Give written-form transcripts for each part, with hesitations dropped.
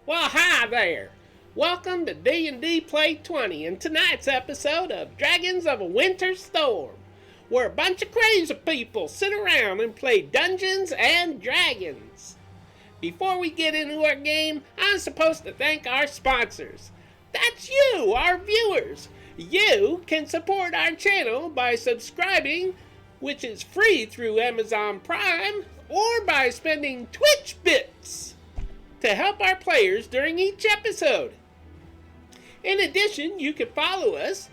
Well, hi there. Welcome to D&D Play 20 and tonight's episode of Dragons of a Winter Storm, where a bunch of crazy people sit around and play Dungeons and Dragons. Before we get into our game, I'm supposed to thank our sponsors. That's you, our viewers. You can support our channel by subscribing, which is free through Amazon Prime, or by spending Twitch bits to help our players during each episode. In addition, you can follow us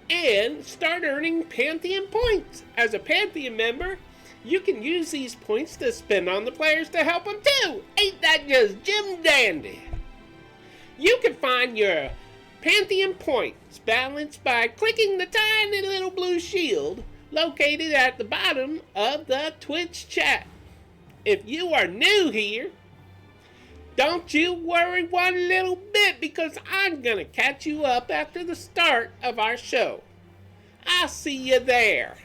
and start earning Pantheon points. As a Pantheon member, you can use these points to spend on the players to help them too. Ain't that just Jim Dandy? You can find your Pantheon points balanced by clicking the tiny little blue shield located at the bottom of the Twitch chat. If you are new here, don't you worry one little bit, because I'm going to catch you up after the start of our show. I'll see you there.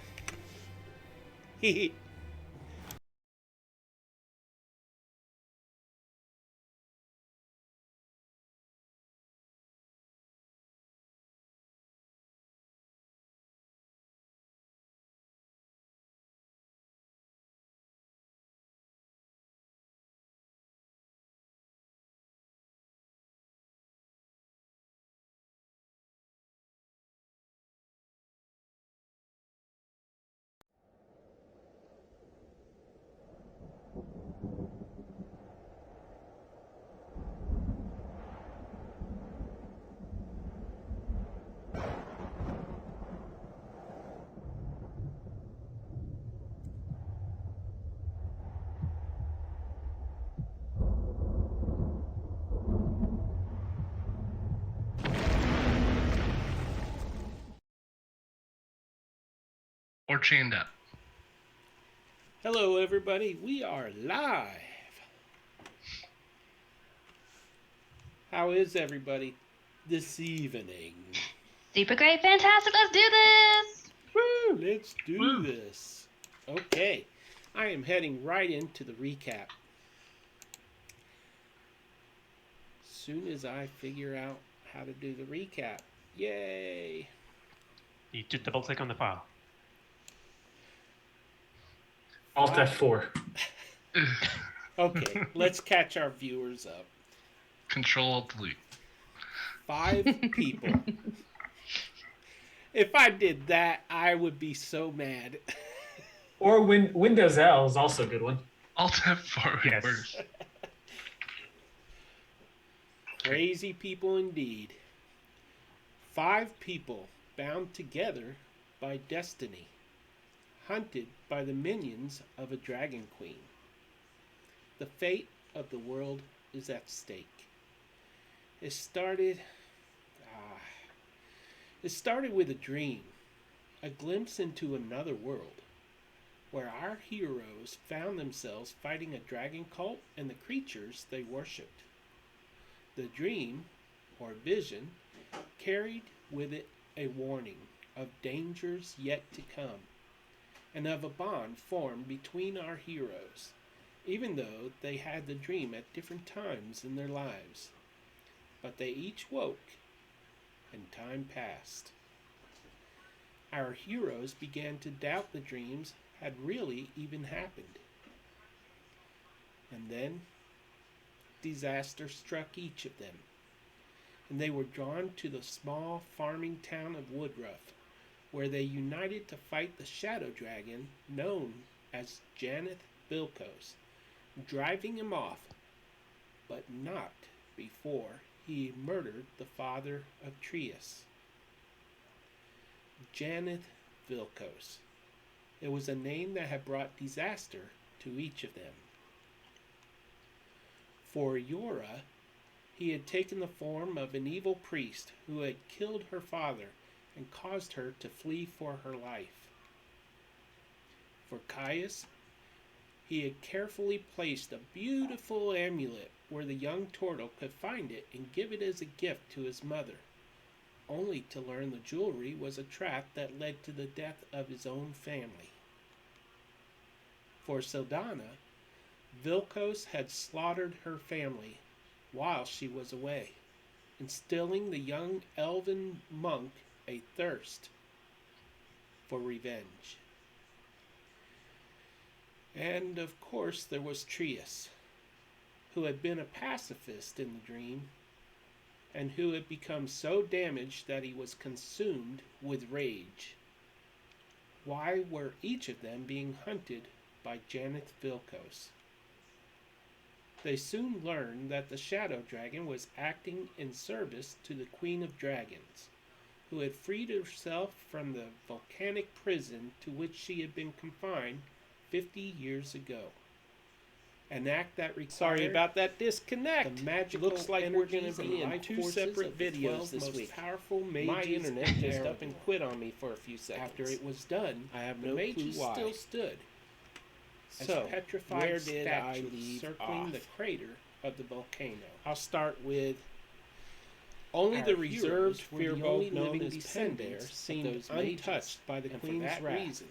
Or chained up. Hello, everybody. We are live. How is everybody this evening? Super great, fantastic, let's do this! Woo, let's do this. Okay, I am heading right into the recap. Soon as I figure out how to do the recap. Yay! You just double click on the file. Alt F4. Okay, let's catch our viewers up. Control Delete. 5 people. If I did that, I would be so mad. Or Windows L is also a good one. Alt F4 Yes. worse. Crazy people indeed. 5 people bound together by destiny, hunted by the minions of a dragon queen. The fate of the world is at stake. It started with a dream, a glimpse into another world, where our heroes found themselves fighting a dragon cult and the creatures they worshipped. The dream, or vision, carried with it a warning of dangers yet to come, and of a bond formed between our heroes, even though they had the dream at different times in their lives. But they each woke, and time passed. Our heroes began to doubt the dreams had really even happened. And then, disaster struck each of them, and they were drawn to the small farming town of Woodruff, where they united to fight the shadow dragon known as Janeth Vilkos, driving him off, but not before he murdered the father of Trius. Janeth Vilkos. It was a name that had brought disaster to each of them. For Yora, he had taken the form of an evil priest who had killed her father and caused her to flee for her life. For Caius, he had carefully placed a beautiful amulet where the young turtle could find it and give it as a gift to his mother, only to learn the jewelry was a trap that led to the death of his own family. For Sildana, Vilkos had slaughtered her family while she was away, instilling the young elven monk a thirst for revenge. And of course there was Trius, who had been a pacifist in the dream, and who had become so damaged that he was consumed with rage. Why were each of them being hunted by Janeth Vilkos? They soon learned that the Shadow Dragon was acting in service to the Queen of Dragons, who had freed herself from the volcanic prison to which she had been confined 50 years ago. An act that required... Sorry about that disconnect. The magical Looks like we're going to be in two separate videos this week. Powerful My internet just up and quit on me for a few seconds. After it was done, I have no clue why. Still stood. So, petrified where did I leave circling off? The crater of the volcano. I'll start with... Only the reserved Firbolg known as Penbear seemed untouched by the Queen's wrath.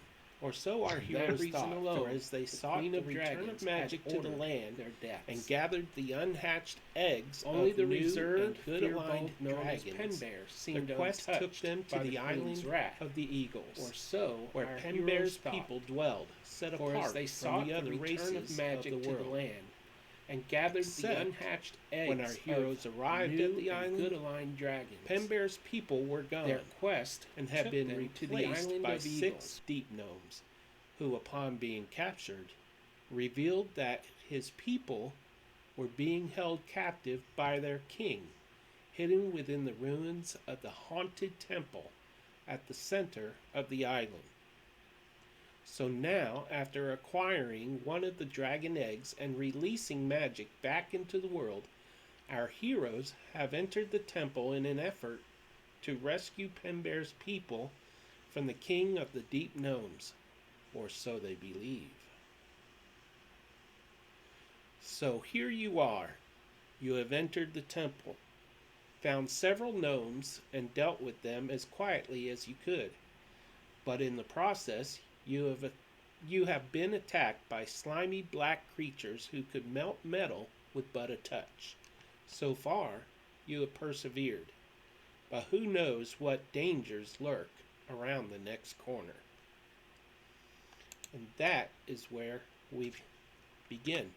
Or so our heroes thought, alone, for as they sought the return of magic to the land and gathered the unhatched eggs only of the reserved, good-aligned dragons, their quest took them to the island of the Eagles, or so where Penbear's people dwelled, set apart they from the other races of magic of the world. To the land, and gathered the unhatched eggs when our heroes arrived at the island, good-aligned dragons. Penbear's people were gone, their quest and had been replaced by 6 deep gnomes, who, upon being captured, revealed that his people were being held captive by their king, hidden within the ruins of the haunted temple at the center of the island. So now, after acquiring one of the dragon eggs and releasing magic back into the world, our heroes have entered the temple in an effort to rescue Penbear's people from the king of the deep gnomes, or so they believe. So here you are. You have entered the temple, found several gnomes, and dealt with them as quietly as you could. But in the process, you have been attacked by slimy black creatures who could melt metal with but a touch. So far, you have persevered, but who knows what dangers lurk around the next corner. And that is where we begin.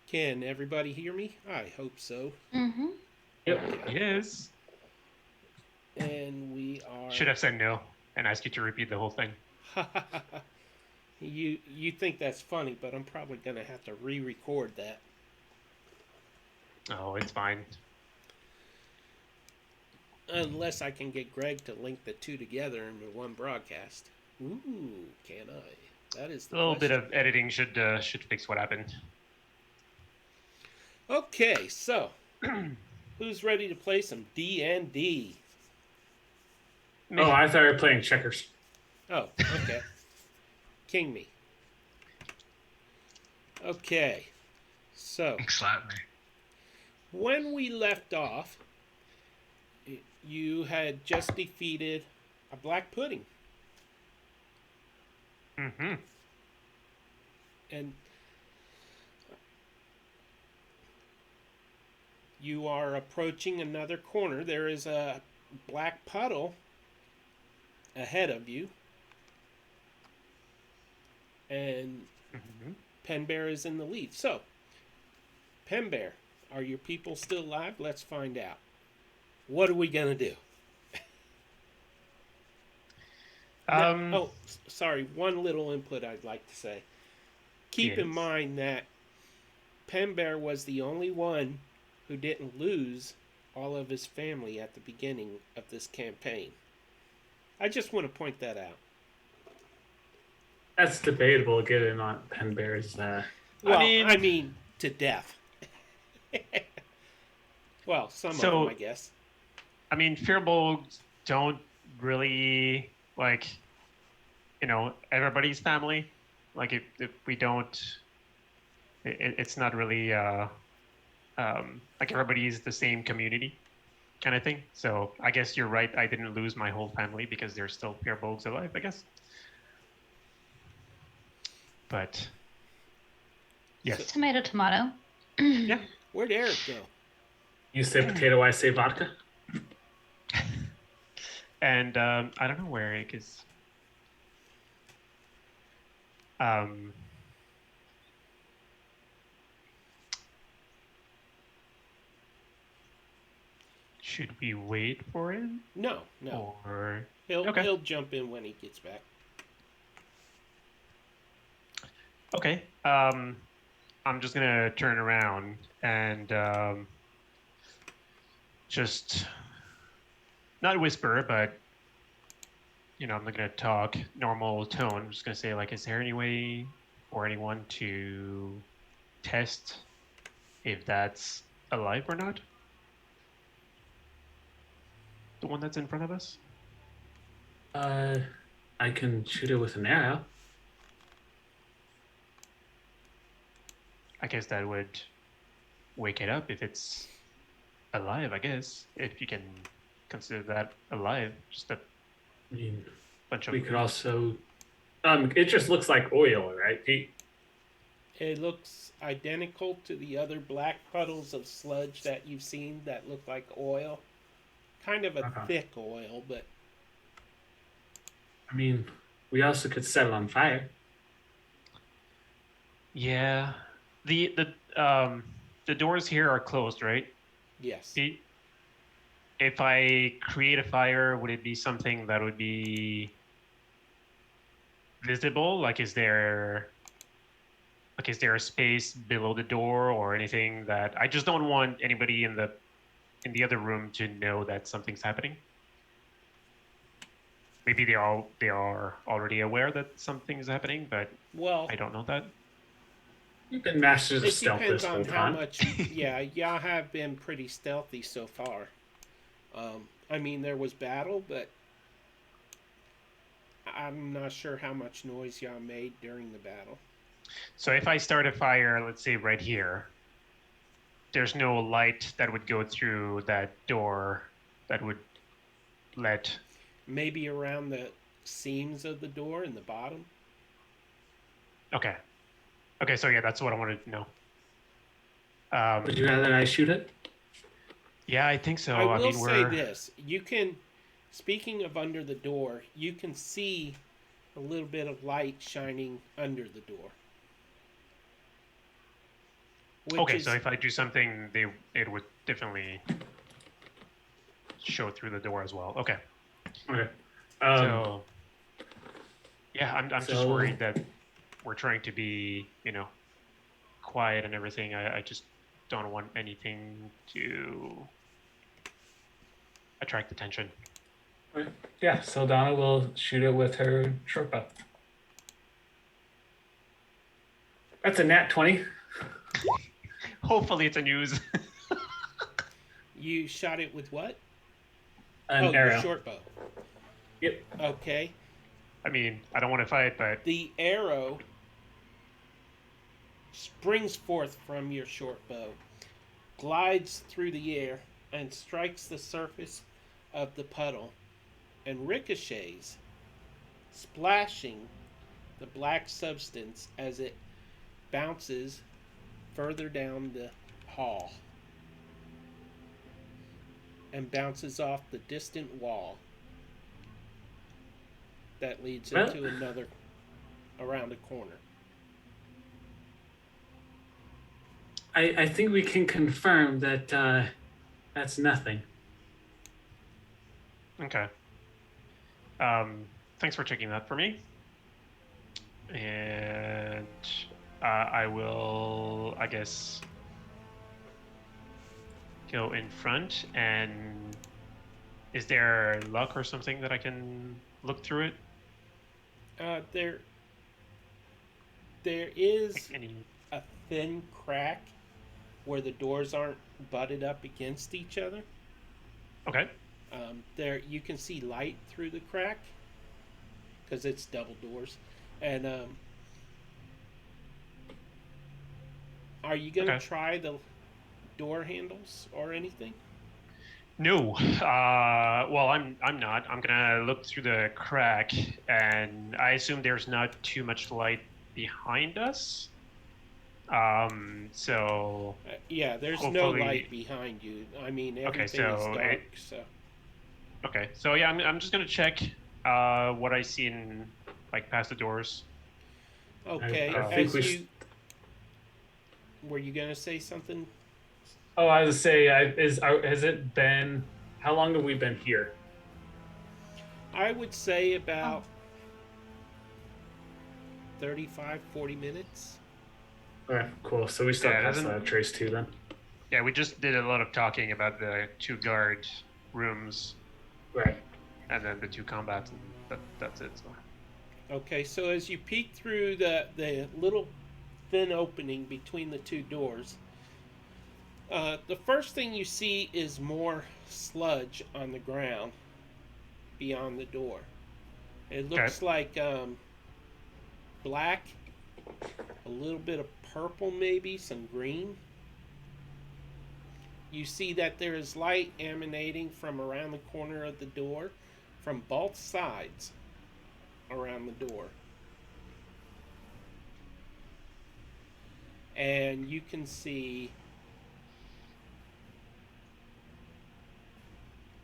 Can everybody hear me? I hope so. Mm-hmm. Yep. Yes. And we are... Should have said no and asked you to repeat the whole thing. You think that's funny, but I'm probably going to have to re-record that. Oh, it's fine. Unless I can get Greg to link the two together into one broadcast. Ooh, can I? That is the A little question. bit of editing should fix what happened. Okay, so who's ready to play some D&D? Me. Oh, I thought you were playing checkers. Oh, okay. King me. Okay, so Slap me. when we left off, you had just defeated a black pudding. Mm-hmm. And you are approaching another corner. There is a black puddle ahead of you. And Penbear is in the lead. So, Penbear, are your people still alive? Let's find out. What are we going to do? Sorry. One little input I'd like to say. Keep in mind that Penbear was the only one who didn't lose all of his family at the beginning of this campaign. I just want to point that out. That's debatable, given on Penbear's. Well, I mean to death. Well, some of them, I guess. I mean, Firbolgs don't really, everybody's family. Like, if we don't, it's not really, everybody's the same community kind of thing. So I guess you're right. I didn't lose my whole family because there's still Firbolgs alive, I guess. But Yes. Tomato, tomato. Yeah. Where'd Eric go? You say potato, I say vodka. And I don't know where Eric is. Should we wait for him? No, no. Or He'll okay. he'll jump in when he gets back. Okay. I'm just gonna turn around and just not whisper, but I'm not gonna talk normal tone. I'm just gonna say like, is there any way for anyone to test if that's alive or not? The one that's in front of us? I can shoot it with an arrow. I guess that would wake it up if it's alive, I guess. If you can consider that alive. Just a I mean, bunch of we could also. It just looks like oil, right, Pete? It looks identical to the other black puddles of sludge that you've seen that look like oil. Kind of a Okay. thick oil, but I mean, we also could set it on fire. Yeah. The doors here are closed, right? yes. Pete? If I create a fire, would it be something that would be visible? Like, is there a space below the door or anything that I just don't want anybody in the other room to know that something's happening? Maybe they are already aware that something's happening, but Well, I don't know that. We've been masters of it stealth depends this whole on how time. much. Yeah, y'all have been pretty stealthy so far. I mean, there was battle, but I'm not sure how much noise y'all made during the battle. So if I start a fire, let's say right here, there's no light that would go through that door that would let. Maybe around the seams of the door in the bottom. Okay. Okay, so yeah, that's what I wanted to know. Would you rather I shoot it? Yeah, I think so. I will mean, say this: you can, speaking of under the door, you can see a little bit of light shining under the door. Okay, so if I do something, it would definitely show through the door as well. Okay. Okay. So yeah, I'm just so- worried that we're trying to be, quiet and everything. I just don't want anything to attract attention. Okay. Yeah, Sildana will shoot it with her short bow. That's a nat 20. Hopefully it's a news. You shot it with what? An Your arrow. short bow. Yep. Okay. I mean, I don't want to fight, but The arrow springs forth from your short bow, glides through the air, and strikes the surface of the puddle, and ricochets, splashing the black substance as it bounces further down the hall and bounces off the distant wall that leads Well- into another around a corner. I think we can confirm that that's nothing. okay. Thanks for checking that for me. And I will, I guess, go in front. And is there luck or something that I can look through it? There is Any? a thin crack where the doors aren't butted up against each other. Okay. There you can see light through the crack because it's double doors. And are you gonna Okay. try the door handles or anything? No. Well, I'm not. I'm gonna look through the crack, and I assume there's not too much light behind us. So Yeah, there's no hopefully- light behind you. I mean, everything is so dark. So okay. So yeah, I'm just gonna check what I see in like past the doors. okay, I think as we. you were you gonna say something? Oh, I was say, has it been? How long have we been here? I would say about 35, 40 minutes. Okay, cool. So we still Yeah, it passed doesn't- that trace too then. Yeah, we just did a lot of talking about the 2 guard rooms Right. and then the 2 combats, and that's it. So. Okay, so as you peek through the little thin opening between the 2 doors, the first thing you see is more sludge on the ground beyond the door. It looks like black, a little bit of purple, maybe some green. You see that there is light emanating from around the corner of the door from both sides around the door. And you can see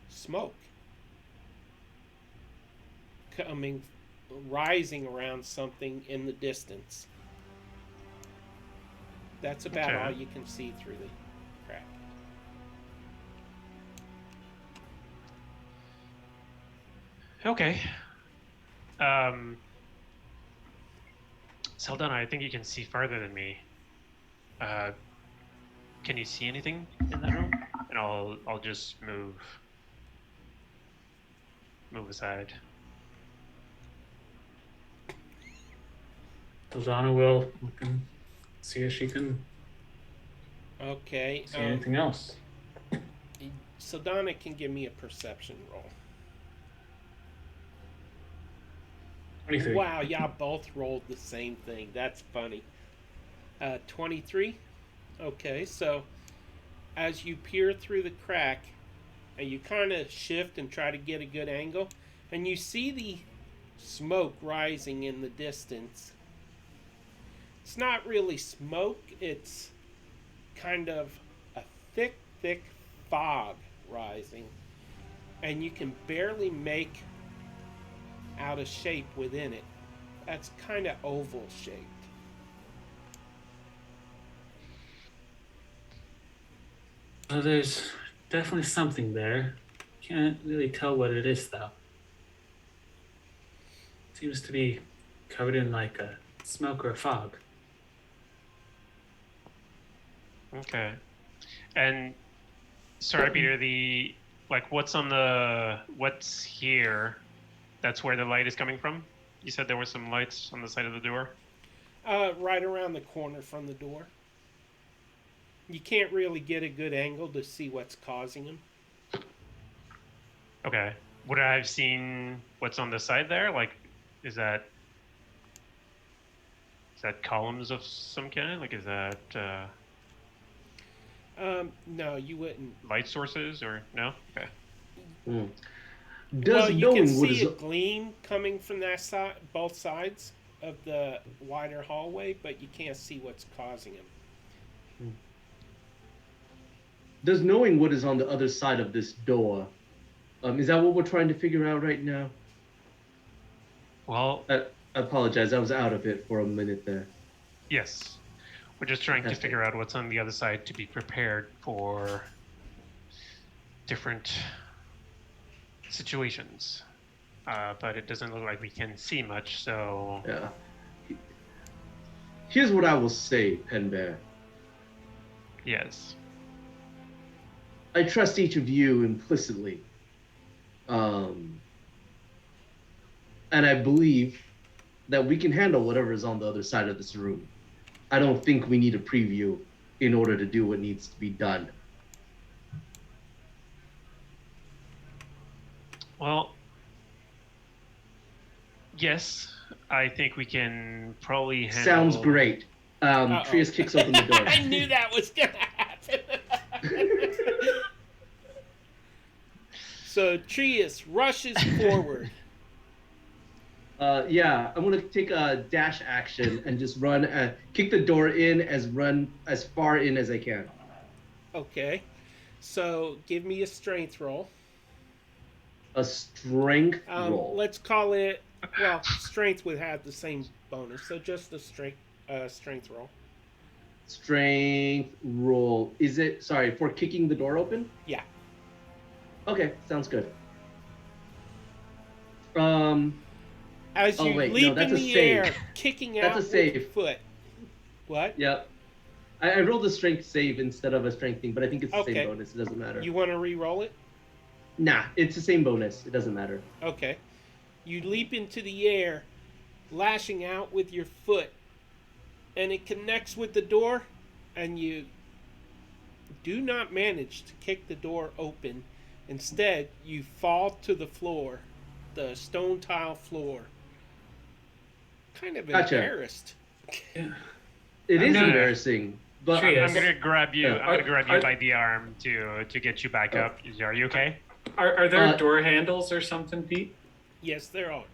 smoke rising around something in the distance. That's about Okay. all you can see through the crack. Okay. Sildana, I think you can see farther than me. Can you see anything in that room? And I'll just move aside. Sildana will look and see if she can Okay. see anything else. Sildana can give me a perception roll. 23. Wow, y'all both rolled the same thing. That's funny. 23. Okay, so as you peer through the crack, and you kind of shift and try to get a good angle, and you see the smoke rising in the distance. It's not really smoke, it's kind of a thick fog rising, and you can barely make out a shape within it. That's kind of oval shaped. Well, there's definitely something there. Can't really tell what it is though. Seems to be covered in like a smoke or a fog. Okay. And sorry, Peter, what's here? That's where the light is coming from? You said there were some lights on the side of the door? Right around the corner from the door. You can't really get a good angle to see what's causing them. Okay. Would I have seen what's on the side there? Like, is that columns of some kind? Like, is that No, you wouldn't. light sources or no? Okay. Well, you can see a gleam coming from that side, both sides of the wider hallway, but you can't see what's causing them. Does knowing what is on the other side of this door, is that what we're trying to figure out right now? Well, I apologize, I was out of it for a minute there. yes. We're just trying to figure out what's on the other side to be prepared for different situations. But it doesn't look like we can see much, so... Yeah. Here's what I will say, Penbear. Yes. I trust each of you implicitly. And I believe that we can handle whatever is on the other side of this room. I don't think we need a preview in order to do what needs to be done. Well, yes, I think we can probably handle... Sounds great. Trius kicks open the door. I knew that was gonna happen. So Trius rushes forward Yeah, I'm gonna take a dash action and just run, kick the door in run as far in as I can. Okay. So give me a strength roll. A strength roll. Let's call it. Well, strength would have the same bonus, so just a strength roll. Strength roll. Is it sorry for kicking the door open? Yeah. Okay, sounds good. As you leap in the air, kicking out with your foot. What? Yep. I rolled a strength save instead of a strength thing, but I think it's the same bonus. It doesn't matter. You want to re-roll it? Nah, it's the same bonus. It doesn't matter. Okay. You leap into the air, lashing out with your foot, and it connects with the door, and you do not manage to kick the door open. Instead, you fall to the floor, the stone tile floor. Kind of embarrassed. Yeah. It is embarrassing. But I'm gonna grab you. Yeah. I'm gonna grab you by the arm to get you back up. Are you okay? Are there door handles or something, Pete? Yes, there are.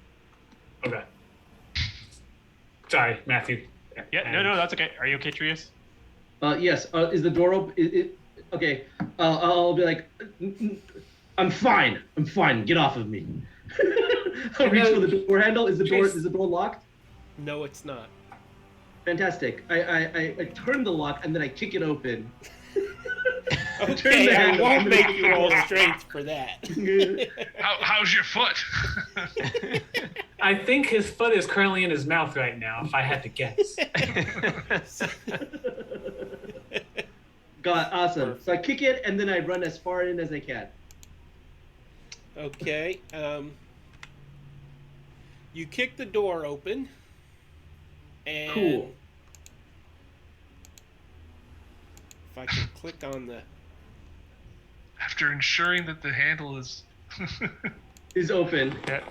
Okay. Sorry, Matthew. Yeah. No, that's okay. Are you okay, Trius? Yes. Is the door open? Okay. I'll be like, I'm fine. I'm fine. Get off of me. I'll reach for the door handle. Is the door locked? No, it's not. Fantastic. I turn the lock and then I kick it open. Okay, I won't make you roll strength for that. How's your foot? I think his foot is currently in his mouth right now, if I had to guess. God, awesome. So I kick it and then I run as far in as I can. Okay. You kick the door open. And cool. If I can click on the... After ensuring that the handle is open, yeah.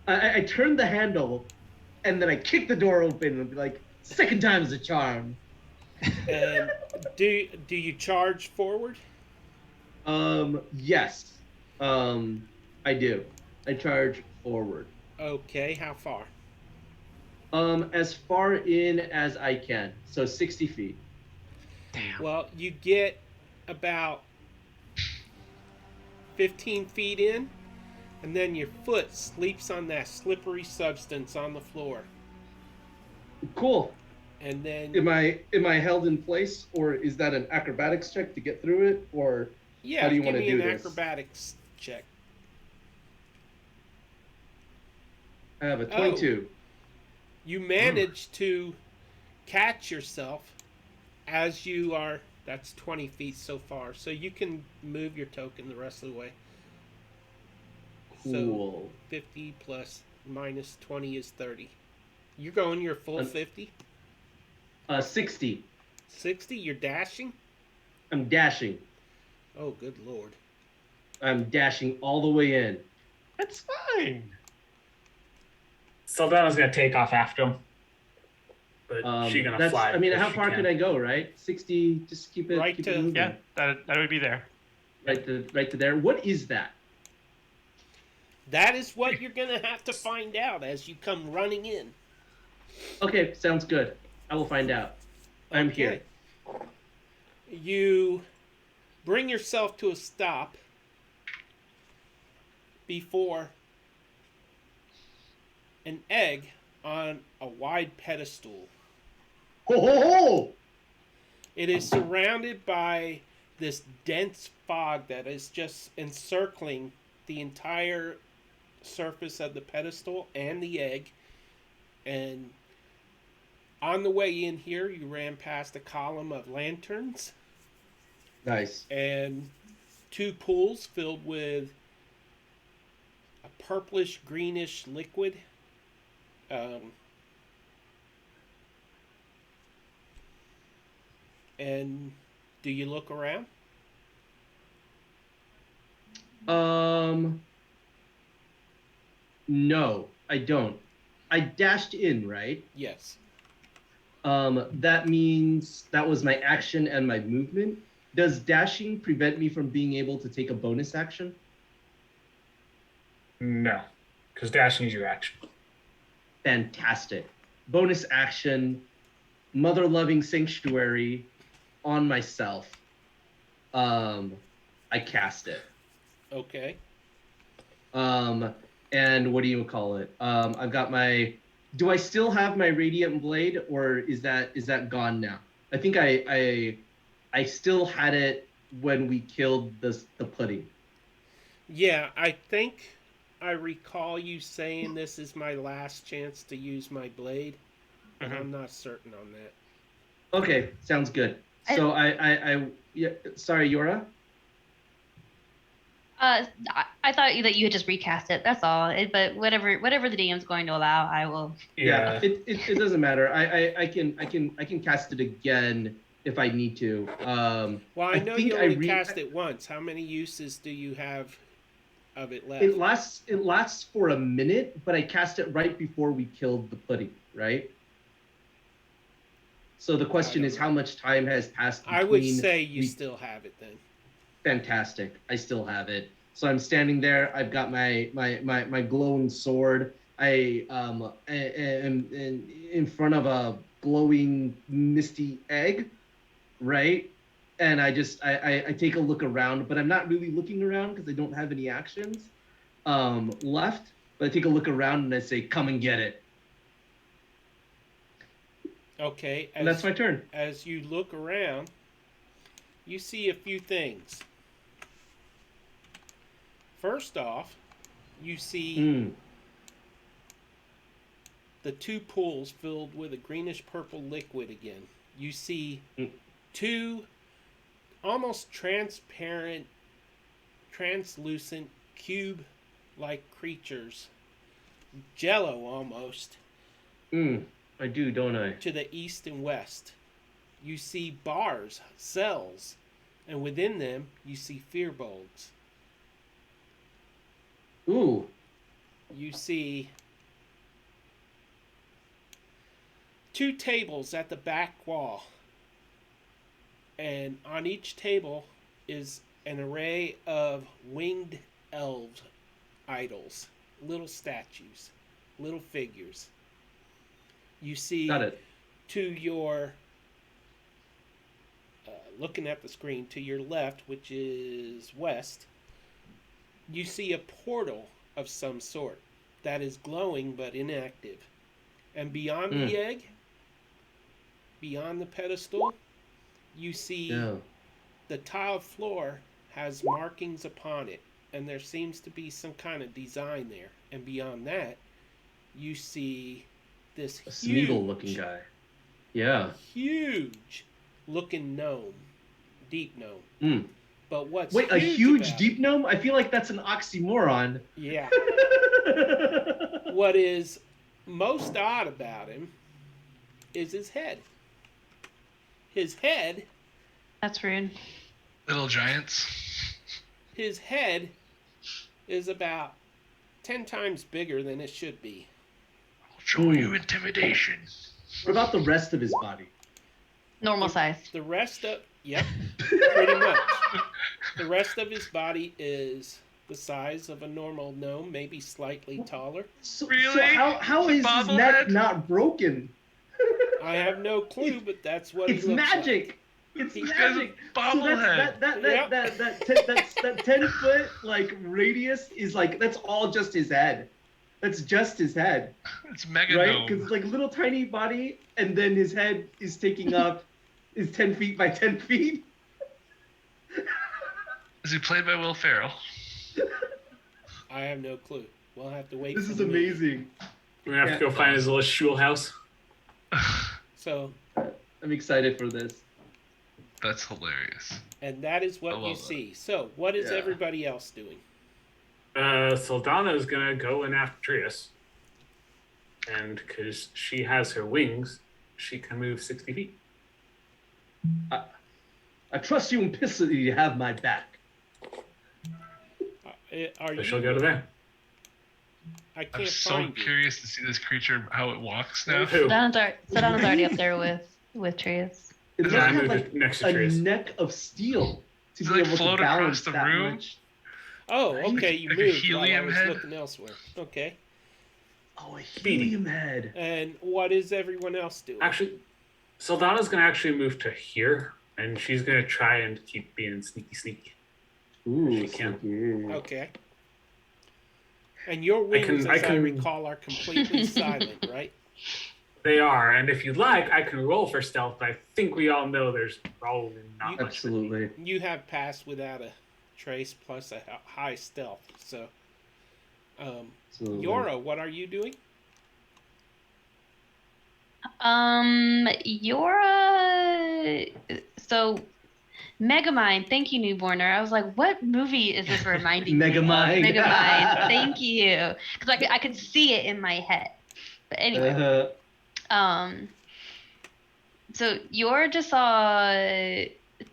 I turn the handle, and then I kick the door open and be like, second time's a charm. And do you charge forward? Yes. I do. I charge forward. Okay, how far? As far in as I can. So 60 feet. Damn. Well, you get about 15 feet in, and then your foot sleeps on that slippery substance on the floor. Cool. And then am I held in place, or is that an acrobatics check to get through it, or how do you want to do this? Give me an acrobatics check. I have a 22. You manage to catch yourself as you are. That's 20 feet so far, so you can move your token the rest of the way. Cool. So 50 plus minus 20 is 30. You're going your full 50? 60. 60? You're dashing? I'm dashing. Oh, good lord. I'm dashing all the way in. That's fine. Sildana's gonna take off after him. But she's gonna fly. I mean, how far can I go, right? 60, just keep it, right keep to, it moving. Yeah, that would be there. Right to there. What is that? That is what you're going to have to find out as you come running in. Okay, sounds good. I will find out. I'm here. You bring yourself to a stop before an egg on a wide pedestal. Ho ho ho! It is surrounded by this dense fog that is just encircling the entire surface of the pedestal and the egg. And on the way in here, you ran past a column of lanterns. Nice. And 2 pools filled with a purplish greenish liquid. And do you look around? No, I don't. I dashed in, right? Yes. That means that was my action and my movement. Does dashing prevent me from being able to take a bonus action? No, because dashing is your action. Fantastic. Bonus action, mother-loving sanctuary on myself. I cast it. Okay. And what do you call it? I've got my. Do I still have my radiant blade, or is that gone now? I think I still had it when we killed the pudding. Yeah, I think I recall you saying this is my last chance to use my blade, but I'm not certain on that. Okay, sounds good. So I yeah. Sorry, Yora. I thought that you had just recast it. That's all. But whatever the DM's going to allow, I will. Yeah, it doesn't matter. I can cast it again if I need to. Well, I know you only cast it once. How many uses do you have of it left? It lasts for a minute, but I cast it right before we killed the pudding, right? So the question is, how much time has passed between... I would say you still have it then. Fantastic. I still have it. So I'm standing there. I've got my glowing sword. I am in front of a glowing misty egg, right? And I take a look around, but I'm not really looking around because I don't have any actions left. But I take a look around and I say, "Come and get it." Okay. And that's my turn. As you look around, you see a few things. First off, you see the two pools filled with a greenish-purple liquid again. You see two almost transparent, translucent, cube-like creatures. Jello, almost. I do, don't I? To the east and west. You see bars, cells, and within them, you see fearbolgs. Ooh. You see two tables at the back wall. And on each table is an array of winged elves idols. Little statues. Little figures. You see to your... looking at the screen, to your left, which is west... you see a portal of some sort that is glowing but inactive. And beyond the egg, beyond the pedestal, you see the tiled floor has markings upon it. And there seems to be some kind of design there. And beyond that, you see this Smeagol-looking guy. Yeah. Huge looking gnome. Deep gnome. But what's a huge deep gnome? I feel like that's an oxymoron. Yeah. What is most odd about him is his head. His head... That's rude. Little giants. His head is about 10 times bigger than it should be. I'll show you intimidation. What about the rest of his body? Normal size. The rest of... Yep, pretty much. The rest of his body is the size of a normal gnome, maybe slightly taller. So Really? how is his neck not broken? I have no clue, but that's what It's he looks magic. like. It's This guy's a magic. bobblehead. That 10-foot like radius is like, that's all just his head. That's just his head. It's mega Right? gnome. Because it's like little tiny body, and then his head is taking up is 10 feet by 10 feet. Is he played by Will Ferrell? I have no clue. We'll have to wait. This for is the movie. amazing. We're gonna have to go find his little shul house. So, I'm excited for this. That's hilarious. and that is what you see. So, what is everybody else doing? Sildana is gonna go in after Trius, and because she has her wings, she can move 60 feet. I trust you implicitly to have my back. So she'll go to there. I can't I'm so find you. curious to see this creature, how it walks now. Who? Sildana's already up there with Trius. It Yeah, doesn't I have moved like next to a Trius. neck of steel to Does be it, like, able float to balance across the that room? much. Oh, okay, you Like a moved while I helium was head? looking elsewhere. Okay. Oh, a Speedy. helium head. And what is everyone else doing? Actually, Sildana's gonna actually move to here, and she's gonna try and keep being sneaky. Ooh, She can. sneaky. Okay. And your wings, I as I can- recall, are completely silent, right? They are, and if you'd like, I can roll for stealth, but I think we all know there's probably not much. Absolutely. You have passed without a trace plus a high stealth. So, Absolutely. Yora, what are you doing? Yora. So, Megamind. Thank you, Newborner. I was like, what movie is this reminding me of? Megamind. Megamind. Thank you. Because I could see it in my head. But anyway. So Yor just saw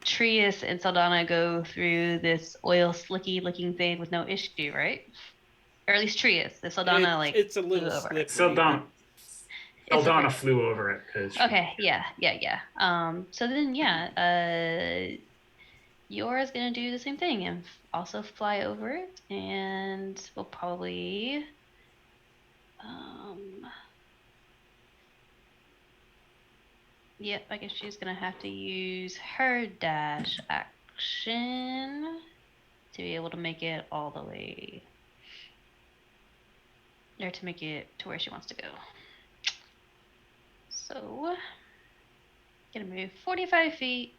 Trius and Saldana go through this oil slicky looking thing with no issue, right? Or at least Trius. The Saldana It's a little flew over. slippery. Sildana It's okay. flew over it because. Okay, yeah. So then, Yora's gonna do the same thing and also fly over it, and we'll probably, yep, I guess she's gonna have to use her dash action to be able to make it all the way, or to make it to where she wants to go. So, gonna move 45 feet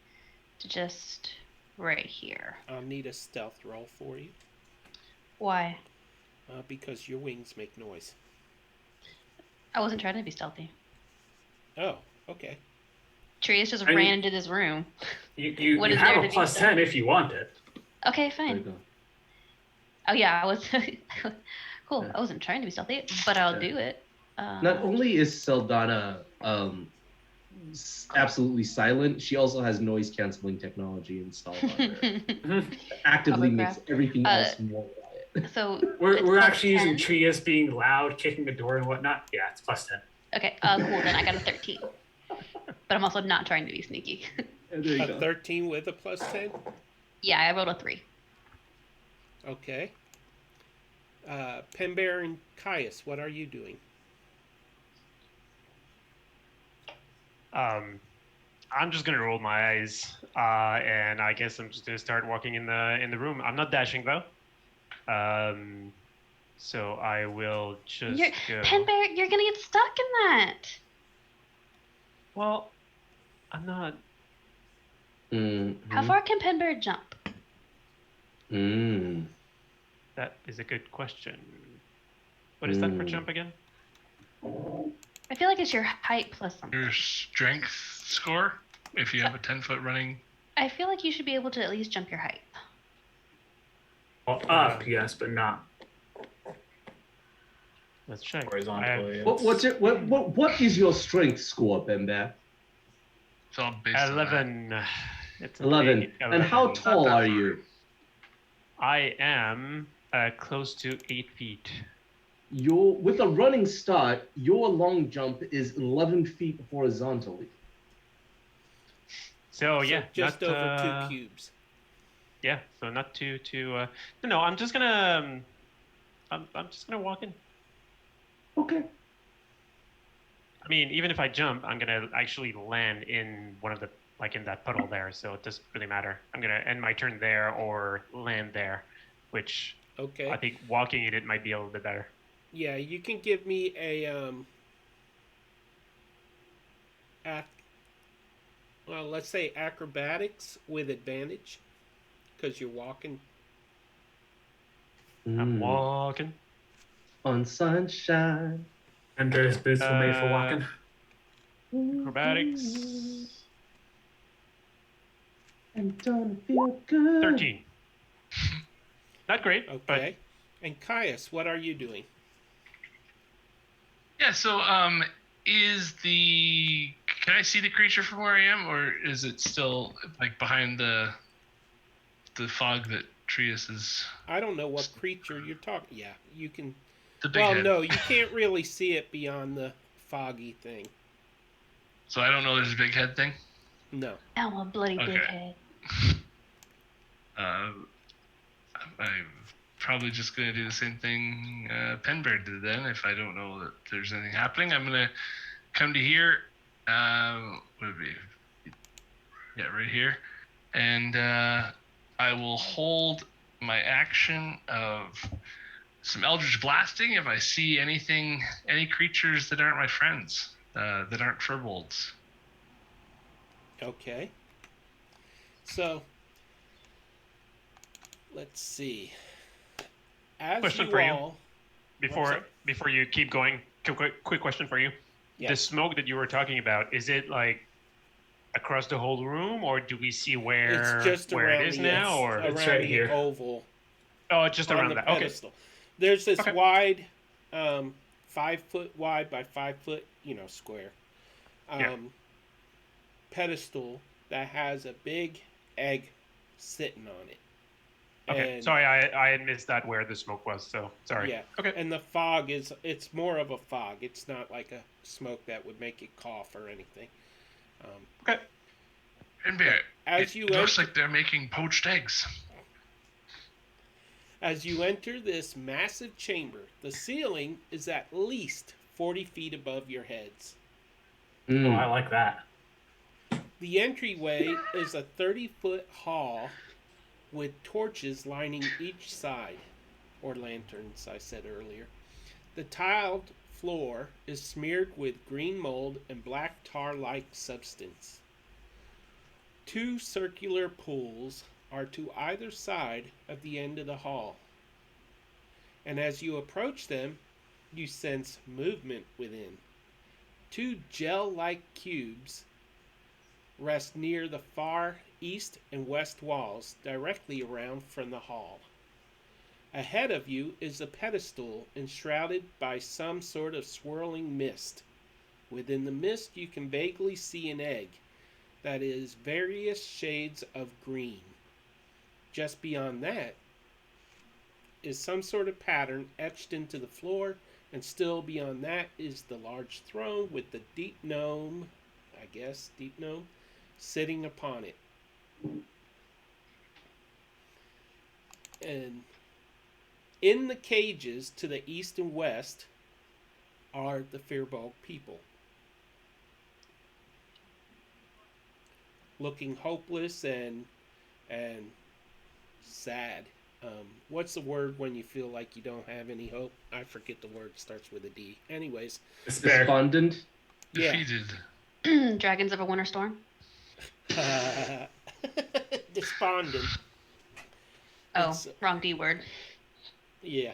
to just right here. I'll need a stealth roll for you. Why? Because your wings make noise. I wasn't trying to be stealthy. Oh, okay. Trius just I mean, ran into this room. You What is have there a to be plus stealthy? 10 if you want it. Okay, There you fine. go. Oh yeah, I was cool. Yeah. I wasn't trying to be stealthy, but I'll Yeah. do it. Not only is Sildana absolutely silent, she also has noise canceling technology installed on her. Actively makes Hovercraft. everything else more quiet. So We're it's plus actually 10? using Trius being loud, kicking the door and whatnot. Yeah, it's plus 10. Okay, cool. Then I got a 13. But I'm also not trying to be sneaky. And there you A go. 13 with a plus 10? Yeah, I rolled a 3. Okay. Pembear and Caius, what are you doing? I'm just gonna roll my eyes, and I guess I'm just gonna start walking in the room. I'm not dashing though, so I will just go. Penbear, you're gonna get stuck in that. Well, I'm not. How far can Penbear jump? That is a good question. What is that for jump again? I feel like it's your height plus something. Your strength score, if you have a 10-foot running. I feel like you should be able to at least jump your height. Well, up, yes, but not Let's check. horizontally. What is your strength score, Pembear? It's all based on 11. It's a 11. big And how 11. tall that are far. you? I am close to 8 feet. With a running start, your long jump is 11 feet horizontally. So yeah, just not, over 2 cubes. Yeah, so not too. No, I'm just gonna. I'm just gonna walk in. Okay. I mean, even if I jump, I'm gonna actually land in one of the in that puddle there, so it doesn't really matter. I'm gonna end my turn there or land there, which Okay. I think walking in it might be a little bit better. Yeah, you can give me a well, let's say acrobatics with advantage, because you're walking. I'm walking. On sunshine. And there's boots were made for walking. Acrobatics. And don't feel good. 13. Not great, Okay. And Caius, what are you doing? Yeah, so can I see the creature from where I am, or is it still behind the fog that Trius is? I don't know what creature you're talking. Yeah, you can. The big Well, head. no, you can't really see it beyond the foggy thing. So I don't know there's a big head thing? No. I'm a bloody big Okay. head. I probably just going to do the same thing Penbear did then. If I don't know that there's anything happening, I'm going to come to here. Would it be? Yeah, right here. And I will hold my action of some Eldritch Blasting if I see any creatures that aren't my friends, that aren't Furbolds. Okay. So, let's see. As Question you for you. all... Before you keep going, quick question for you. Yeah. The smoke that you were talking about, is it like across the whole room, or do we see where It's just around it is the now, or It's around right the here. oval oh, it's just on around the that? Okay. pedestal. There's this Okay. wide, 5 foot wide by 5 foot, square Yeah. pedestal that has a big egg sitting on it. Okay. And, Sorry, I had missed that where the smoke was. So sorry. Yeah. Okay. And the fog it's more of a fog. It's not like a smoke that would make you cough or anything. Okay. Penbear, As it you looks enter, like they're making poached eggs. as you enter this massive chamber, the ceiling is at least 40 feet above your heads. Oh, I like that. The entryway is a 30-foot hall with torches lining each side, or lanterns, I said earlier. The tiled floor is smeared with green mold and black tar-like substance. 2 circular pools are to either side of the end of the hall, and as you approach them, you sense movement within. 2 gel-like cubes rest near the far east and west walls, directly around from the hall. Ahead of you is a pedestal enshrouded by some sort of swirling mist. Within the mist, you can vaguely see an egg that is various shades of green. Just beyond that is some sort of pattern etched into the floor, and still beyond that is the large throne with the deep gnome, sitting upon it. And in the cages to the east and west are the Firbolg people, looking hopeless and sad. What's the word when you feel like you don't have any hope? I forget the word. It starts with a D. Anyways, Despair. Despondent. yeah. Defeated. Dragons of a Winter Storm. Despondent. Oh, It's- wrong D word. Yeah.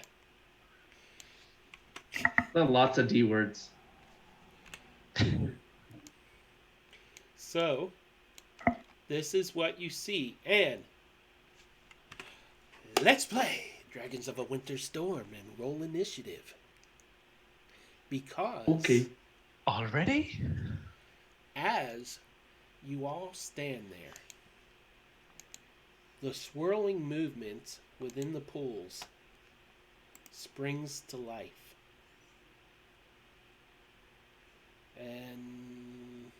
Lots of D words. So, this is what you see, and let's play Dragons of a Winter Storm and roll initiative. Because Okay. Already? as you all stand there, the swirling movement within the pools springs to life. And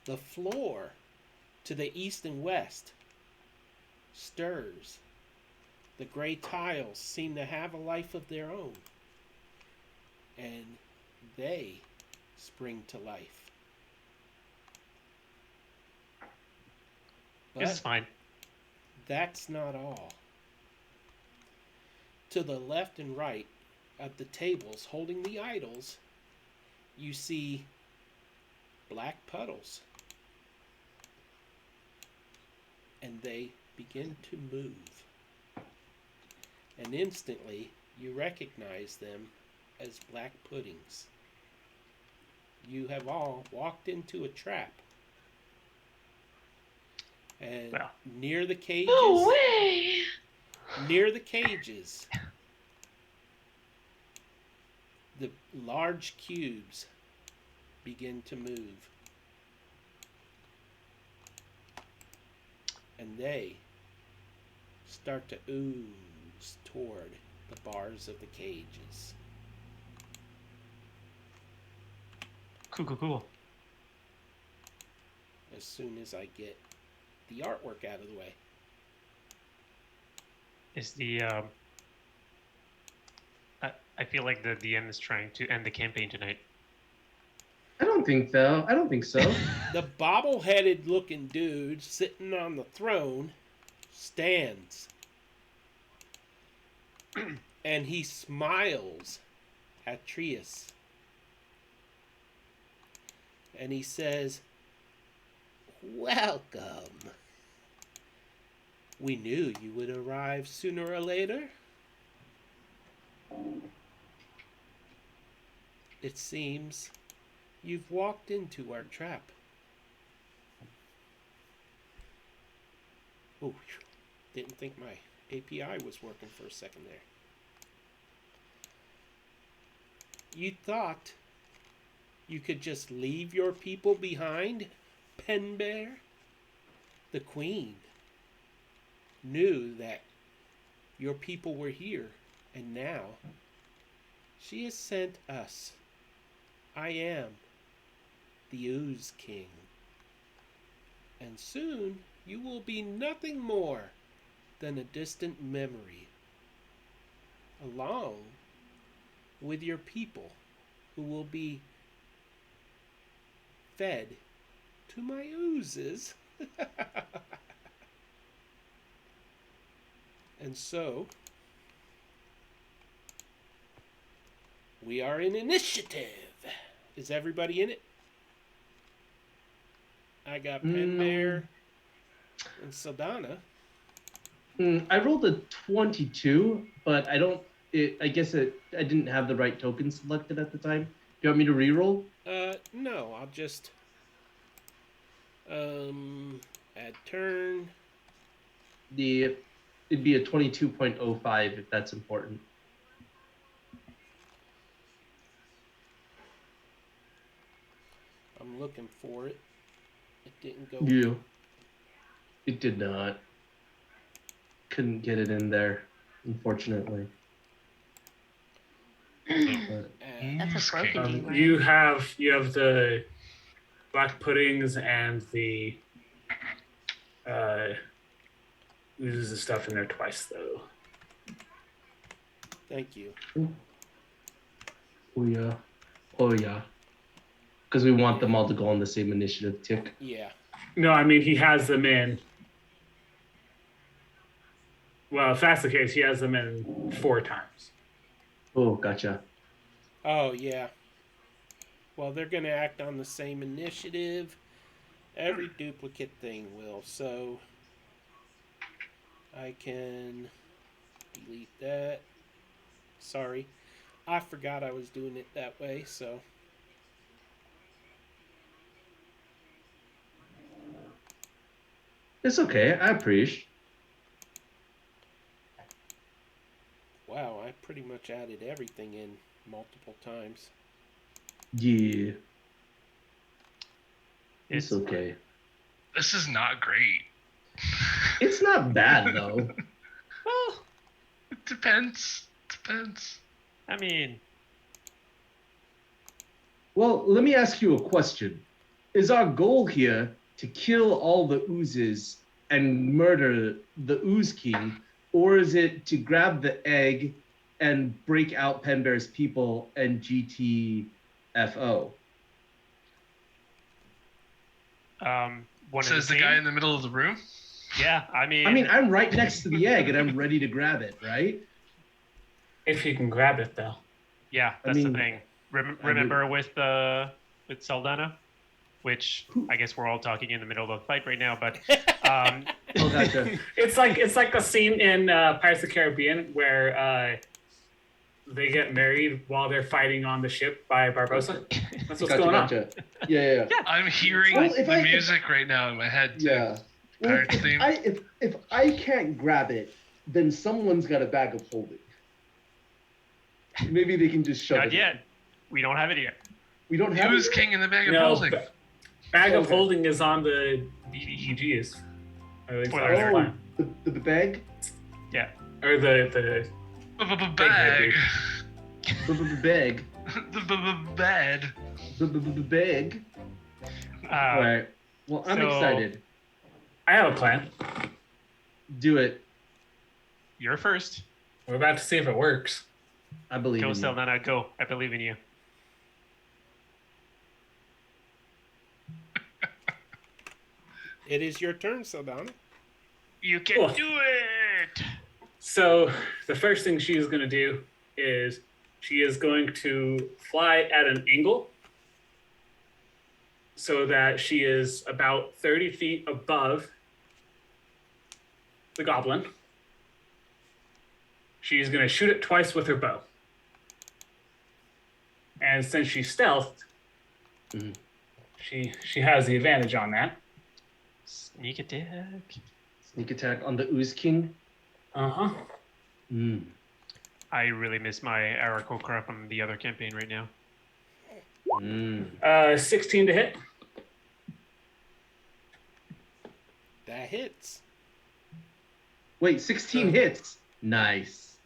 the floor to the east and west stirs. The gray tiles seem to have a life of their own, and they spring to life. This is But fine. that's not all. To the left and right of the tables holding the idols, you see black puddles. And they begin to move. And instantly you recognize them as black puddings. You have all walked into a trap. And Well. near the cages, No way! near the cages, the large cubes begin to move. And they start to ooze toward the bars of the cages. Cool. As soon as I get the artwork out of the way. Is the I feel like the DM is trying to end the campaign tonight. I don't think so. The bobble-headed looking dude sitting on the throne stands. And he smiles at Trius. And he says, "Welcome. We knew you would arrive sooner or later. It seems you've walked into our trap." Oh, didn't think my API was working for a second there. You thought you could just leave your people behind, Pen Bear? The Queen knew that your people were here, and now she has sent us. I am the Ooze King. And soon you will be nothing more than a distant memory, along with your people who will be fed to my oozes. And so, we are in initiative. Is everybody in it? I got Pen Bear and Sildana. I rolled a 22, but I don't. I guess I didn't have the right token selected at the time. Do you want me to re-roll? No, I'll just add turn. It'd be a 22.05 if that's important. I'm looking for it. It didn't go. Yeah. It did not. Couldn't get it in there, unfortunately. But, That's a broken right? You have the black puddings and the oozes and stuff in there twice though. Thank you. oh yeah. Because we want them all to go on the same initiative tick. Yeah. No, I mean he has them in. Well, if that's the case, he has them in 4 times. Oh, gotcha. Oh, yeah. Well, they're going to act on the same initiative. Every duplicate thing will. So, I can delete that. Sorry. I forgot I was doing it that way, so. It's okay. I appreciate. Wow, I pretty much added everything in multiple times. Yeah. It's okay. This is not great. It's not bad though. Well, it depends. I mean, Well, let me ask you a question. Is our goal here to kill all the oozes and murder the Ooze King, or is it to grab the egg and break out Pen Bear's people and GTFO? one Says the guy in the middle of the room. Yeah, I mean, I'm right next to the egg and I'm ready to grab it, right? If you can grab it though. yeah, I that's mean, the thing. Remember with Sildana, which I guess we're all talking in the middle of a fight right now, but Oh, gotcha. It's like a scene in Pirates of the Caribbean where they get married while they're fighting on the ship by Barbossa. That's what's going on. Gotcha. Yeah. I'm hearing Well, if the I- music right now in my head too. Yeah. Well, Pirates theme. if I can't grab it, then someone's got a bag of holding. Maybe they can just shove not it. yet. We don't have it yet. We don't have Who's it. king in the bag of No, holding? Bag of Okay. holding is on the BDEGs. Or, at least Well, that's the Oh, plan. the bag. Yeah. Or the Bag. The bag. The bed. The bag. All right. Well, I'm So- excited. I have a plan. Do it. You're first. We're about to see if it works. I believe Go, in you. Sildana, go. I believe in you. It is your turn, Sildana. You can Cool. do it! So the first thing she is going to do is she is going to fly at an angle so that she is about 30 feet above the goblin. She's going to shoot it twice with her bow. And since she's stealthed, she has the advantage on that. Sneak attack. Sneak attack on the Ooze King. Uh-huh. I really miss my Araco crap on the other campaign right now. 16 to hit. That hits. Wait, 16 hits. Nice.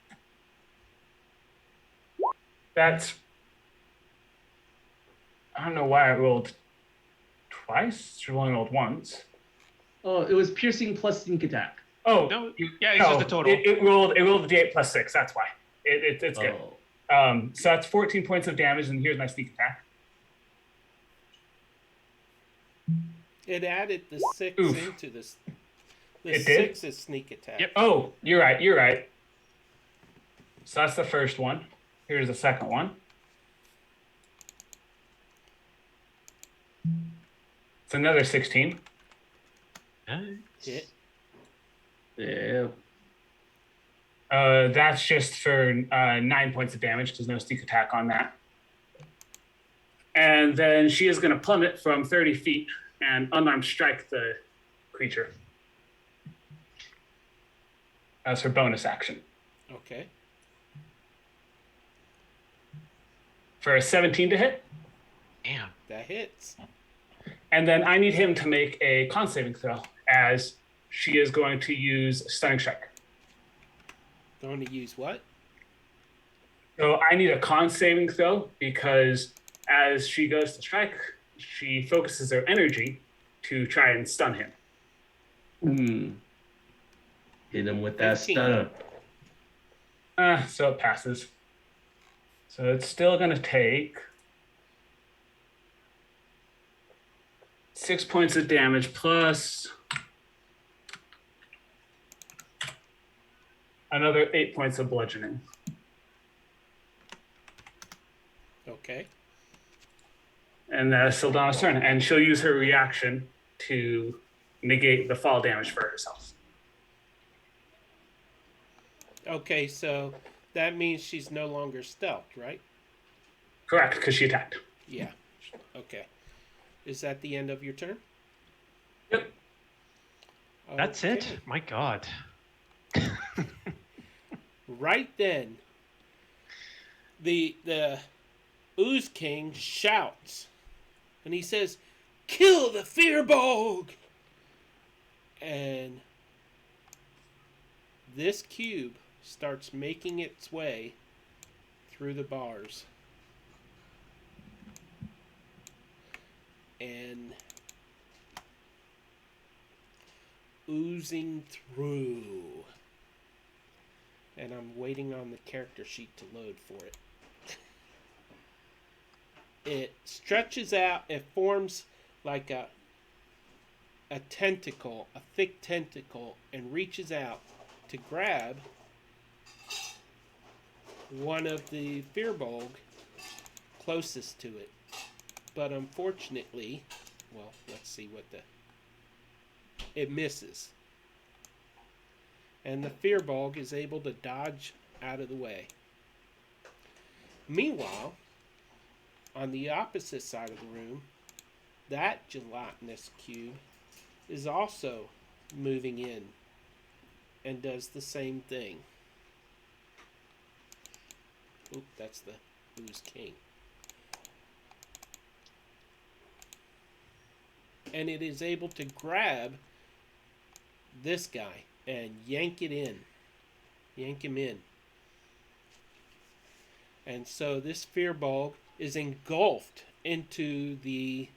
That's... I don't know why I rolled twice. She only rolled once. Oh, it was piercing plus sneak attack. Oh, No, yeah, it's just the total. It rolled the d8 plus 6. That's why. It's good. Oh. So that's 14 points of damage, and here's my sneak attack. It added the 6 Oof. into this. The It did? 6 is sneak attack. Yep. Oh, you're right. So that's the first one. Here's the second one. It's another 16. Nice. Hit. Yeah. That's just for 9 points of damage. There's no sneak attack on that. And then she is going to plummet from 30 feet and unarmed strike the creature as her bonus action. Okay. For a 17 to hit. Damn. That hits. And then I need him to make a con saving throw as she is going to use Stunning Strike. Going to use what? So I need a con saving throw because as she goes to strike, she focuses her energy to try and stun him. Hit him with that 15. stun. So it passes. So it's still going to take 6 points of damage plus another 8 points of bludgeoning. Okay. And that's Sildana's turn. And she'll use her reaction to negate the fall damage for herself. Okay, so that means she's no longer stealthed, right? Correct, because she attacked. Yeah. Okay. Is that the end of your turn? Yep. That's Okay. it? My god. Right then, the Ooze King shouts, and he says, "Kill the Fearbog!" And this cube starts making its way through the bars. And oozing through. And I'm waiting on the character sheet to load for it. It stretches out, it forms like a tentacle, a thick tentacle, and reaches out to grab one of the Fearbog closest to it. But unfortunately, well, let's see what it misses. And the Fearbog is able to dodge out of the way. Meanwhile, on the opposite side of the room, that gelatinous cube is also moving in and does the same thing. Oop, that's the Ooze King. And it is able to grab this guy and yank him in. And so this Fearbog is engulfed into the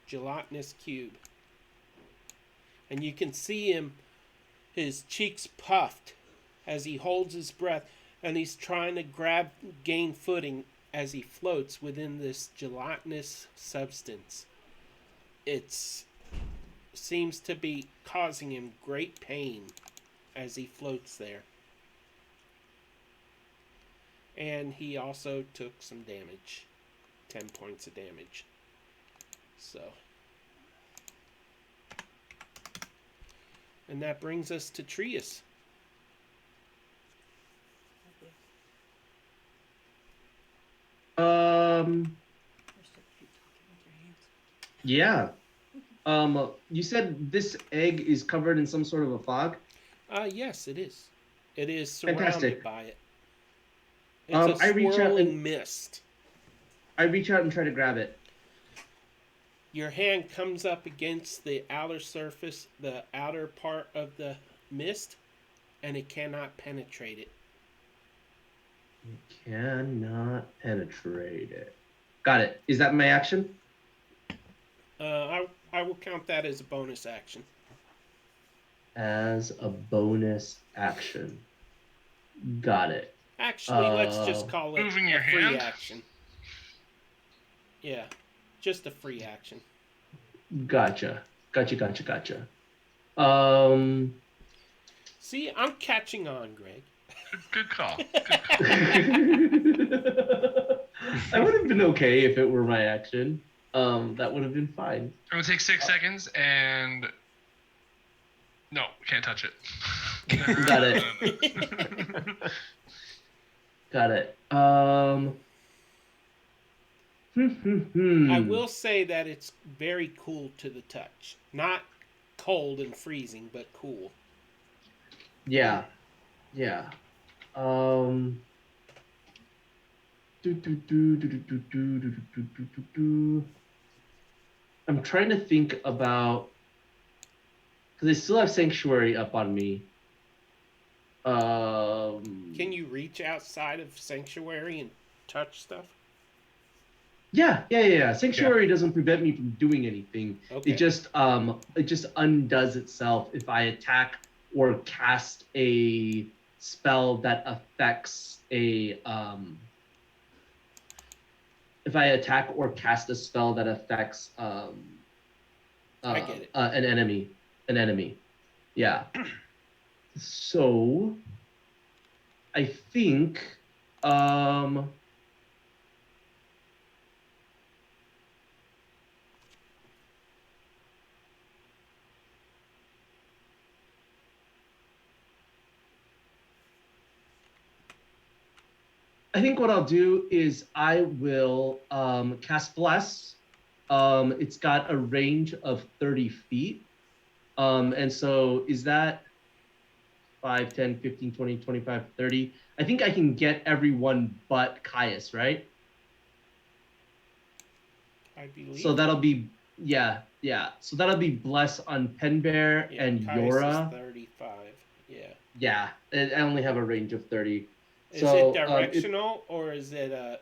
gelatinous cube. and you can see him, his cheeks puffed as he holds his breath, and he's trying to gain footing as he floats within this gelatinous substance. It seems to be causing him great pain as he floats there. And he also took some damage. 10 points of damage. So. And that brings us to Trius. Yeah. You said this egg is covered in some sort of a fog? Yes, it is. It is surrounded Fantastic. by it. It's I a reach out swirling and- mist. I reach out and try to grab it. Your hand comes up against the outer surface, the outer part of the mist, and it cannot penetrate it. Cannot penetrate it. Got it. Is that my action? I will count that as a bonus action. As a bonus action. Got it. Actually, let's just call it Moving your a free hand? action. Yeah, just a free action. Gotcha. See, I'm catching on, Greg. Good call. I would have been okay if it were my action. That would have been fine. I'm gonna take 6 seconds and no, can't touch it. Got it. Got it. I will say that it's very cool to the touch. Not cold and freezing, but cool. Yeah. I'm trying to think about, because I still have Sanctuary up on me. Can you reach outside of Sanctuary and touch stuff? Yeah. Sanctuary doesn't prevent me from doing anything. Okay. It just undoes itself if I attack or cast a spell that affects a if I attack or cast a spell that affects I get it. an enemy. Yeah. So I think I think what I'll do is I will cast Bless. It's got a range of 30 feet. And so is that 5, 10, 15, 20, 25, 30? I think I can get everyone but Caius, right? I believe. So that'll be, yeah. So that'll be Bless on Penbear and Caius is Yora. 35. Yeah. Yeah, I only have a range of 30. Is So, it directional or is it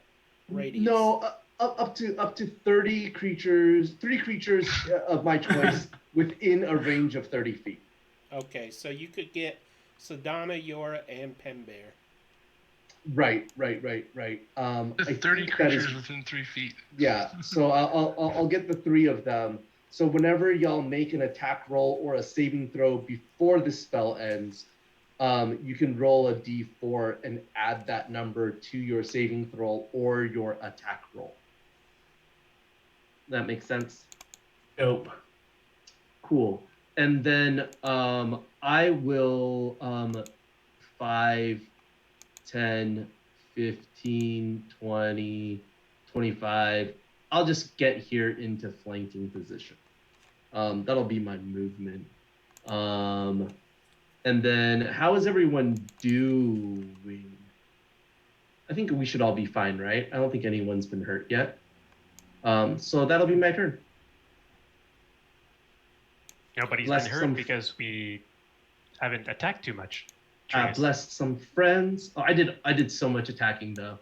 radius? No, up to 30 creatures, 3 creatures of my choice within a range of 30 feet. Okay, so you could get Sildana, Yora, and Penbear. Right. I 30 think that creatures is- within 3 feet. Yeah, so I'll get the 3 of them. So whenever y'all make an attack roll or a saving throw before the spell ends, you can roll a d4 and add that number to your saving throw or your attack roll. That makes sense? Dope. Cool. And then I will 5, 10, 15, 20, 25. I'll just get here into flanking position. That'll be my movement. And then how is everyone doing? I think we should all be fine, right? I don't think anyone's been hurt yet. So that'll be my turn. Nobody's Bless been hurt some- because we haven't attacked too much. Blessed some friends. Oh, I did so much attacking though.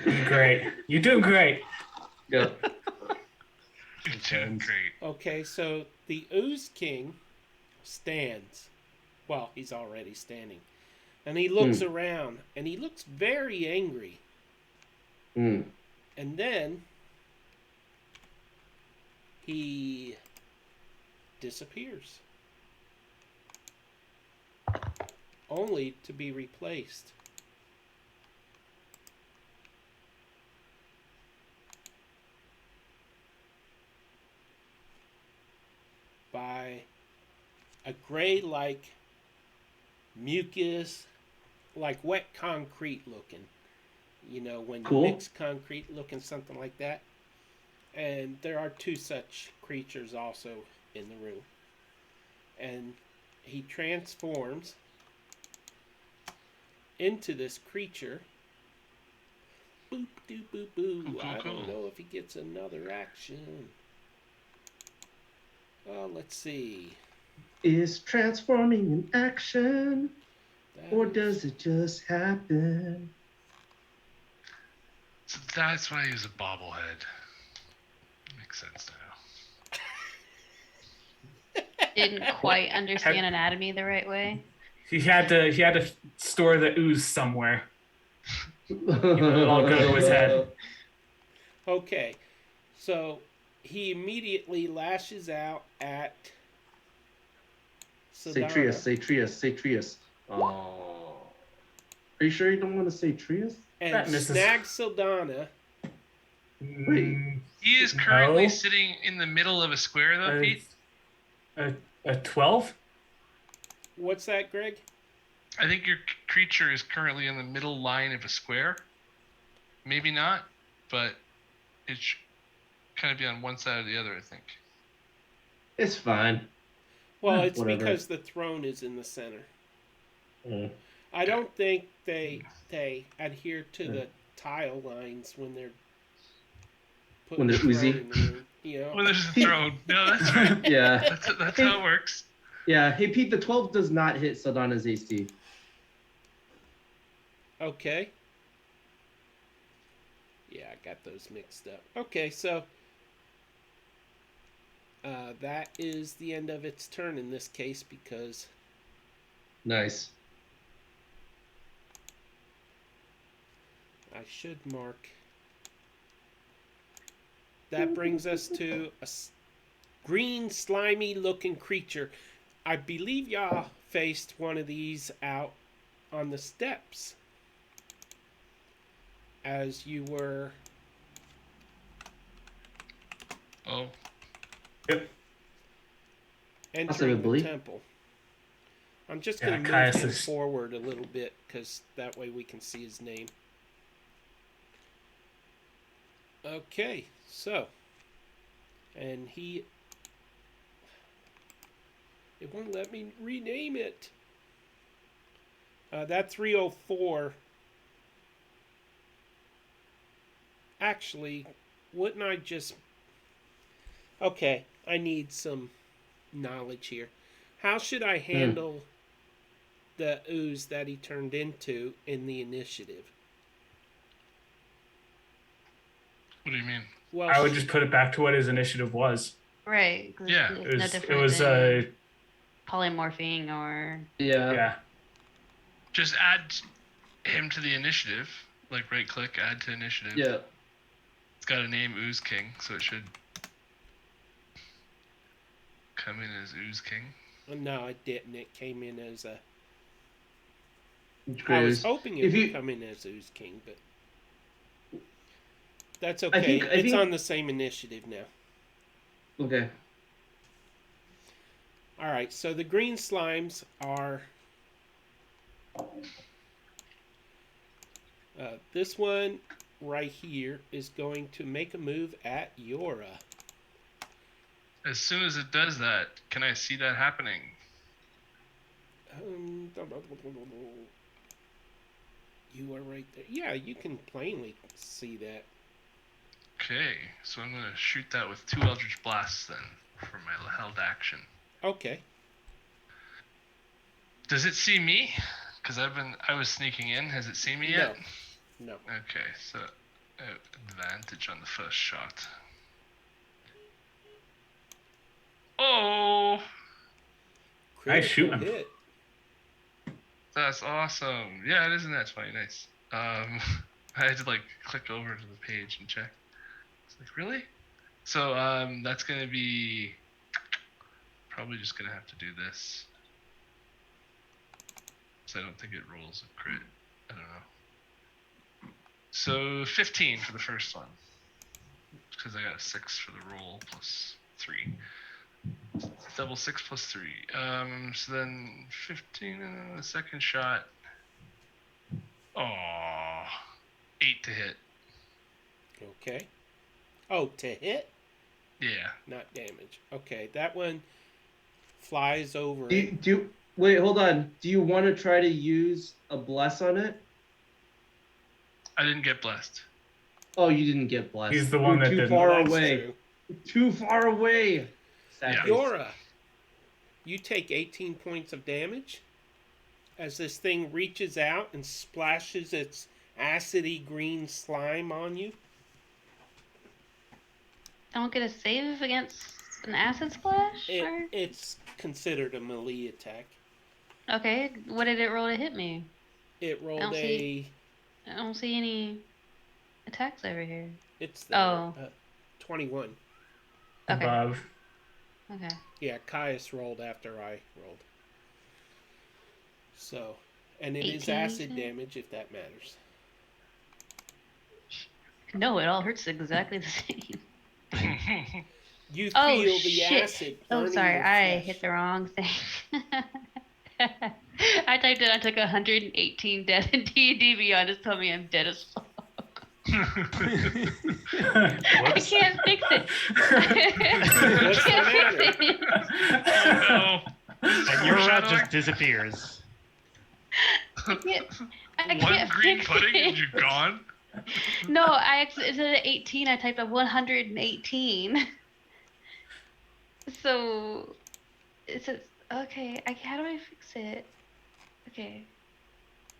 Great. You're doing great. Yep. You're doing great. Okay, so the Ooze King stands. Well, he's already standing. And he looks around, and he looks very angry. And then he disappears, only to be replaced by a gray-like mucus, like wet concrete looking. You know, when you mix concrete looking, something like that. And there are two such creatures also in the room. And he transforms into this creature. Boop, doop, boop, boo. I don't know if he gets another action. Let's see. Is transforming an action, or does it just happen? So that's why he was a bobblehead. Makes sense now. Didn't quite understand anatomy the right way. He had to store the ooze somewhere. It all go to his head. Okay, so he immediately lashes out at Sildana. Say Trius. Oh. Are you sure you don't want to say Trius? And snags Sildana. Wait. He is currently sitting in the middle of a square, though, Pete. A 12? What's that, Greg? I think your creature is currently in the middle line of a square. Maybe not, but it should kind of be on one side or the other, I think. It's fine. Well, it's whatever. because the throne is in the center. I don't think they adhere to the tile lines when they're putting the oozy. throne in the room, you know? Well, there's a throne. No, that's right. Yeah. That's how it works. Yeah. Hey, Pete, the 12 does not hit Sildana's AC. Okay. Yeah, I got those mixed up. Okay, so that is the end of its turn in this case because Nice. I should mark. That brings us to a green, slimy-looking creature. I believe y'all faced one of these out on the steps as you were Yep. entering the Possibly. temple. I'm just going to Caius move him is- forward a little bit because that way we can see his name. Okay, so, and it won't let me rename it. That 304, actually, wouldn't I just, okay, I need some knowledge here. How should I handle the ooze that he turned into in the initiative? What do you mean? Well, I would just put it back to what his initiative was. Right. Yeah. It's It no was different than polymorphing or... Yeah. Just add him to the initiative. Like right-click, add to initiative. Yeah. It's got a name, Ooze King, so it should come in as Ooze King. no, it didn't. It came in as a... It's I great. was hoping it would come in as Ooze King, but... That's okay. I it's think... on the same initiative now. Okay. Alright, so the green slimes are... this one right here is going to make a move at Yora. As soon as it does that, can I see that happening? You are right there. Yeah, you can plainly see that. Okay, so I'm gonna shoot that with 2 Eldritch Blasts then, for my held action. Okay. Does it see me? Because I was sneaking in. Has it seen me yet? No. Okay, so advantage on the first shot. Oh! Nice shooting. hit. That's awesome. Yeah, it is a nat 20. Nice. I had to like click over to the page and check. It's like, really? So that's gonna be probably just gonna have to do this. So I don't think it rolls a crit. I don't know. So 15 for the first one. Because I got a 6 for the roll plus 3. Double 6 plus 3. So then 15 and the second shot. Oh, 8 to hit. Okay. Oh, to hit? Yeah. Not damage. Okay, that one flies over. Wait, hold on. Do you want to try to use a bless on it? I didn't get blessed. Oh, you didn't get blessed. He's the one that too didn't. far That's away. true. Too far away. Yeah. Yora, you take 18 points of damage as this thing reaches out and splashes its acidy green slime on you. I don't get a save against an acid splash? Or... It's considered a melee attack. Okay, what did it roll to hit me? It rolled I don't see any attacks over here. It's there. Oh. 21. Okay. Above. Okay. Yeah, Caius rolled after I rolled. So, and it is 18, acid you said? damage if that matters. No, it all hurts exactly the same. You Oh, feel the shit. acid Oh, burning sorry, your I flesh. hit the wrong thing. I typed it. I took 118 death in D&D Beyond. Just told me I'm dead as fuck. I Whoops. can't fix it. What's the matter? Oh, no. And Yura just disappears. I can't One green fix pudding it. and you're gone? No, instead of 18, I typed up 118. So, it's okay. How do I fix it? Okay.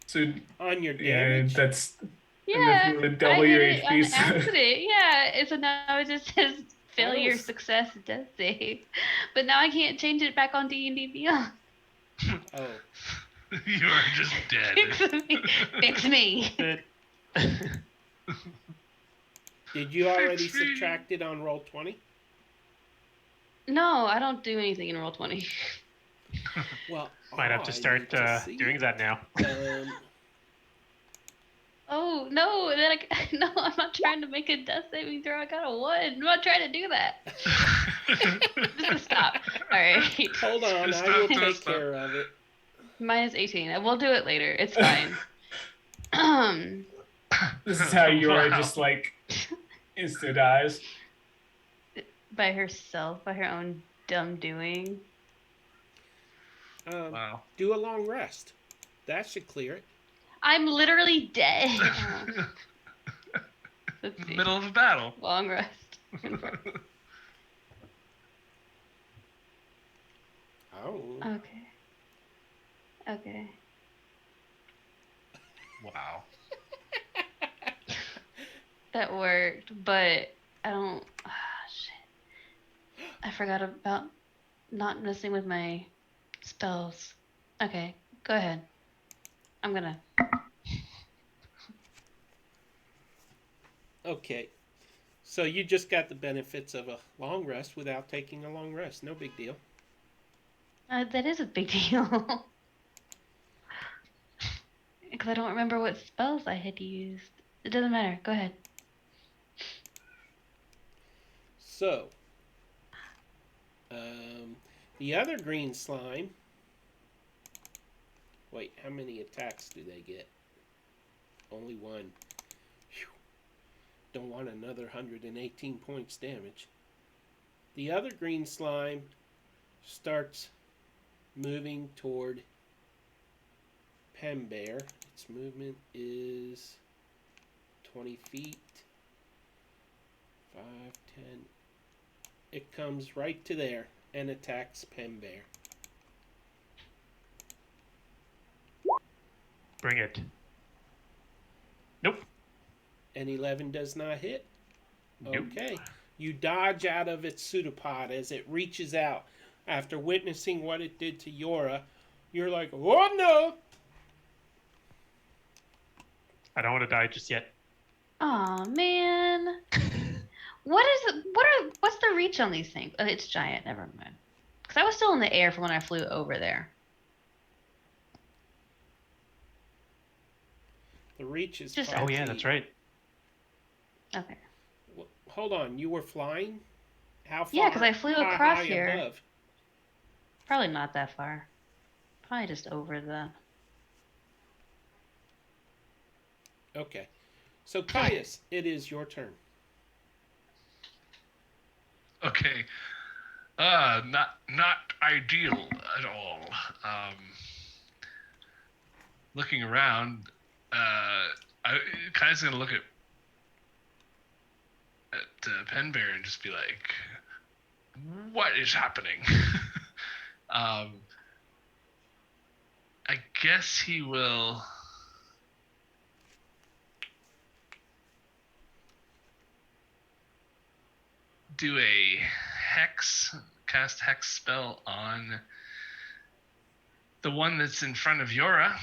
So On your yeah, damage. that's Yeah, and if you I double hit your it on HP. So accident. Yeah, so now it just says failure, Gross. success, death save. But now I can't change it back on D&D Beyond. Oh. You are just dead. Fix me. Did you already Fix me. subtract it on roll 20? No, I don't do anything in Roll20. Well, Might have I to need start to see doing it. that now. Oh no! No, I'm not trying to make a death saving throw. I got a 1. I'm not trying to do that. Just stop. All right. Hold on, Just I will stop, take stop. care of it. Minus 18. We'll do it later. It's fine. this is how Yura Wow. just like insta dies. By herself, by her own dumb doing. Wow. Do a long rest. That should clear it. I'm literally dead. Let's see. Middle of a battle. Long rest. Oh. Okay. Wow. That worked, but I don't. Shit. I forgot about not messing with my spells. Okay, go ahead. I'm gonna. Okay. So you just got the benefits of a long rest without taking a long rest. No big deal. That is a big deal. Because I don't remember what spells I had used. It doesn't matter. Go ahead. So, the other green slime. Wait, how many attacks do they get? Only 1. Whew. Don't want another 118 points damage. The other green slime starts moving toward Pembear. Its movement is 20 feet. 5, 10. It comes right to there and attacks Pembear. Bring it. Nope. And 11 does not hit. Nope. Okay. You dodge out of its pseudopod as it reaches out. after witnessing what it did to Yora, you're like, oh no! I don't want to die just yet. Aw, man. What's the reach on these things? Oh, it's giant. Never mind. Because I was still in the air from when I flew over there. The reach is Just- 5 Oh yeah, feet. that's right. Okay. Hold on, you were flying? How far? Yeah, 'cause I flew how across high here. above? Probably not that far. Probably just over the. Okay. So, Caius, it is your turn. Okay. Not ideal at all. Looking around, Kai's gonna look at Penbear and just be like, "What is happening?" I guess he will. Do a cast hex spell on the one that's in front of Yora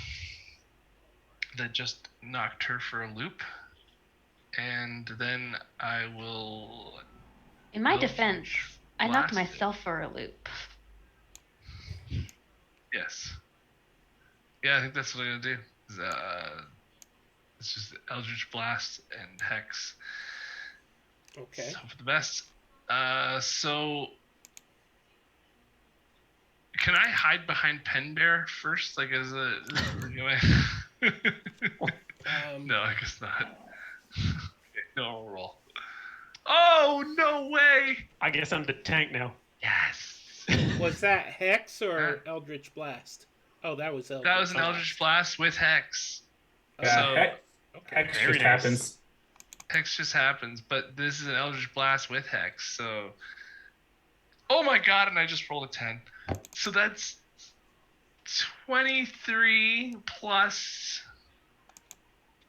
that just knocked her for a loop. And then I will. In my Eldritch defense, I knocked Blast it. myself for a loop. Yes. Yeah, I think that's what I'm gonna do. It's just Eldritch Blast and Hex. Okay. So for the best. So can I hide behind Penbear first? Like as a no, I guess not. Okay, no roll. Oh no way! I guess I'm the tank now. Yes. Was that Hex or Eldritch Blast? Oh, that was Eldritch That was an Blast. Eldritch Blast with Hex. Yeah, So Hex Very just nice. happens. Hex just happens, but this is an Eldritch Blast with Hex, so. Oh my god, and I just rolled a 10. So that's 23 plus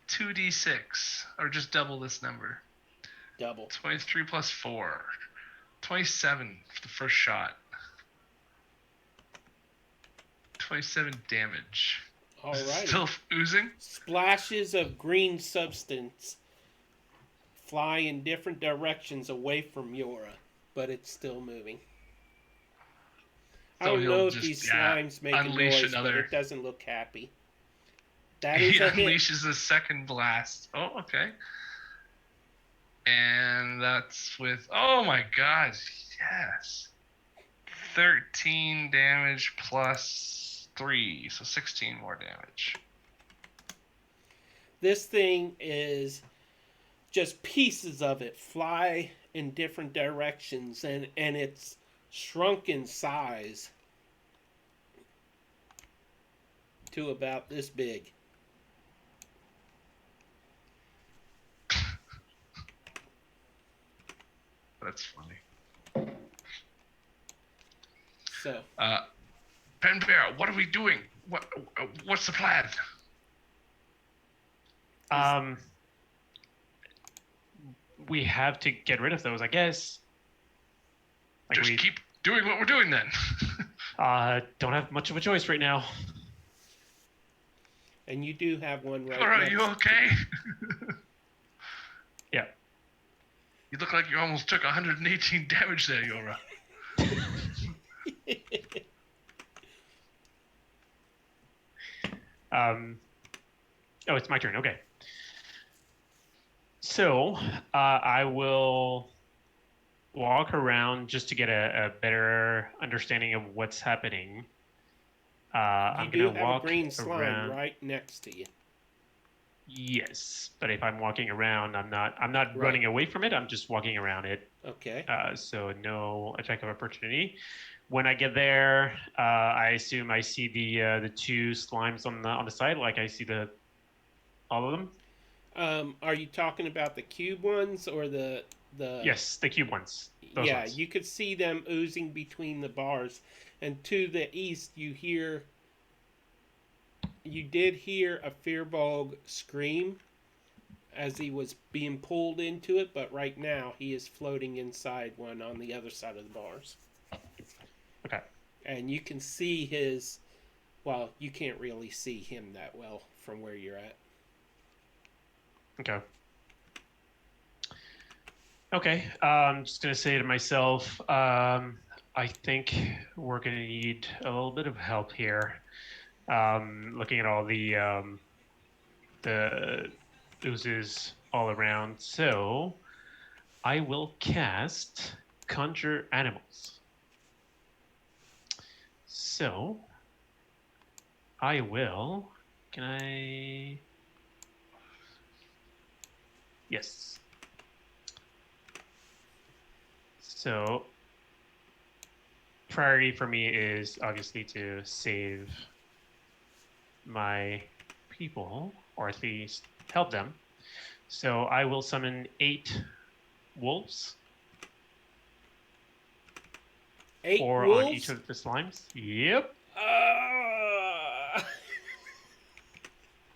2d6, or just double this number. Double. 23 plus 4. 27 for the first shot. 27 damage. All Is it right. still oozing? Splashes of green substance fly in different directions away from Yora, but it's still moving. I So don't he'll know if just, these yeah, slimes make a unleash noise, but another- it doesn't look happy. That is He a hit. unleashes a second blast. Oh, okay. And that's with, oh my god, yes. 13 damage plus 3, so 16 more damage. This thing is just pieces of it fly in different directions, and it's shrunk in size to about this big. That's funny. So, Penbear, what are we doing? What's the plan? We have to get rid of those, I guess. Like Just keep doing what we're doing then. don't have much of a choice right now. and you do have one right Are next you okay? Yeah. You look like you almost took 118 damage there, Yora. Oh, it's my turn. Okay. So I will walk around just to get a better understanding of what's happening. I'm You do gonna have walk a green slime around. right next to you. Yes, but if I'm walking around, I'm not running away from it. I'm just walking around it. Okay. So no attack of opportunity. When I get there, I assume I see the two slimes on the side. Like I see all of them. Are you talking about the cube ones or the? Yes, the cube ones. Those Yeah, ones. you could see them oozing between the bars, and to the east, you did hear a Fearbog scream as he was being pulled into it, but right now he is floating inside one on the other side of the bars. Okay. And you can see his. Well, you can't really see him that well from where you're at. Okay. Okay. I'm just gonna say to myself, I think we're gonna need a little bit of help here. Looking at all the oozes all around, so I will cast Conjure Animals. So I will. Can I? Yes. So priority for me is obviously to save my people, or at least help them. So I will summon 8 wolves. 8 4 wolves? on each of the slimes. Yep.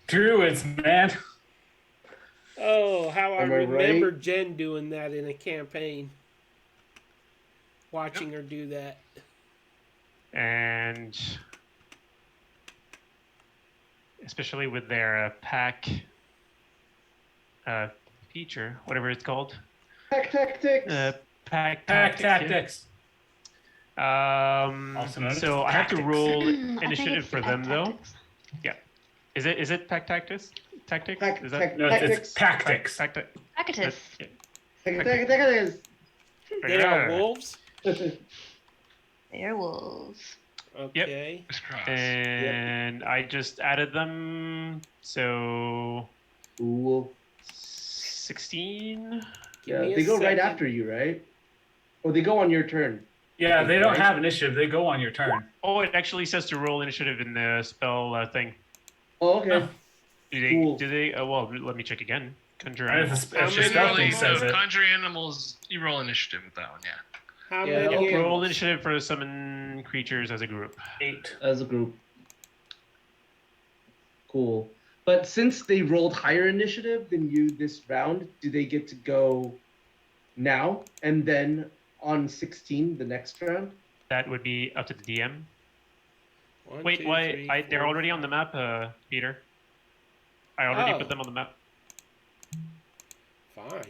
Druids, man. Oh, how I Am I remember right? Jen doing that in a campaign. Watching her do that. And especially with their pack feature, whatever it's called. Pack tactics. Pack Pack tactics. Yeah. Also known as So I have to tactics. roll I think initiative it's for pack them though. tactics. Yeah. Is it pack tactics? Tactics? Pack- Is pack- that No, it's Tactics. tactics. Packatus. Tactics. They are wolves? They are wolves. Okay. It's cross. And I just added them. So Ooh. 16. Give Yeah, me a they go right second. after you, right? Or they go on your turn. Yeah, they don't Right? have initiative. They go on your turn. Oh, it actually says to roll initiative in the spell thing. Oh, okay. Oh. Do they? Cool. Do they? Well, let me check again. Conjure And animals. if How the many spell thing animals? says it. Conjure animals. You roll initiative with that one, yeah. How Yeah, many okay. Roll animals? initiative for summon creatures as a group. 8. As a group. Cool. But since they rolled higher initiative than you this round, do they get to go now and then on 16 the next round? That would be up to the DM. One, Wait, two, why? three, They're four, already on the map, Peter. I already put them on the map. Fine.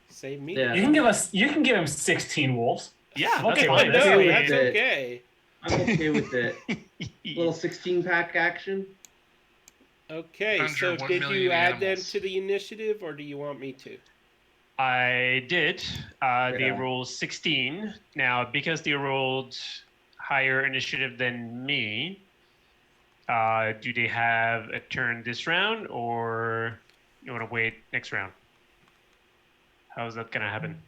Save me. Yeah. You can give him 16 wolves. Yeah, I'm that's okay fine. with No, it. that's it. okay. I'm okay with it. Little 16 pack action. Okay, Conjure so 1 did million you add them animals. to the initiative, or do you want me to? I did. They Yeah. rolled 16. Now, because they rolled higher initiative than me, do they have a turn this round, or you want to wait next round? How's that gonna happen?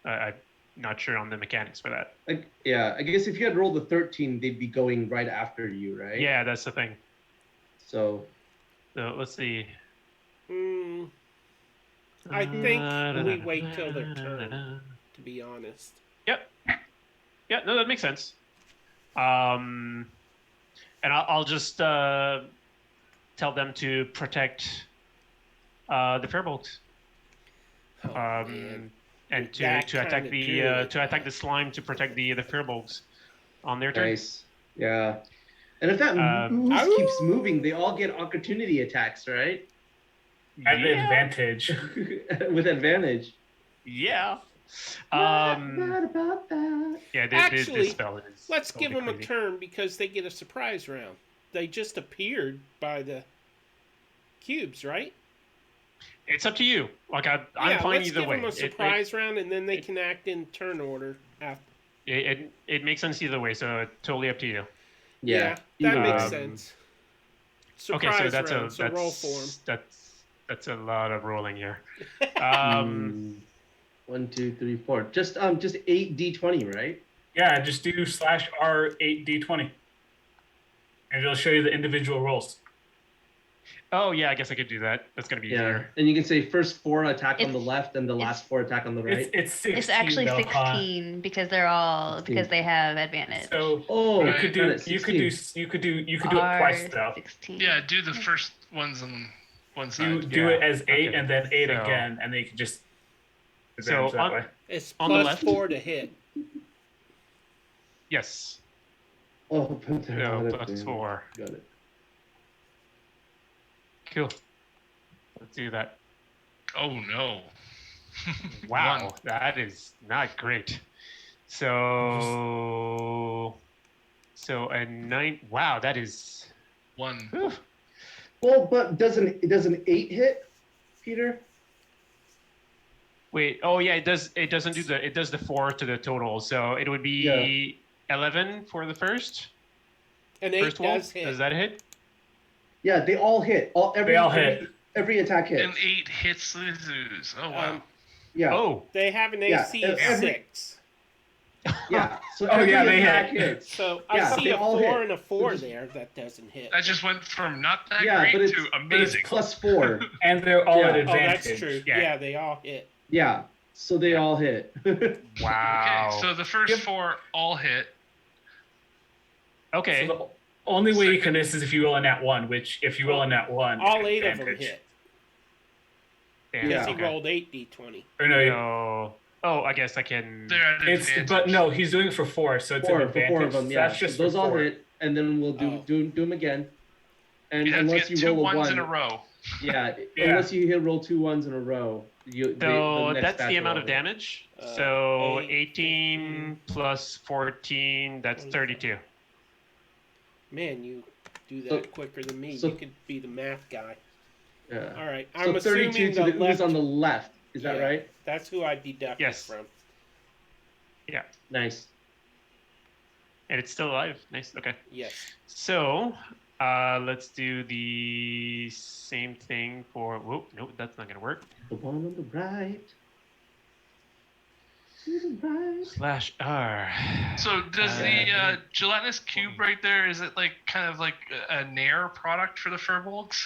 I'm not sure on the mechanics for that. Yeah, I guess if you had rolled a 13, they'd be going right after you, right? Yeah, that's the thing. So So let's see. I think we wait till their turn, to be honest. Yep. Yeah, no, that makes sense. And I'll just tell them to protect the firbolgs. Oh, man. And You're that to attack kinda the druid. slime to protect the firbolgs on their turn. nice. Yeah. And if that ooze keeps moving, they all get opportunity attacks, right? At Yeah. advantage. With advantage. Yeah. Not about that. Yeah. Actually, this spell is. Let's give totally them a crazy. turn because they get a surprise round. They just appeared by the cubes, right? It's up to you. Like I'm Yeah, fine let's either give way. them a surprise round, and then they can act in turn order after. It makes sense either way. So totally up to you. Yeah, that either makes way. sense. Okay, Surprise so that's round, so roll for them. That's a lot of rolling here. 1, 2, 3, 4. Just 8 d20, right? Yeah, just do /R8D20. And it'll show you the individual rolls. Oh yeah, I guess I could do that. That's gonna be Yeah. easier. And you can say first 4 attack on the It's- left and the last 4 attack on the right. It's 16. It's actually though, huh? 16 because they're all 16. because they have advantage. So Oh, Right. you could do got it, you could do 16. you could do it twice though. 16. Yeah, do the first ones on one side. You do Yeah. it as 8 Okay. and then 8 So- again, and then you can just So advantage that way. It's On the plus left? 4 to hit. Yes. Oh, Pantera. No, got it, plus man. 4. Got it. Cool. Let's do that. Oh no. Wow, One. that is not great. So a 9. Wow, that is. One. Whew. Well, but does an 8 hit, Peter? Wait. Oh yeah, it does. It doesn't do the. It does the 4 to the total. So it would be 11 for the first. An 8 First wall. does hit. Does that hit? Yeah, they all hit. They all hit. Every attack hits. An 8 hits the Zeus. Oh wow. Yeah. Oh. They have an Yeah, AC of every- 6. Yeah. So Oh, every yeah, they attack hit. hits. So Yeah, I see they a all 4 hit. and a 4 there that doesn't hit. That just went from not that Yeah, great but it's, to but it's amazing. +4. And they're all Yeah. at Oh, advantage. that's true. Yeah. Yeah, they all hit. Yeah. So they all hit. Wow. Okay, so the first 4 all hit. Okay. So the only way you can miss is if you roll a nat 1, which if you roll a nat 1, All 8 of them advantage. hit. Damn, Because Yeah. he rolled 8 d20. Or no, No. Oh, I guess I can. They're at it's advantage. but no, he's doing it for 4, so it's an for advantage. 4 of them, So yeah. that's just So those for all 4. hit, and then we'll do them again. And you have to unless get you 2 roll a ones 1, in a row. yeah, Yeah. unless you roll 2 1s in a row, So next that's batch the will amount all of hit. damage. So 8, 18 plus 14, that's 32. Man, you do that So- quicker than me. so- You could be the math guy. Yeah. All right. So I'm 32 assuming to the the left. ooze on the left. Is that Yeah. right? That's who I deducted Yes. from. Nice. And it's still alive. Nice. Okay. Yes. So let's do the same thing for. Whoop. Nope, that's not going to work. The one on the right. To the right. Slash R. So does Uh, the gelatinous cube right there, is it like kind of like a Nair product for the furbolgs?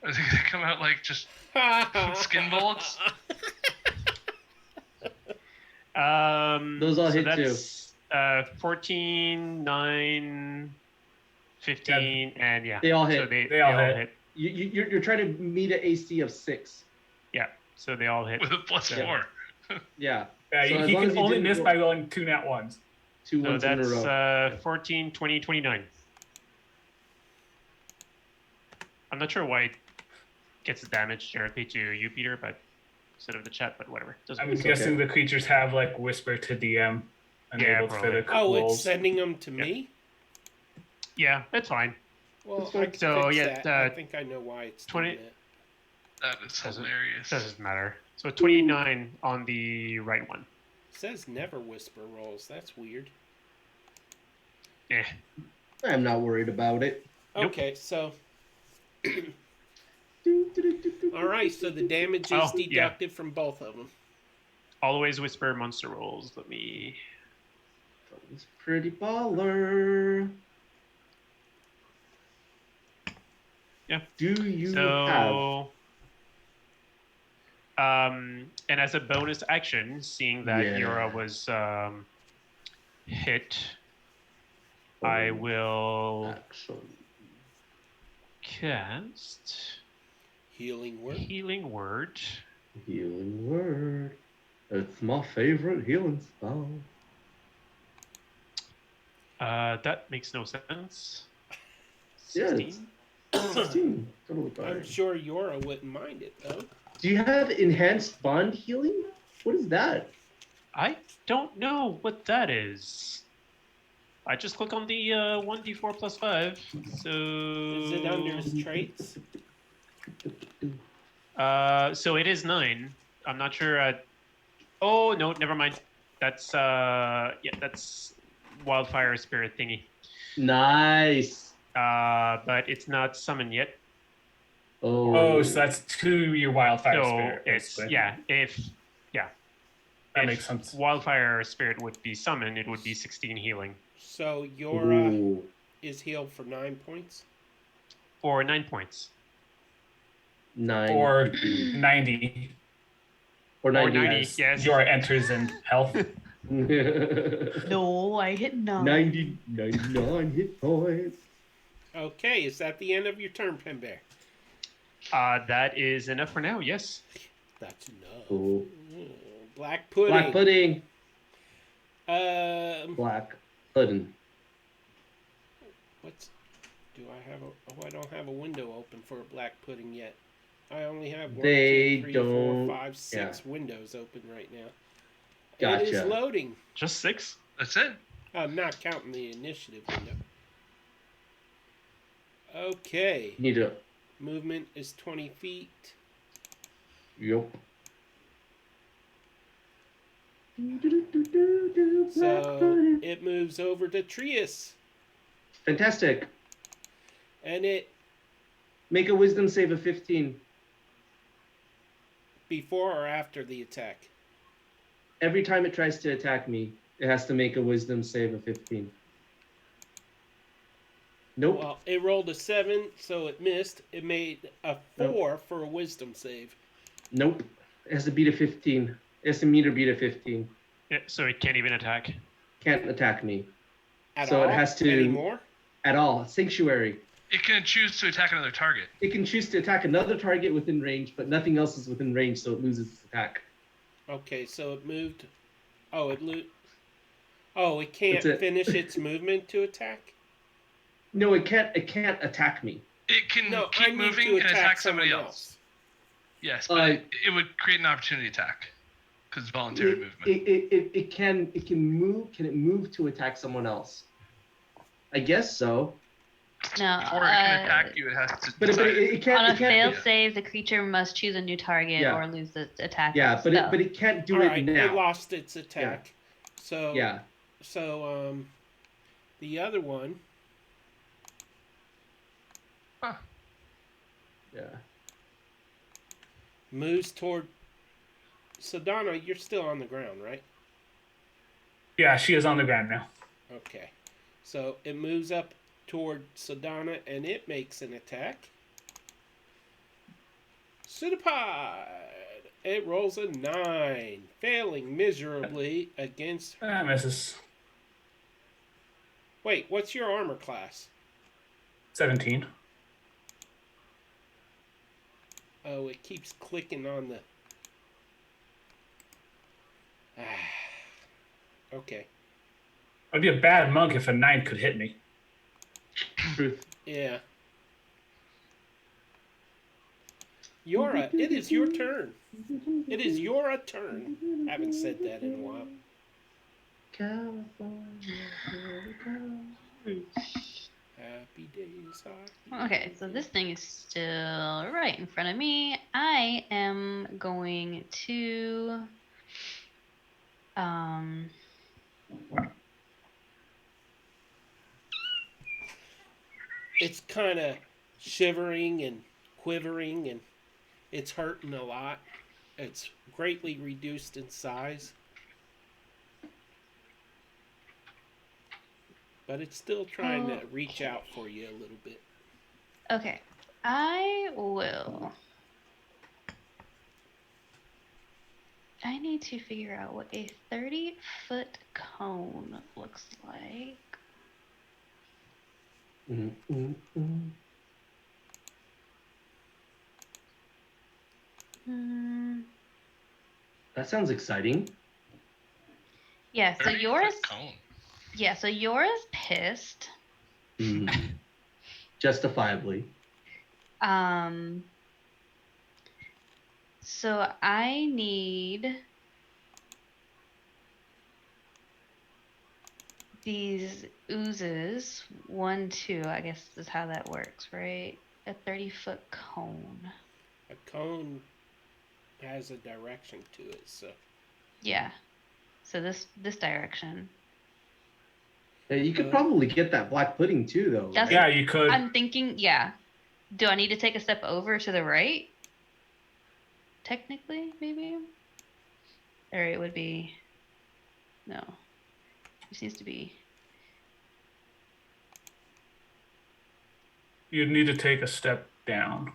Or they come out like just skin bullets? Those all so hit too. that's 14, 9, 15, and yeah. They all So hit. they all hit. You're trying to meet an AC of 6. Yeah. So they all hit. With a plus Yeah. 4. Yeah. Yeah, So as he long can as you only didn't miss roll- by rolling 2 nat 1s. 2 So ones in a that's row. 14, 20, 29. I'm not sure why it gets damage directly to you, Peter, but instead of the chat, but whatever. Doesn't I'm matter. guessing the creatures have like whisper to DM enabled for probably. the Oh, rolls. it's sending them to Yeah. me? Yeah, that's fine. Well, It's I fine. can So, fix yeah, that. I think I know why it's 20 doing that. That is Doesn't- hilarious. Doesn't matter. So 29 on the right one. It says never whisper rolls. That's weird. Eh. I'm not worried about it. Nope. Okay, so all right. So the damage is Oh, yeah. deducted from both of them. Always whisper monster rolls. Let me. It's pretty baller. Yeah. Do you have? So. And as a bonus action, seeing that Yeah. Yura was hit, I will Action. cast Healing word. Healing Word. Healing word. It's my favorite healing spell. That makes no sense. Yeah, 16. 16. Totally I'm fine. sure Yora wouldn't mind it though. Do you have enhanced bond healing? What is that? I don't know what that is. I just click on the 1d4 plus 5. So. Is it under his traits? So it is 9. I'm not sure. Oh no, never mind. That's that's wildfire spirit thingy. Nice. But it's not summoned yet. Oh, so that's 2 your wildfire So spirit. it's basically. That if makes sense. wildfire spirit would be summoned, it would be 16 healing So Yora Ooh. is healed for 9 points. or 9 points. 9. Or 90. Or Or 90. 90. as Yes. Your enters in health. No, I hit 9. 99 hit points. Okay, is that the end of your turn, Pembear? That is enough for now. Yes. That's enough. Cool. Black pudding. Black pudding. Um, Black pudding. Do I have a? Oh, I don't have a window open for a black pudding yet. I only have one, They 2, 3, 4, don't- 5, 6 yeah. windows open right now. Gotcha. It is loading. Just 6? That's it. I'm not counting the initiative window. Okay. You need to. Movement is 20 feet. Yup. So it moves over to Trius. Fantastic. And it, Make a wisdom save of 15. before or after the attack? Every time it tries to attack me, it has to make a wisdom save of 15. Nope. Well, it rolled a 7, so it missed. It made a 4 for a wisdom save. Nope. It has to beat a 15. It has to meet or beat a 15. Yeah, so it can't even attack. Can't attack me So it has to- Anymore? at all. Sanctuary. It can choose to attack another target. It can choose to attack another target within range, but nothing else is within range, so it loses its attack. Okay, so it moved. Oh, it can't That's it. finish its movement to attack? No, it can't. It can't attack me. It can No, I keep need moving to and attack attack somebody someone else. Yes, but it would create an opportunity attack because it's voluntary movement. It can move. Can it move to attack someone else? I guess so. No. Before it can attack you, it has to. But decide. it can't. On a it can't, failed yeah. save, the creature must choose a new target Yeah. or lose the attack. Yeah, but spell. it can't do All it right, now. it lost its attack. So Yeah. So the other one. Huh. Yeah. Moves toward. Sildana, you're still on the ground, right? Yeah, she is on the ground now. Okay. So it moves up toward Sildana and it makes an attack. Pseudopod! It rolls a 9, failing miserably against. Misses. Wait, what's your armor class? 17. Oh, it keeps clicking on the. Okay. I'd be a bad monk if a 9 could hit me. Truth. Yeah. Yora, it is your turn. It is your turn. Haven't said that in a while. Happy days are. Okay, so this thing is still right in front of me. I am going to It's kind of shivering and quivering and it's hurting a lot. It's greatly reduced in size. But it's still trying to reach out for you a little bit. okay. I will. I need to figure out what a 30-foot cone looks like. Hmm. That sounds exciting. Yeah, so 30-foot yours. cone. Yeah, so yours pissed. Justifiably. So I need these oozes. 1, 2, I guess is how that works, right? A 30-foot cone. A cone has a direction to it, so. Yeah. So this direction. You could probably get that black pudding too, though. That's- Yeah, you could. I'm thinking, yeah. Do I need to take a step over to the right? Technically, maybe? Or it would be... No. This needs to be... You'd need to take a step down.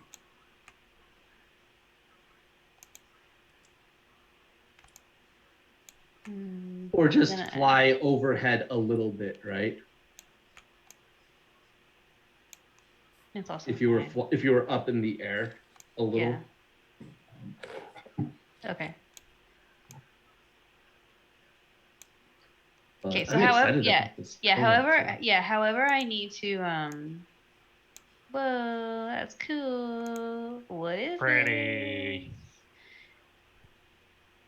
Or just Then I- fly overhead a little bit, right? It's also If you were fine. if you were up in the air a little. Yeah. Okay. Okay, so I'm however, excited yeah, about this. yeah. combat, However, so. yeah. However, I need to. Whoa, that's cool. What is Pretty.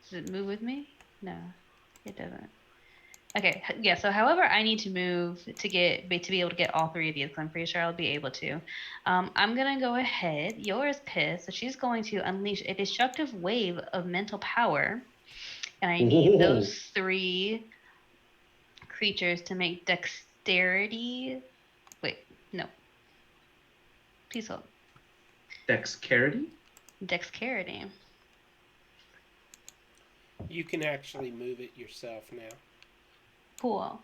this? Does it move with me? No, it doesn't. Okay, yeah. So, however, I need to move to be able to get all three of these. 'Cause I'm pretty sure I'll be able to. I'm gonna go ahead. Yora's pissed, so she's going to unleash a destructive wave of mental power, and I need Whoa. those three creatures to make dexterity. Wait, no. Please hold. Dexterity? Dexterity. You can actually move it yourself now. Cool.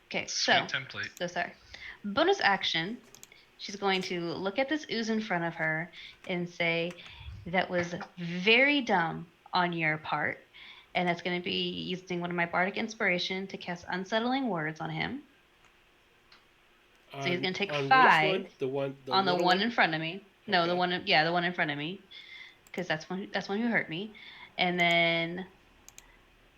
Okay, Sweet template. so sorry. Bonus action. She's going to look at this ooze in front of her and say, "That was very dumb on your part." And that's going to be using one of my bardic inspiration to cast unsettling words on him. So he's going to take on 5 which one? The on the little one in front of me. No, the Okay. one, the one in front of me, because that's one who hurt me. And then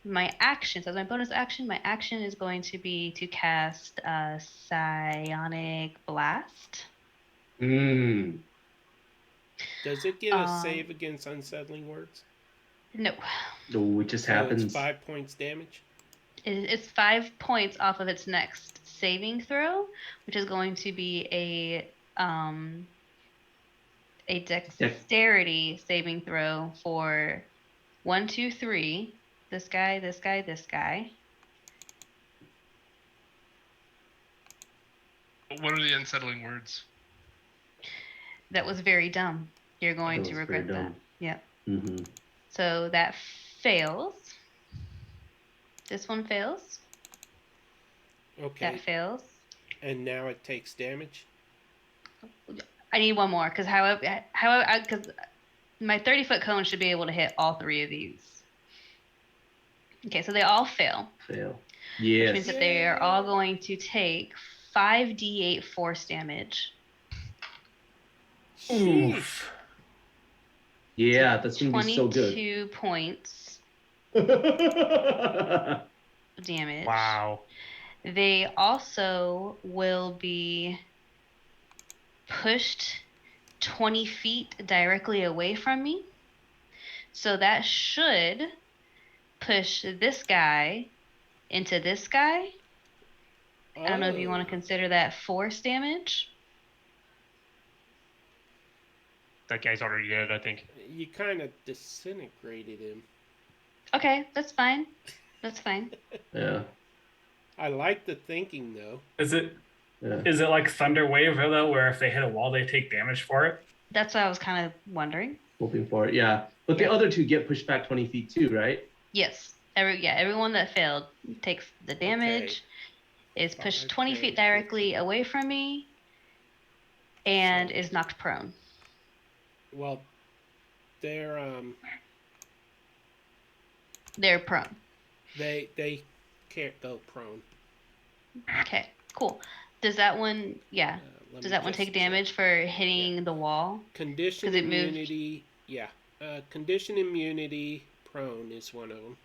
my action, so my bonus action, my action is going to be to cast Psionic Blast. Mmm. Does it get a save against unsettling words? No, Oh, it just So happens. it's 5 points damage. it's 5 points off of its next saving throw, which is going to be a dexterity saving throw for 1, 2, 3. This guy, this guy, this guy. What are the unsettling words? That was very dumb. You're going That to was regret very that. dumb. Yep. Mm-hmm. So that fails. This one fails. Okay. That fails. And now it takes damage. I need one more because because my 30-foot cone should be able to hit all 3 of these. Okay, so they all fail. Fail. Which Yes. means that they are all going to take 5d8 force damage. Sheesh. Yeah, that's gonna be so good. 22 points damage. Wow. They also will be pushed 20 feet directly away from me. So that should push this guy into this guy. I don't know if you want to consider that force damage. That guy's already dead, I think. You kind of disintegrated him. Okay, that's fine. That's fine. Yeah. I like the thinking, though. Is it Yeah. is it like Thunder Wave though, where if they hit a wall, they take damage for it? That's what I was kind of wondering. Hoping for it. Yeah. But the other two get pushed back 20 feet too, right? Yes. Everyone that failed takes the damage, is pushed 20 feet directly away from me, and is knocked prone. Well, they're prone. They can't go prone. Okay, cool. Does that one, yeah. Let Does me that one just take damage for hitting the wall? Condition 'Cause it moved. immunity. Yeah. Condition immunity prone is one of them.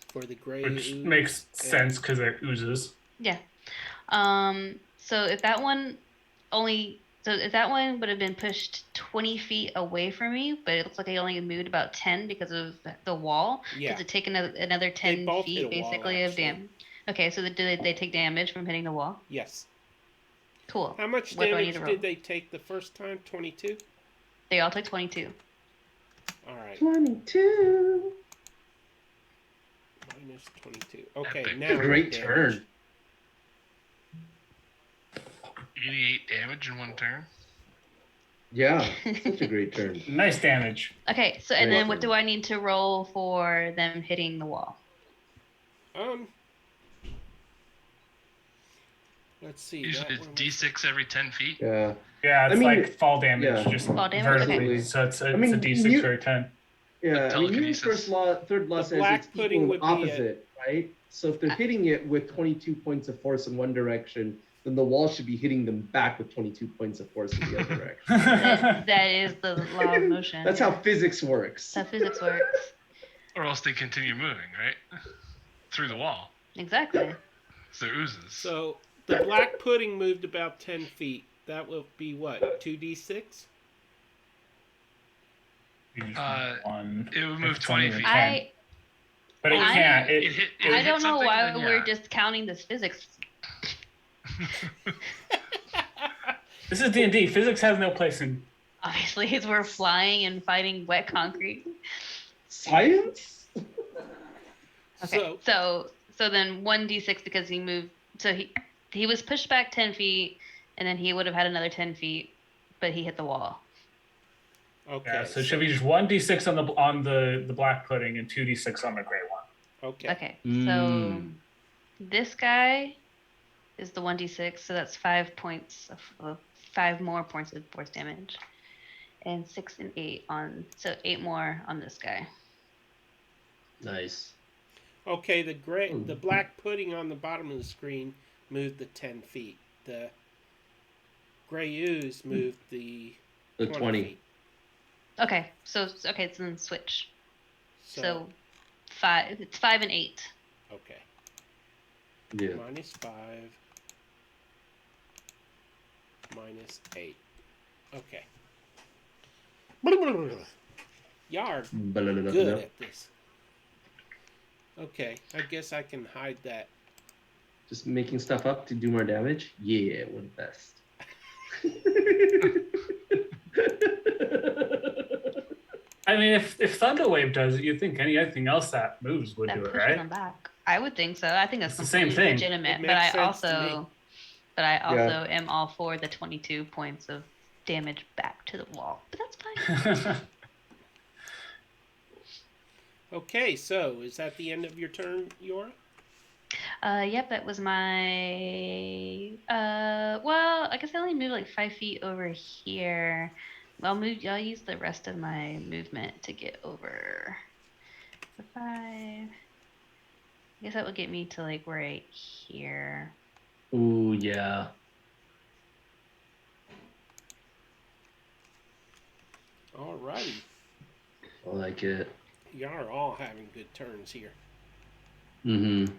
For the gray Which ooze makes and- sense because it oozes. Yeah. So if that one would have been pushed 20 feet away from me, but it looks like I only moved about 10 because of the wall. Yeah. Does it take another 10 both feet hit a wall, basically of actually. damage? Okay, so do they take damage from hitting the wall? Yes. Cool. How much What do I need damage to roll? did they take the first time? 22? They all took 22. All right. 22. Minus 22. Okay, Epic. now Great damage. turn. 88 damage in one turn. Yeah. Such a great turn. Nice damage. Okay, so and Great then what turn. do I need to roll for them hitting the wall? Let's see. Usually that it's one was- D6 every 10 feet. Yeah. Yeah, it's I mean, like fall damage, yeah. just Fall damage? vertically. Okay. So it's a mean, D6 you- or a 10. Yeah, I mean, Newton's Telekinesis. third law The says black it's pudding equal would and be opposite, right? So if they're hitting it with 22 points of force in one direction, then the wall should be hitting them back with 22 points of force in the other direction. That is the law of motion. That's how physics works. That's how physics works. Or else they continue moving, right? Through the wall. Exactly. So oozes. So the black pudding moved about 10 feet. That will be what? 2d6? One. It would move It's 20 only feet. But it can't. It hit, it I hit don't know something, why then we're yeah. just counting this physics. This is D&D. Physics has no place in. Obviously, as we're flying and fighting wet concrete. Science? Okay, so then 1d6 because he moved. So he was pushed back 10 feet, and then he would have had another 10 feet, but he hit the wall. Okay. Yeah, so it should be just 1d6 on the black pudding and 2d6 on the gray one. Okay. Okay, so this guy is the 1d6, so that's 5 points of 5 more points of force damage, and 6 and 8 on, so 8 more on this guy. Nice. Okay, the black pudding on the bottom of the screen moved the 10 feet. The gray ooze moved the 20. feet. Okay, so then switch. So 5. It's 5 and 8. Okay. Yeah. Minus 5. Minus 8. Okay. Y'all are good at this. Okay, I guess I can hide that. Just making stuff up to do more damage? Yeah, we're the best. I mean, if Thunderwave does it, you'd think anything else that moves would That do it, pushes right? them back. I would think so. I think that's It's the same completely thing. legitimate. It But makes I sense to me. also am all for the 22 points of damage back to the wall. But that's fine. Okay, so is that the end of your turn, Yora? Yep, that was my. Well, I guess I only moved like 5 feet over here. I'll use the rest of my movement to get over the 5. I guess that would get me to like right here. Ooh, yeah. Alrighty. I like it. Y'all are all having good turns here. Mm-hmm.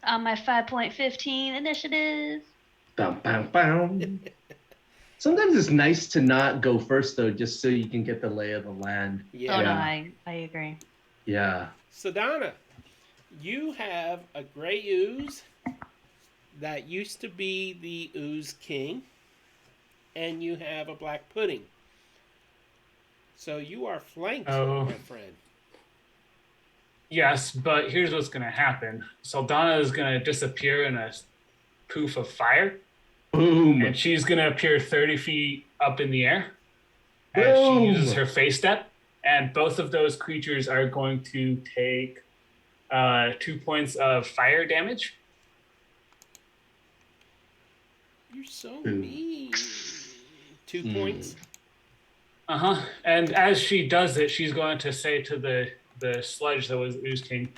On my 5.15 initiative. Bam, bam, bam. Sometimes it's nice to not go first, though, just so you can get the lay of the land. Yeah. Oh no, I agree. Yeah. Sildana, you have a gray ooze that used to be the ooze king, and you have a black pudding. So you are flanked, Oh. my friend. Yes, but here's what's going to happen. Sildana is going to disappear in a poof of fire, Boom. and she's going to appear 30 feet up in the air as she Boom. uses her face step, and both of those creatures are going to take 2 points of fire damage. You're so Ooh. mean. 2 points. Uh-huh. And as she does it, she's going to say to the sludge that was Ooze King,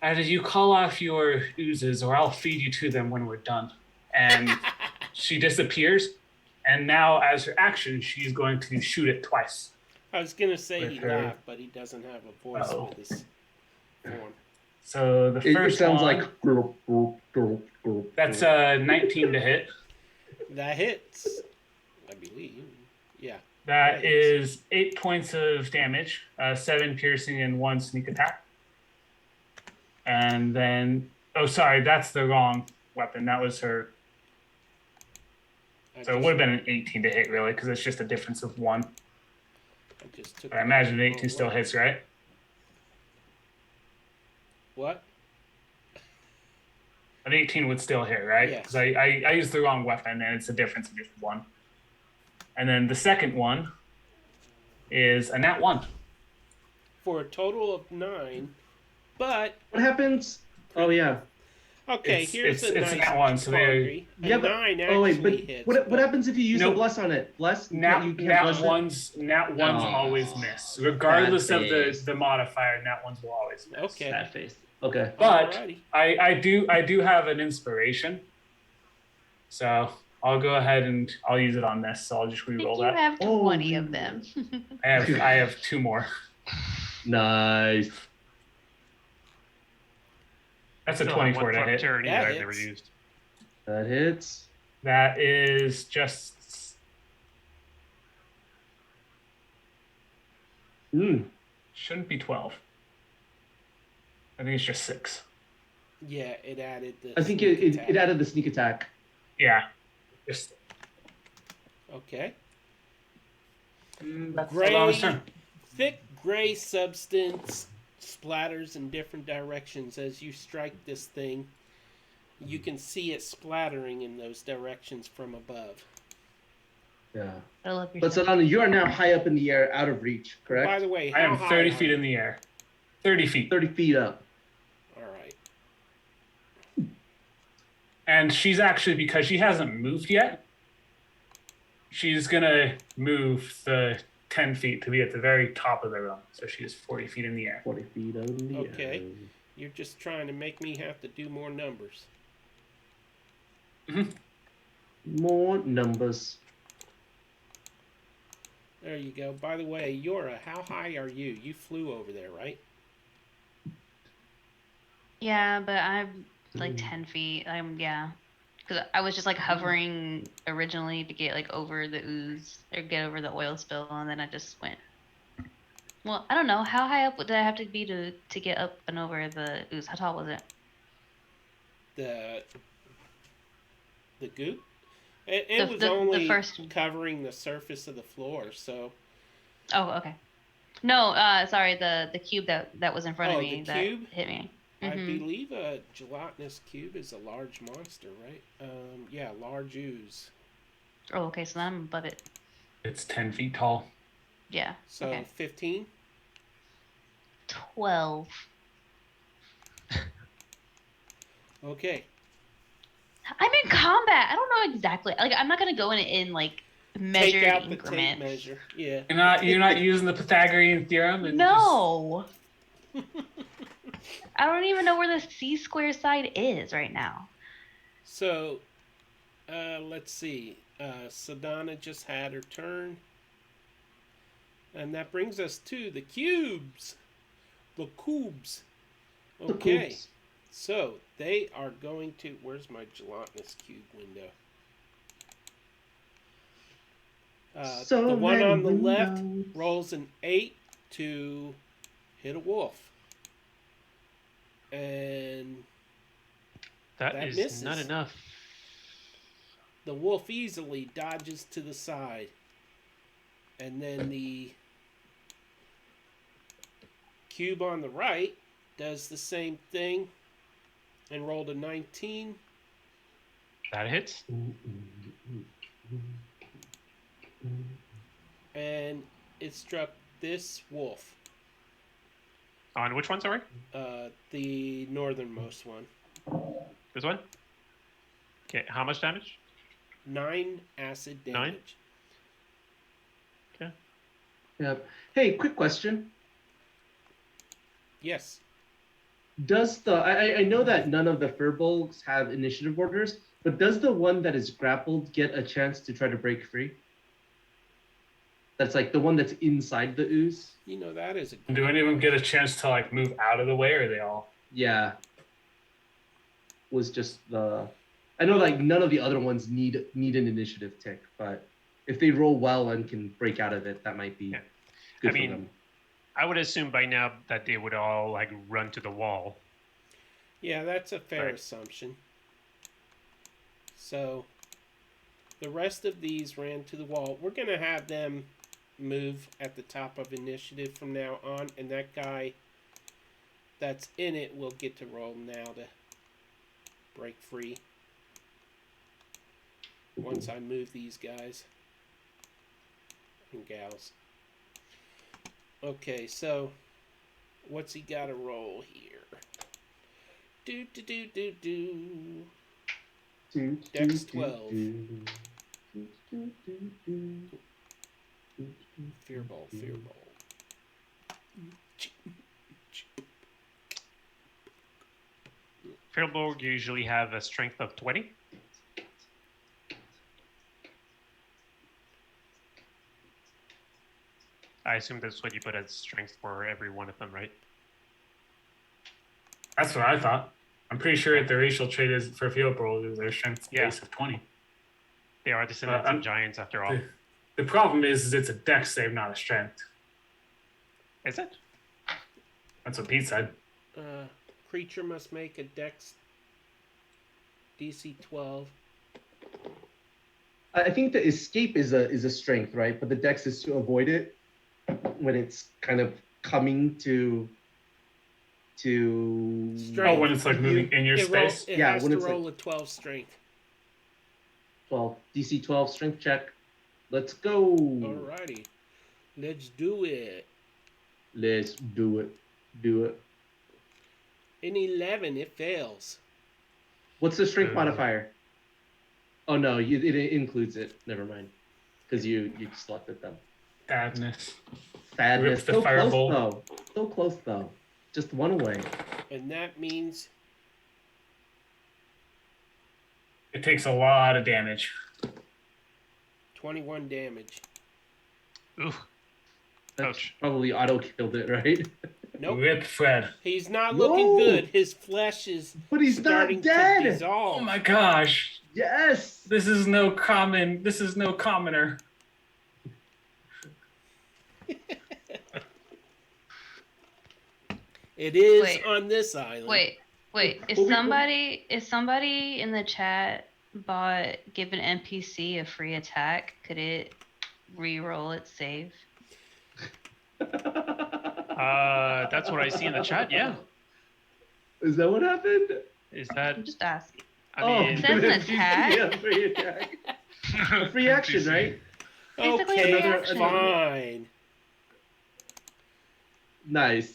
as you call off your oozes, or I'll feed you to them when we're done. And she disappears, and now as her action, she's going to shoot it twice. I was going to say With he her- laughed, but he doesn't have a voice Uh-oh. with his form. So the It first sounds one, like. Gurp, gurp, gurp, gurp, that's gurp. 19 to hit. That hits, I believe. Yeah. That Nice. is 8 points of damage, 7 piercing and 1 sneak attack. And then, oh, sorry, that's the wrong weapon. That was her. So it would have been an 18 to hit, really, because it's just a difference of 1. I just took I imagine an 18 still hits, right? What? An 18 would still hit, right? Yes. Because I used the wrong weapon, and it's a difference of just 1. And then the second one is a nat 1. For a total of 9. But, What happens? Oh, yeah. okay, It's- here's a it's nice nat 1, so quandary. A Yeah, but. 9 Oh, wait, actually but hits. what happens if you use Nope. a bless on it? Bless? Nat You can't bless it? ones Oh. always miss. Regardless of face. the modifier, nat 1s will always miss. Okay. Sad face. Okay. But Alrighty. I do have an inspiration. So I'll go ahead and I'll use it on this. So I'll just I think re-roll you that. have 20 Oh, of them. I have 2 more. Nice. That's a Still have 24 one to from hit. tyranny That that I've never hits. used. That hits. That is just shouldn't be 12. I think it's just 6. Yeah, it added the. I think sneak it attack. added the sneak attack. Yeah. Just Okay. that's Sildana's Gray, turn. thick gray substance splatters in different directions as you strike this thing. You can see it splattering in those directions from above. Yeah. I love your But stuff. Sildana, you are now high up in the air, out of reach, correct? By the way, I how am high 30 are feet you? in the air. 30 feet. 30 feet up. All right. And she's actually, because she hasn't moved yet, she's going to move the 10 feet to be at the very top of the rung. So she is 40 feet in the air. 40 feet up in the Okay. air. You're just trying to make me have to do more numbers. More numbers. There you go. By the way, Yora, how high are you? You flew over there, right? Yeah, but I'm like 10 feet. Yeah. Because I was just like hovering originally to get like over the ooze or get over the oil spill, and then I just went. Well, I don't know. How high up did I have to be to get up and over the ooze? How tall was it? The goop? It was The only first. covering the surface of the floor, so. Oh, okay. No, sorry. The cube that was in front of Oh, me the that cube? hit me. I Mhm. believe a gelatinous cube is a large monster, right? Yeah, large ooze. Oh, okay. So then I'm above it. It's 10 feet tall. Yeah. So Okay. 15? 12. Okay. I'm in combat. I don't know exactly. Like, I'm not gonna go in like measured Take out the increments. tape measure. Yeah. You're not using the Pythagorean theorem? And No. I don't even know where the C² side is right now. So, let's see. Sildana just had her turn. And that brings us to the cubes. The cubes. The Okay. cubes. So, they are going to... Where's my gelatinous cube window? So the one many on the left windows. rolls an 8 to hit a wolf. And That That is misses. not enough. the wolf easily dodges to the side. And then the cube on the right does the same thing and rolled a 19. That hits. And it struck this wolf, On which one, sorry? the northernmost one. This one? Okay, how much damage? 9 acid 9? damage. Okay. Yeah. Hey, quick question. Yes. Does I know that none of the furbolgs have initiative orders, but does the one that is grappled get a chance to try to break free? That's like the one that's inside the ooze? You know, that is a do any of them get a chance to like move out of the way, or are they all? Yeah. Was just the... I know like none of the other ones need an initiative tick, but if they roll well and can break out of it, that might be Yeah. good I mean, for them. I would assume by now that they would all like run to the wall. Yeah, that's a fair Right. assumption. So, the rest of these ran to the wall. We're going to have them move at the top of initiative from now on, and that guy that's in it will get to roll now to break free. Once I move these guys and gals. Okay, so what's he got to roll here? Do. Dex 12. Fear ball. Fearbolg usually have a strength of 20. I assume that's what you put as strength for every one of them, right? That's what I thought. I'm pretty sure the racial trait is for field roll is their strength base of 20. They are descendants of giants after all. The problem is it's a dex save, not a strength. Is it? That's what Pete said. Creature must make a dex DC 12. I think the escape is a strength, right? But the dex is to avoid it when it's kind of coming to. Strength. Oh, when it's like moving in your space. It Yeah, has when to it's roll a 12 strength. 12 DC 12 strength check. Let's go. Alrighty, let's do it. Let's do it. Do it. In 11, it fails. What's the strength modifier? Oh no, it includes it. Never mind, because you selected them. Sadness. Sadness. Rips the So close fireball. though. So close though. Just one away. And that means It takes a lot of damage. 21 damage. Ooh. That's Ouch. probably auto killed it, right? Nope. Rip Fred. He's not looking No. good. His flesh is But he's starting not dead. to dissolve. Oh my gosh. Yes. This is no commoner. It is Wait. on this island. Wait. Is somebody in the chat give an NPC a free attack? Could it re-roll its save? That's what I see in the chat. Yeah. Is that what happened? Is that? I'm just asking. I mean, It says an attack. Yeah, free attack. A free action, right? Basically Okay, a reaction. fine. Nice.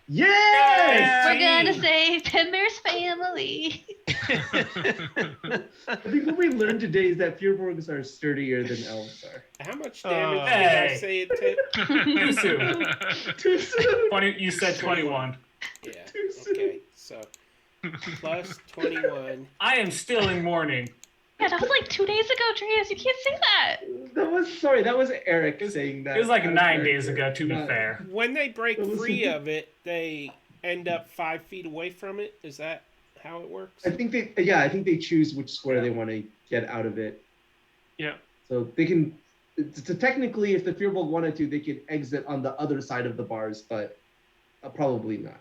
Yes! We're gonna save Penbear's family. I think what we learned today is that Fjordborgs are sturdier than elves are. How much damage did I Hey. say it took? Too soon. Too soon. You said 21. Yeah. Too soon. Okay, so plus 21. I am still in mourning. Yeah, that was like 2 days ago, Trias. You can't say that. That was Eric saying that. It was like out of 9 days character. ago, to be Not- fair. When they break That was- free of it, they end up 5 feet away from it. Is that how it works? I think they choose which square they want to get out of it. yeah. So they can. So technically, if the Fjordborg wanted to, they could exit on the other side of the bars, but probably not.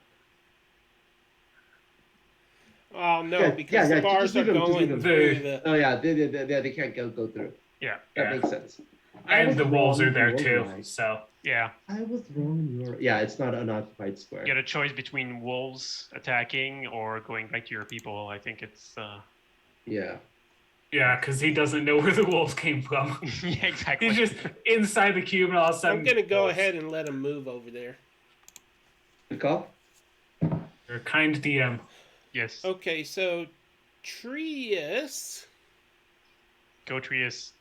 Oh no, Yeah, because yeah, the bars just are leave them, just going leave them. through the. Oh yeah, they can't go through. Yeah. That Yeah. makes sense. I And was the wolves wrong, are there you too, were right. so. Yeah. I was wrong. Yeah, it's not an occupied square. You get a choice between wolves attacking or going back to your people. I think it's. Yeah. Yeah, because he doesn't know where the wolves came from. Yeah, exactly. He's just inside the cube and all of a sudden. I'm gonna go wolves. ahead and let him move over there. Good call. You're a kind DM. Yes. Okay, so Trius. Go Trius.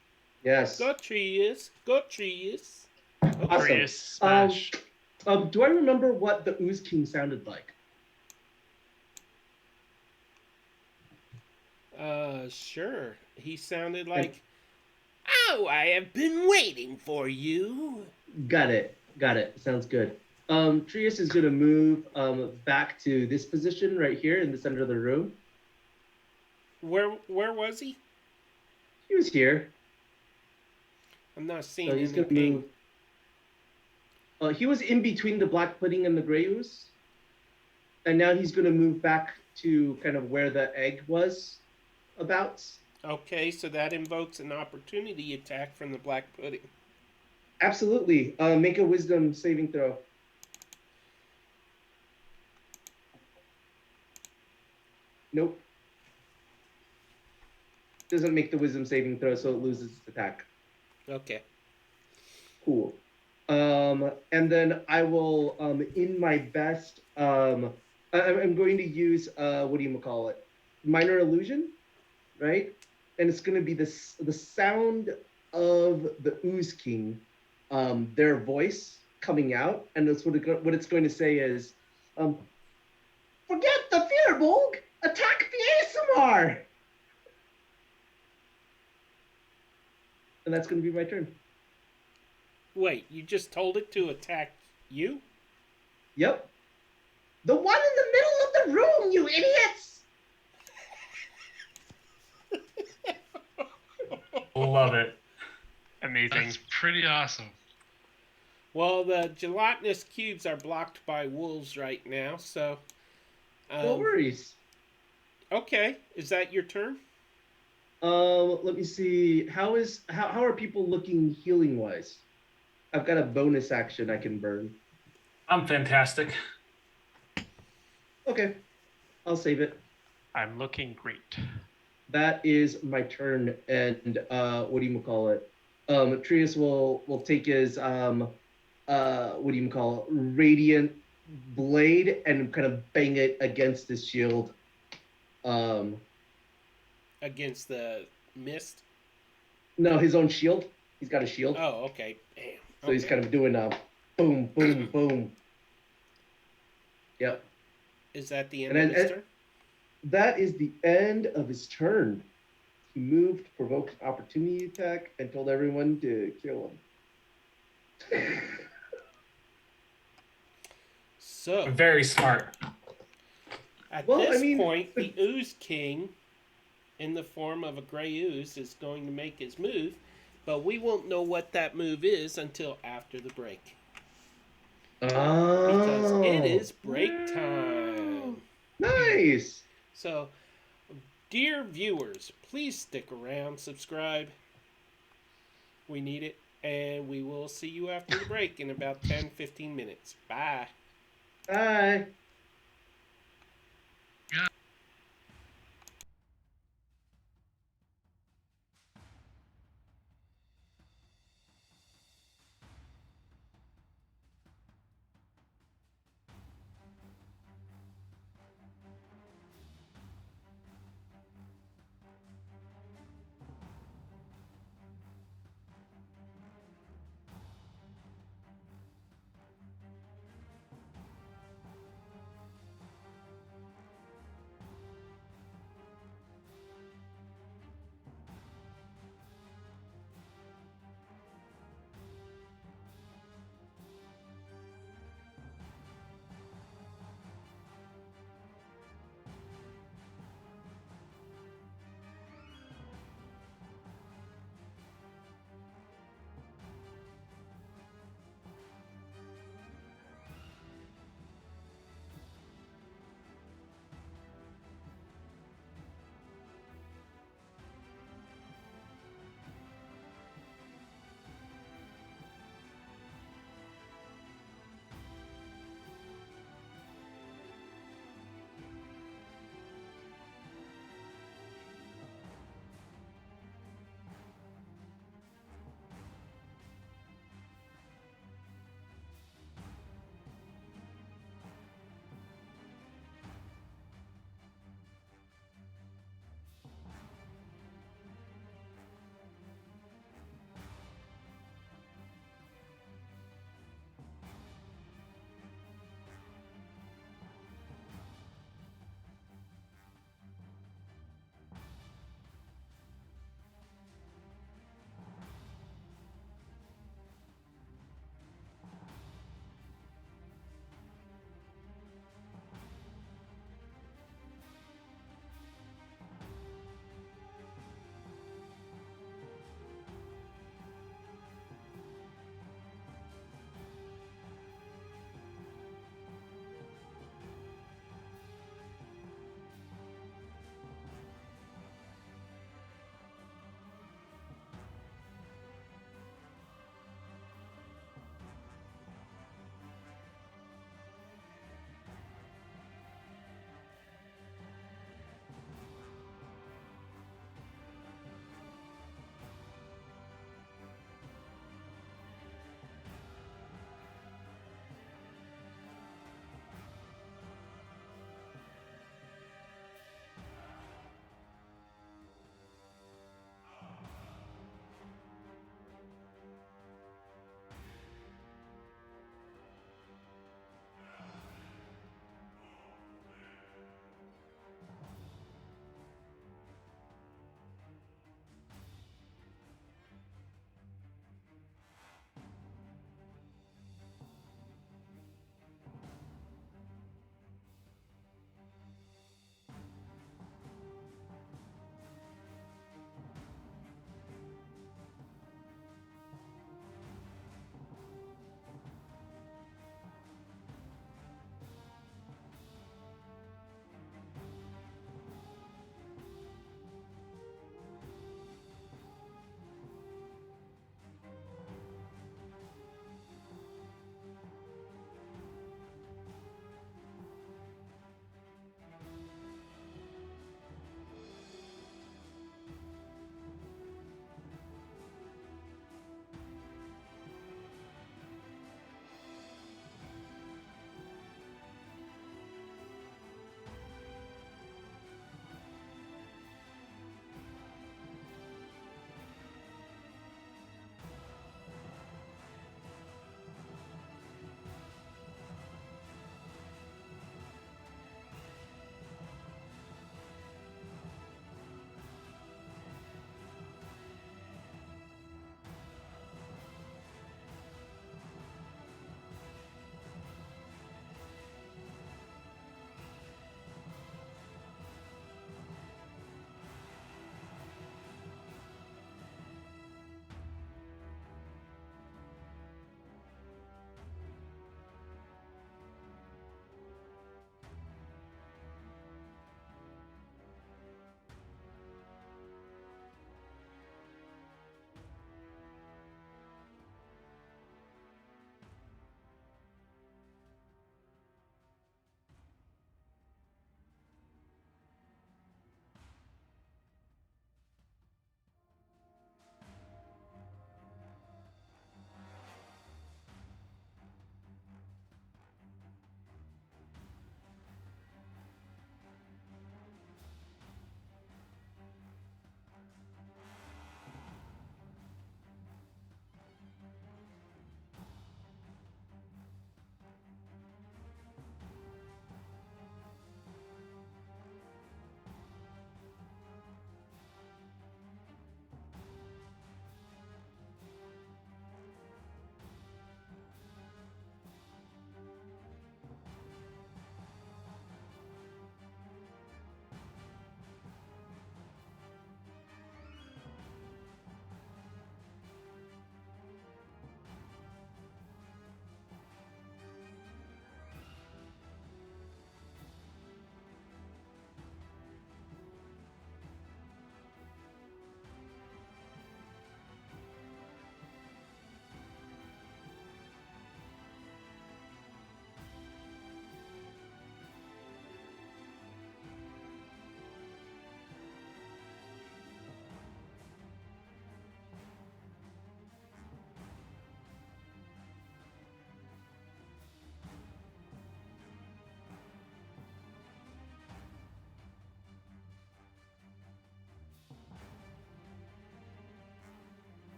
Yes. Go Trius. Go Trius. Awesome. Trius smash. Do I remember what the Ooze King sounded like? Sure. He sounded like, "Oh, I have been waiting for you." Got it. Sounds good. Trius is going to move back to this position right here in the center of the room. Where was he? He was here. I'm not seeing So he's going to anything. move. He was in between the black pudding and the gray ooze. And now he's going to move back to kind of where the egg was about. Okay, so that invokes an opportunity attack from the black pudding. Absolutely. Make a wisdom saving throw. Nope. Doesn't make the wisdom saving throw, so it loses its attack. Okay. Cool. And then I will, in my best, I'm going to use, what do you call it? Minor illusion, right? And it's going to be the sound of the Ooze King, their voice coming out, and that's what it's going to say is, forget the Fjordborg, attack the ASMR! And that's going to be my turn. Wait, you just told it to attack you? Yep. The one in the middle of the room, you idiots! Love it. Amazing. That's pretty awesome. Well, the gelatinous cubes are blocked by wolves right now, so. No worries. Okay, is that your turn? Let me see. How are people looking healing wise? I've got a bonus action I can burn. I'm fantastic. Okay, I'll save it. I'm looking great. That is my turn, and what do you call it? Trius will take his radiant blade and kind of bang it against his shield. Against the mist? No, his own shield. He's got a shield. Oh, okay. Damn. So he's kind of doing a boom, boom, boom. Yep. Is that the end And of his turn? that is the end of his turn. He moved, provoked an opportunity attack, and told everyone to kill him. So, Very smart. at Well, this I mean- point, the Ooze King, in the form of a gray ooze, is going to make his move, but we won't know what that move is until after the break. Because it is break time. Nice. So, dear viewers, please stick around, subscribe. We need it. And we will see you after the break in about 10-15 minutes. Bye. Bye.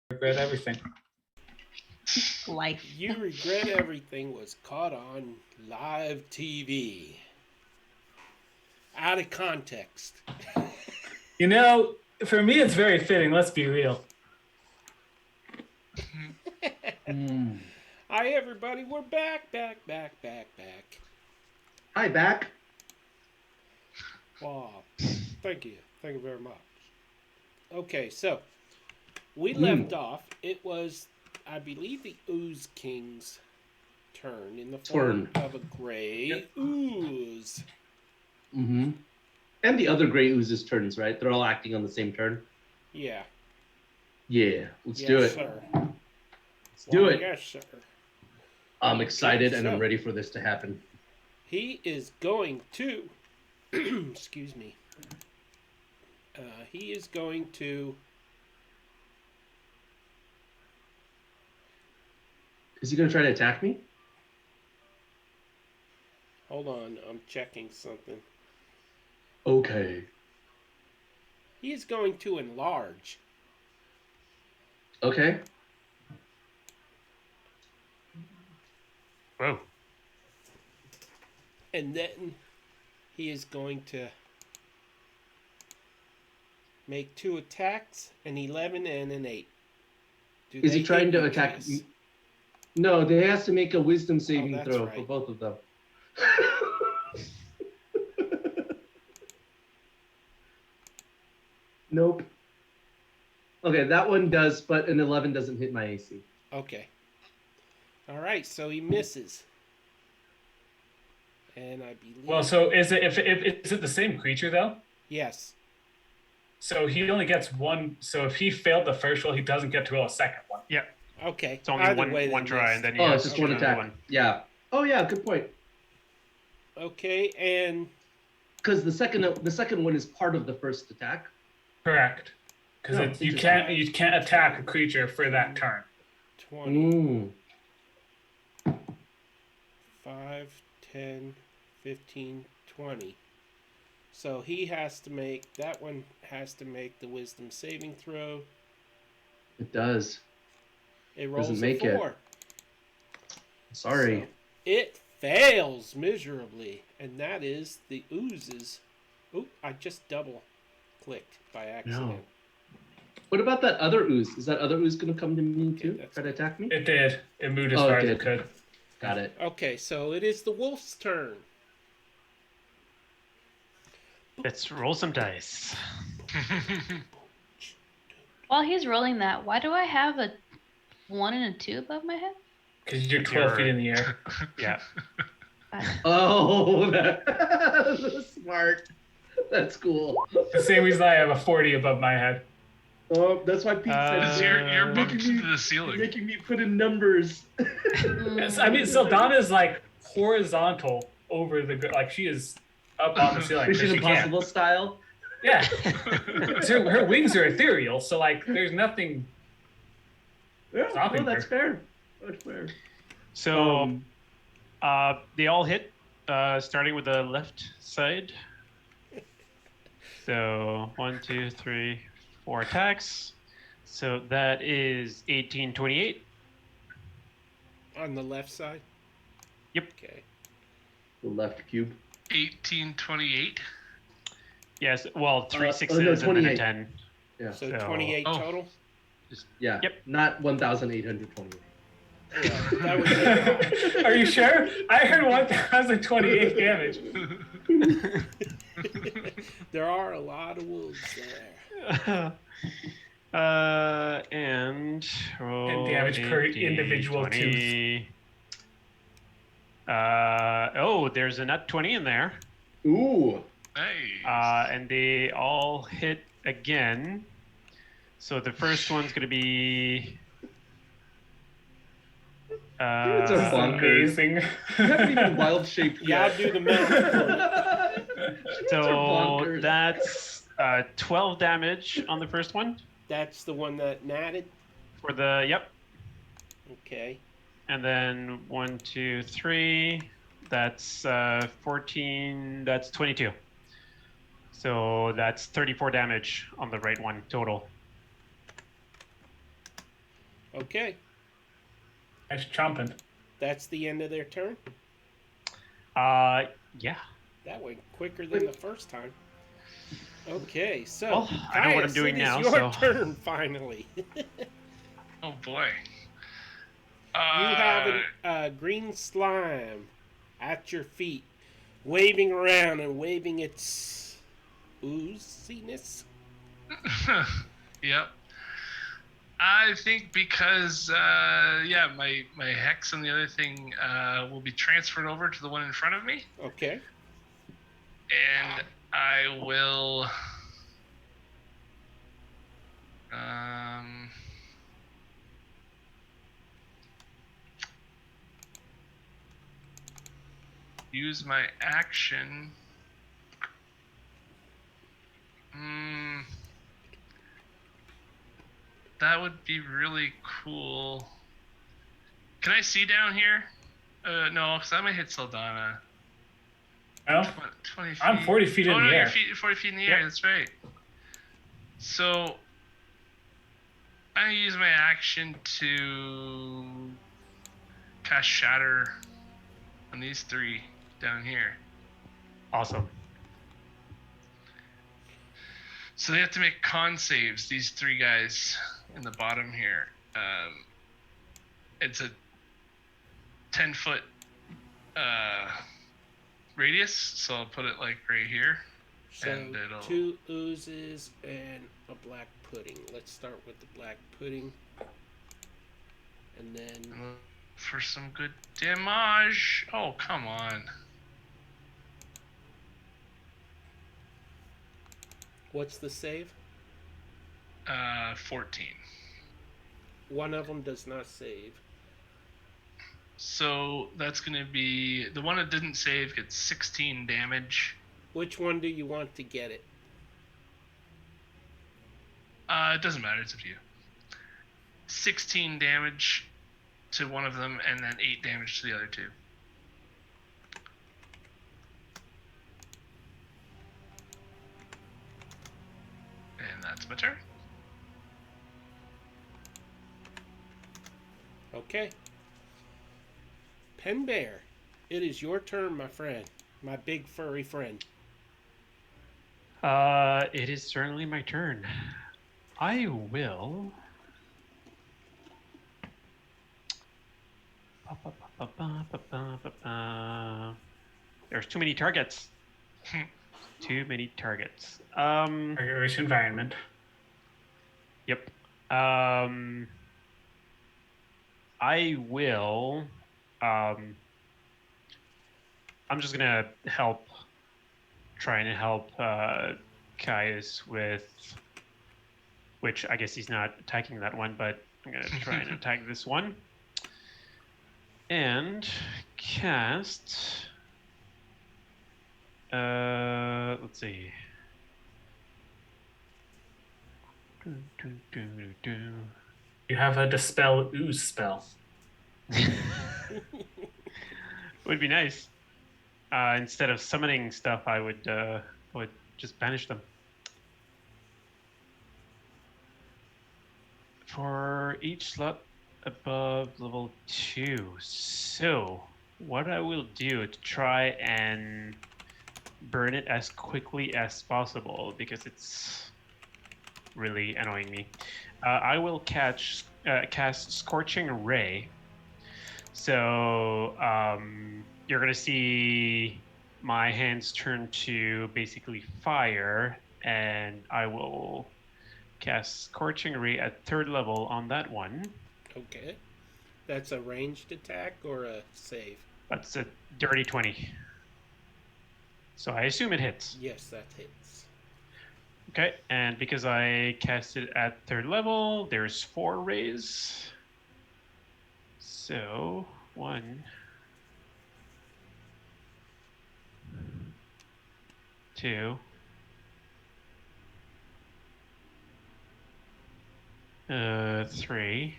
regret everything. Life. You regret everything was caught on live TV. Out of context. You know, for me, it's very fitting. Let's be real. Hi, everybody. We're back. Hi, back. Wow. Thank you. Thank you very much. Okay, so we left off. It was, I believe, the Ooze King's turn in the form of a gray ooze. Mm-hmm. And the other gray oozes turns, right? They're all acting on the same turn. Yeah. Yeah, let's Yes, do it. Sir. Let's do it. Yes, sir. I'm excited and so I'm ready for this to happen. He is going to, excuse me. He is going to. Is he going to try to attack me? Hold on, I'm checking something. Okay. He is going to enlarge. Okay. Whoa. And then he is going to make 2 attacks, an 11 and an 8. Is he trying to attack me? No, they has to make a wisdom saving throw right. for both of them. Nope. Okay, that one does, but an 11 doesn't hit my AC. Okay. All right, so he misses. And I believe. Well, so is it if is it the same creature though? Yes. So he only gets one. So if he failed the first roll, he doesn't get to roll a second one. Yeah. Okay. It's only Either way, one they try, missed. and then he Oh, has it's just to one shoot another attack. Yeah. Oh, yeah. Good point. Okay, and Because the second one is part of the first attack. Correct. Because No, you can't attack a creature for that turn. 20. 5, 10, 15, 20. So he has to make, that one has to make the wisdom saving throw. It does. It rolls Doesn't make a it. 4. Sorry. So it fails miserably. And that is the oozes. Oop, I just double clicked by accident. No. What about that other ooze? Is that other ooze going to come to me Okay, too? Try to attack me? It did. It moved as Oh, far it as it did. could. Got it. Okay, so it is the wolf's turn. Let's roll some dice. While he's rolling that, why do I have a 1 and a 2 above my head? Because you're 12 feet in the air. Yeah. Oh, that's smart. That's cool. The same reason I have a 40 above my head. Oh, that's why Pete said Because you're bumped to the ceiling. making me put in numbers. Yes, I mean, Sildana is like horizontal over the like she is up on the ceiling. 'cause Mission she can't. Impossible style. Yeah. Her wings are ethereal, so like there's nothing. Yeah, Stopping no, that's her. fair. That's fair. So they all hit, starting with the left side. So 1, 2, 3, 4 attacks. So that is 18, 28. On the left side? Yep. Okay. The left cube. 1828. Yes. Well, 3 no, sixes and then a 28. 10. Yeah. So So- 28 Oh. total? Yeah. Yep. Not 1,828. Yeah, that would be high. Are you sure? I heard 1,028 damage. There are a lot of wolves there. And roll damage per 18, individual 20. Oh, there's a nut 20 in there. Ooh. Nice. And they all hit again. So the first one's going to be. It's a bonkers. Amazing. You haven't even wild shaped Yeah, yet. I'll do the math. So bonkers. that's 12 damage on the first one. That's the one that natted? For the. Yep. Okay. And then 1, 2, 3. That's 14. That's 22. So that's 34 damage on the right one total. Okay. That's chomping. That's the end of their turn. Yeah. That went quicker than the first time. Okay, so Well, I know what I'm Caius, doing it is now, your so turn finally. Oh boy. You have a green slime at your feet, waving around and waving its ooziness. Yep. I think because my hex and the other thing will be transferred over to the one in front of me, Okay. and I will use my action. That would be really cool. Can I see down here? No, because I might hit Sildana. No, 20 feet. I'm 40 feet in oh, the no, air. you're 40 feet in the Yep. air. That's right. So I use my action to cast Shatter on these three down here. awesome. So they have to make con saves, these three guys in the bottom here. It's a 10-foot radius, so I'll put it like right here. So And it'll... 2 oozes and a black pudding. Let's start with the black pudding. And then for some good damage. Oh, come on. what's the save? 14. One of them does not save. So that's going to be... The one that didn't save gets 16 damage. Which one do you want to get it? It doesn't matter. It's up to you. 16 damage to one of them, and then 8 damage to the other two. And that's my turn. Okay. Pen Bear, it is your turn, my friend. My big furry friend. It is certainly my turn. I will. There's too many targets. Too many targets. Regulation environment. Yep. I will. I'm just gonna try and help Caius with, which I guess he's not attacking that one, but I'm gonna try and attack this one. And cast. Let's see. You have a Dispel Ooze spell. Would be nice. Instead of summoning stuff, I would just banish them. For each slot above level 2. So, what I will do to try and burn it as quickly as possible, because it's really annoying me. I will cast Scorching Ray. So you're gonna see my hands turn to basically fire, and I will cast Scorching Ray at 3rd level on that one. Okay. That's a ranged attack or a save? That's a dirty 20. So I assume it hits. Yes, that hits. Okay, and because I cast it at 3rd level, there's 4 rays. So 1, 2, 3,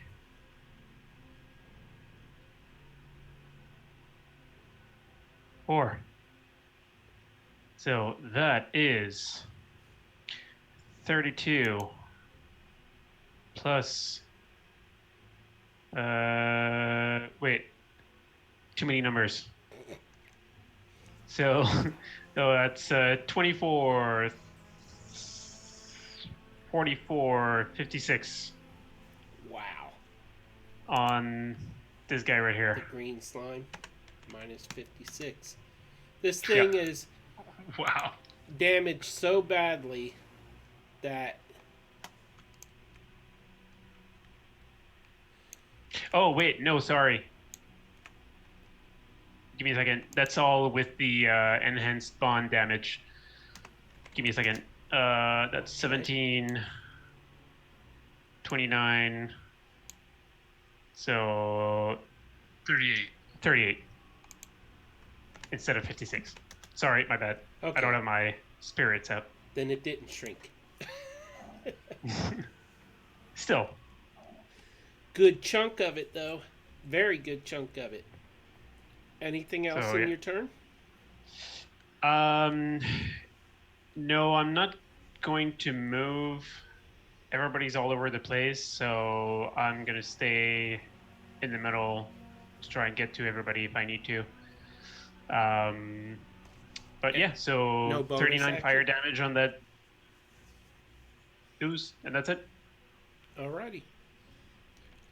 4. So that is 32 plus Wait. Too many numbers. So, so that's 24, 44, 56 Wow. on this guy right The here. green slime. Minus 56. This Yeah. thing is Wow. damaged so badly that... Oh, wait. No, sorry. Give me a second. That's all with the enhanced bond damage. Give me a second. That's 17, 29. So 38. 38 instead of 56. Sorry, my bad. Okay. I don't have my spirits up. Then it didn't shrink. Still. Good chunk of it, though. Very good chunk of it. Anything else So, in yeah. your turn? No, I'm not going to move. Everybody's all over the place, so I'm gonna stay in the middle to try and get to everybody if I need to. But yeah, so No bonus 39 action? fire damage on that ooze, and that's it. Alrighty.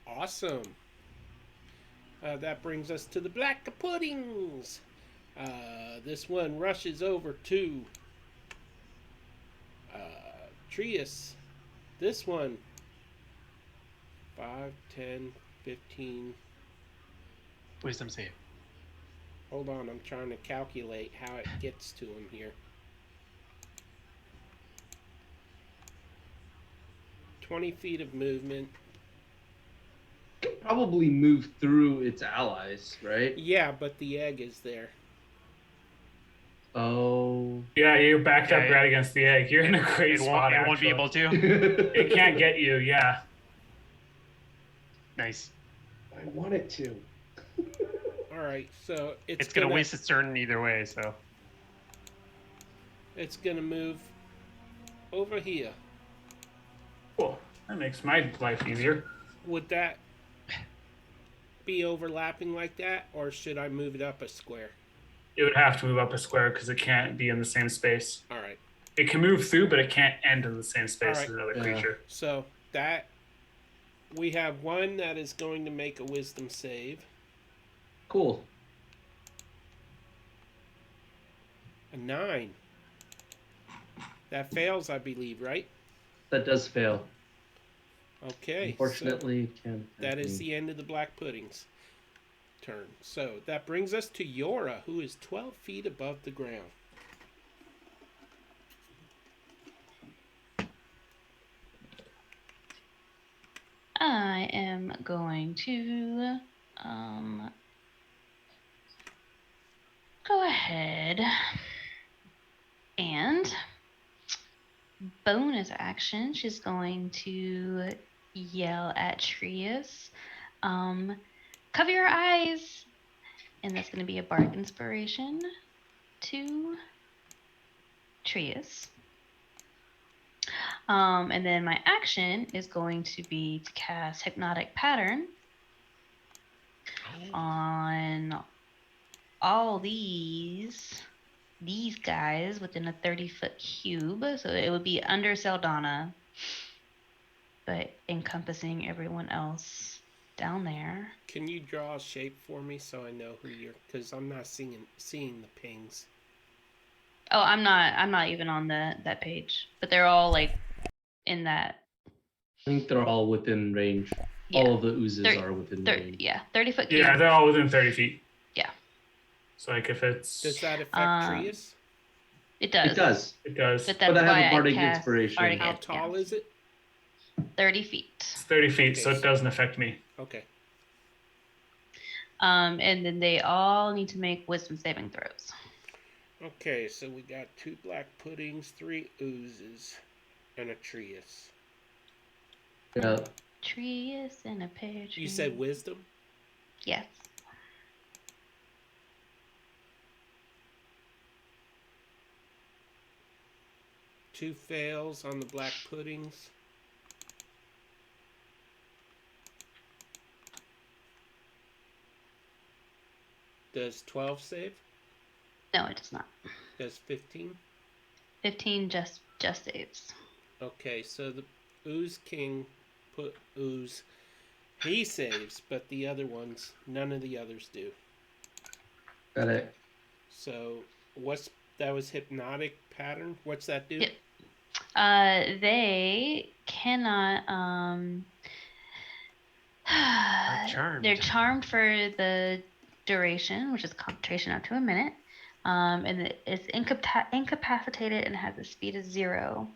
Awesome. That brings us to the black puddings. This one rushes over to Trius. This one 5, 10, 15. Wisdom save. Hold on, I'm trying to calculate how it gets to him here. 20 feet of movement. Probably move through its allies, right? Yeah, but the egg is there. Oh. Yeah, you're backed up Okay. right against the egg. You're in a great It spot. won't be actually. able to. It can't get you. Yeah. Nice. I want it to. Alright, so It's gonna waste its turn either way, so. It's gonna move over here. Cool. That makes my life easier. Would that be overlapping like that, or should I move it up a square? It would have to move up a square because it can't be in the same space. Alright, It can move through, but it can't end in the same space Alright. as another Yeah. creature. so that we have one that is going to make a wisdom save. Cool. A 9. That fails, I believe, right? That does fail. Okay. Unfortunately, it can. So that is the end of the black pudding's turn. So that brings us to Yora, who is 12 feet above the ground. I am going to go ahead and bonus action. She's going to yell at Trius, cover your eyes, and that's going to be a bark inspiration to Trius. And then my action is going to be to cast Hypnotic Pattern on all these guys within a 30-foot cube. So it would be under Sildana, but encompassing everyone else down there. Can you draw a shape for me so I know who you're? Because I'm not seeing the pings. Oh, I'm not even on that page, but they're all like in that. I think they're all within range. Yeah. All of the oozes are within range. Yeah, 30-foot cube. Yeah, they're all within 30 feet. Yeah. So, like, if it's. Does that affect Trius? It does. It does. It does. But that's But I have why a bardic cast inspiration. Bardic How Ins- tall yeah. is it? 30 feet. It's 30 feet, Okay, so it doesn't affect me. Okay. And then they all need to make wisdom saving throws. Okay, so we got 2 black puddings, 3 oozes, and a Trius. Yeah. Trius and a pear tree. You said wisdom? Yes. Two fails on the black puddings. Does 12 save? No, it does not. Does 15? 15 just saves. Okay, so the Ooze King put Ooze. He saves, but the other ones, none of the others do. Got it. So that was hypnotic pattern? What's that do? Yep. They cannot charmed. they're charmed for the duration, which is concentration up to a minute. And it's incapacitated and has a speed of 0.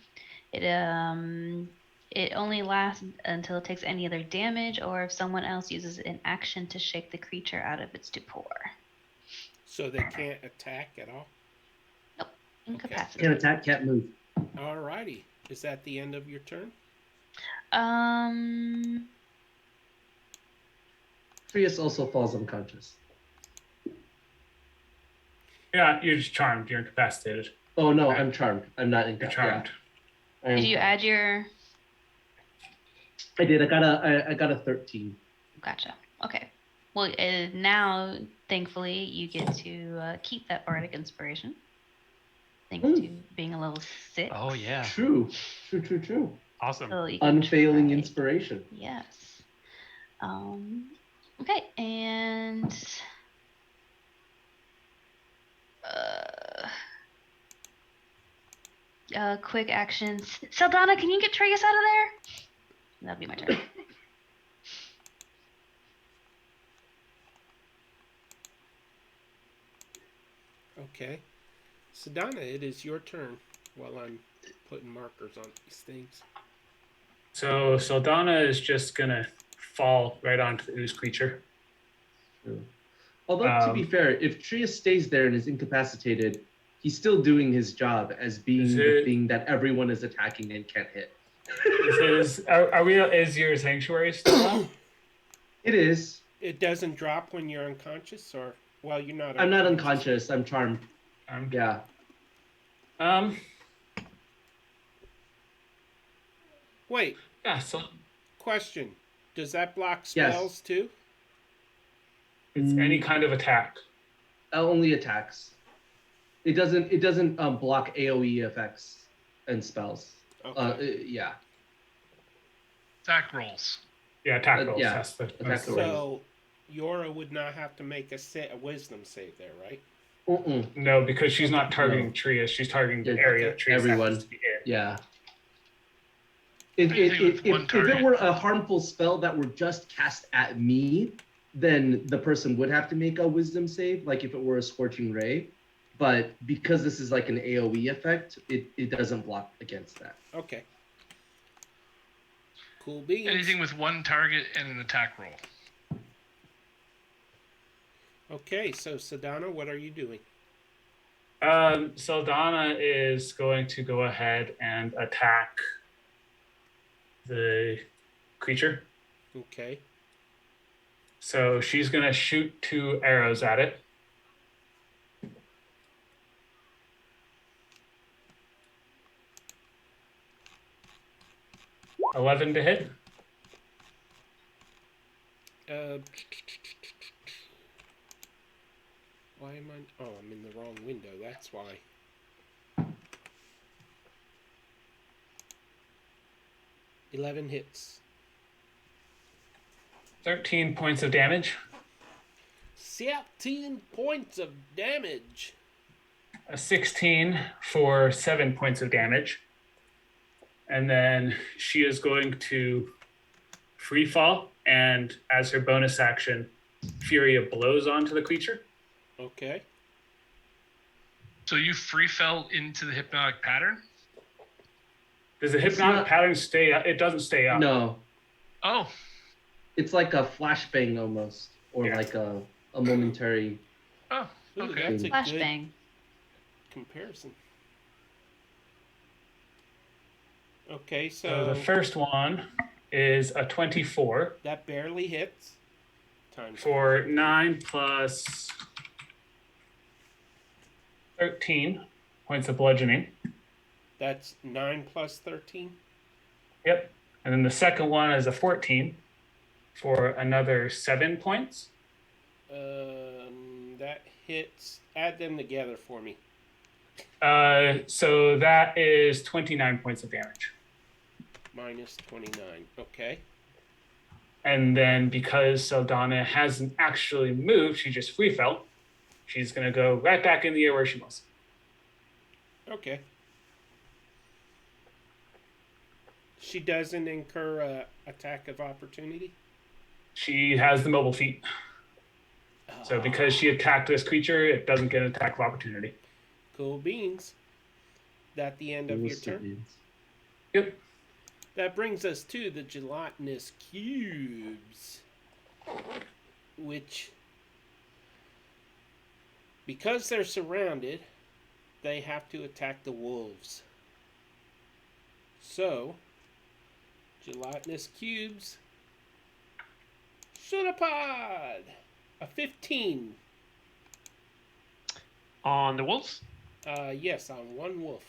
It only lasts until it takes any other damage or if someone else uses an action to shake the creature out of its stupor. So they can't attack at all? Nope. Incapacitated. Can't attack, can't move. Alrighty. Is that the end of your turn? Trius also falls unconscious. Yeah, you're just charmed. You're incapacitated. Oh no, Okay. I'm charmed. I'm not You're incapacitated. charmed. Yeah. Did you add your... I did. I got a 13. Gotcha. Okay. Well, now, thankfully, you get to keep that bardic inspiration. Thanks to being a level 6. Oh yeah. True. Awesome. So you can Unfailing try- inspiration. Yes. Okay, and quick actions. Sildana, can you get Trigus out of there? That'll be my turn. Okay. Sildana, it is your turn while I'm putting markers on these things. So Sildana is just gonna fall right onto the ooze creature. True. Although, to be fair, if Trius stays there and is incapacitated, he's still doing his job as being the thing that everyone is attacking and can't hit. Is your sanctuary still up? It is. It doesn't drop when you're unconscious, or well, you're not. I'm not unconscious. I'm charmed. Yeah. Wait. Yeah. So Question: does that block spells too? it's any kind of attack. Only attacks. It doesn't block AOE effects and spells. Okay. Yeah. Attack rolls. Yeah, attack rolls. yeah. That's the. Attack That's the rolls. So Yora would not have to make a wisdom save there, right? No, because she's not targeting Trius. She's targeting the area that Trius everyone. happens to be in. Yeah. If it were a harmful spell that were just cast at me, then the person would have to make a wisdom save, like if it were a scorching ray. But because this is like an AoE effect, it doesn't block against that. Okay. Cool beans. Anything with one target and an attack roll. Okay, so Sildana, what are you doing? Sildana is going to go ahead and attack the creature. Okay. So she's going to shoot 2 arrows at it. $11 to hit. Why am I? Oh, I'm in the wrong window. That's why. $11 hits. 13 points of damage. 17 points of damage. A 16 for 7 points of damage. And then she is going to free fall, and as her bonus action, Furia blows onto the creature. Okay. So you free fell into the hypnotic pattern? Does the hypnotic pattern stay up? It doesn't stay up. No. Oh. It's like a flashbang almost, or like a momentary. Oh, Ooh, okay. that's a good Flashbang. comparison. Okay, So so the first one is a 24 that barely hits. Times for 9 plus 13 points of bludgeoning. That's 9 plus 13. Yep. And then the second one is a 14 for another 7 points. that hits. Add them together for me. So that is 29 points of damage. Minus 29. Okay. And then because Sildana hasn't actually moved, she just free fell. She's going to go right back in the air where she was. Okay. She doesn't incur a attack of opportunity? She has the mobile feat. So because she attacked this creature, it doesn't get an attack of opportunity. Cool beans. That the end of your turn? Yep. That brings us to the Gelatinous Cubes. Which, because they're surrounded, they have to attack the wolves. So, Gelatinous Cubes. Pseudopod! A 15. On the wolves? Yes, on one wolf.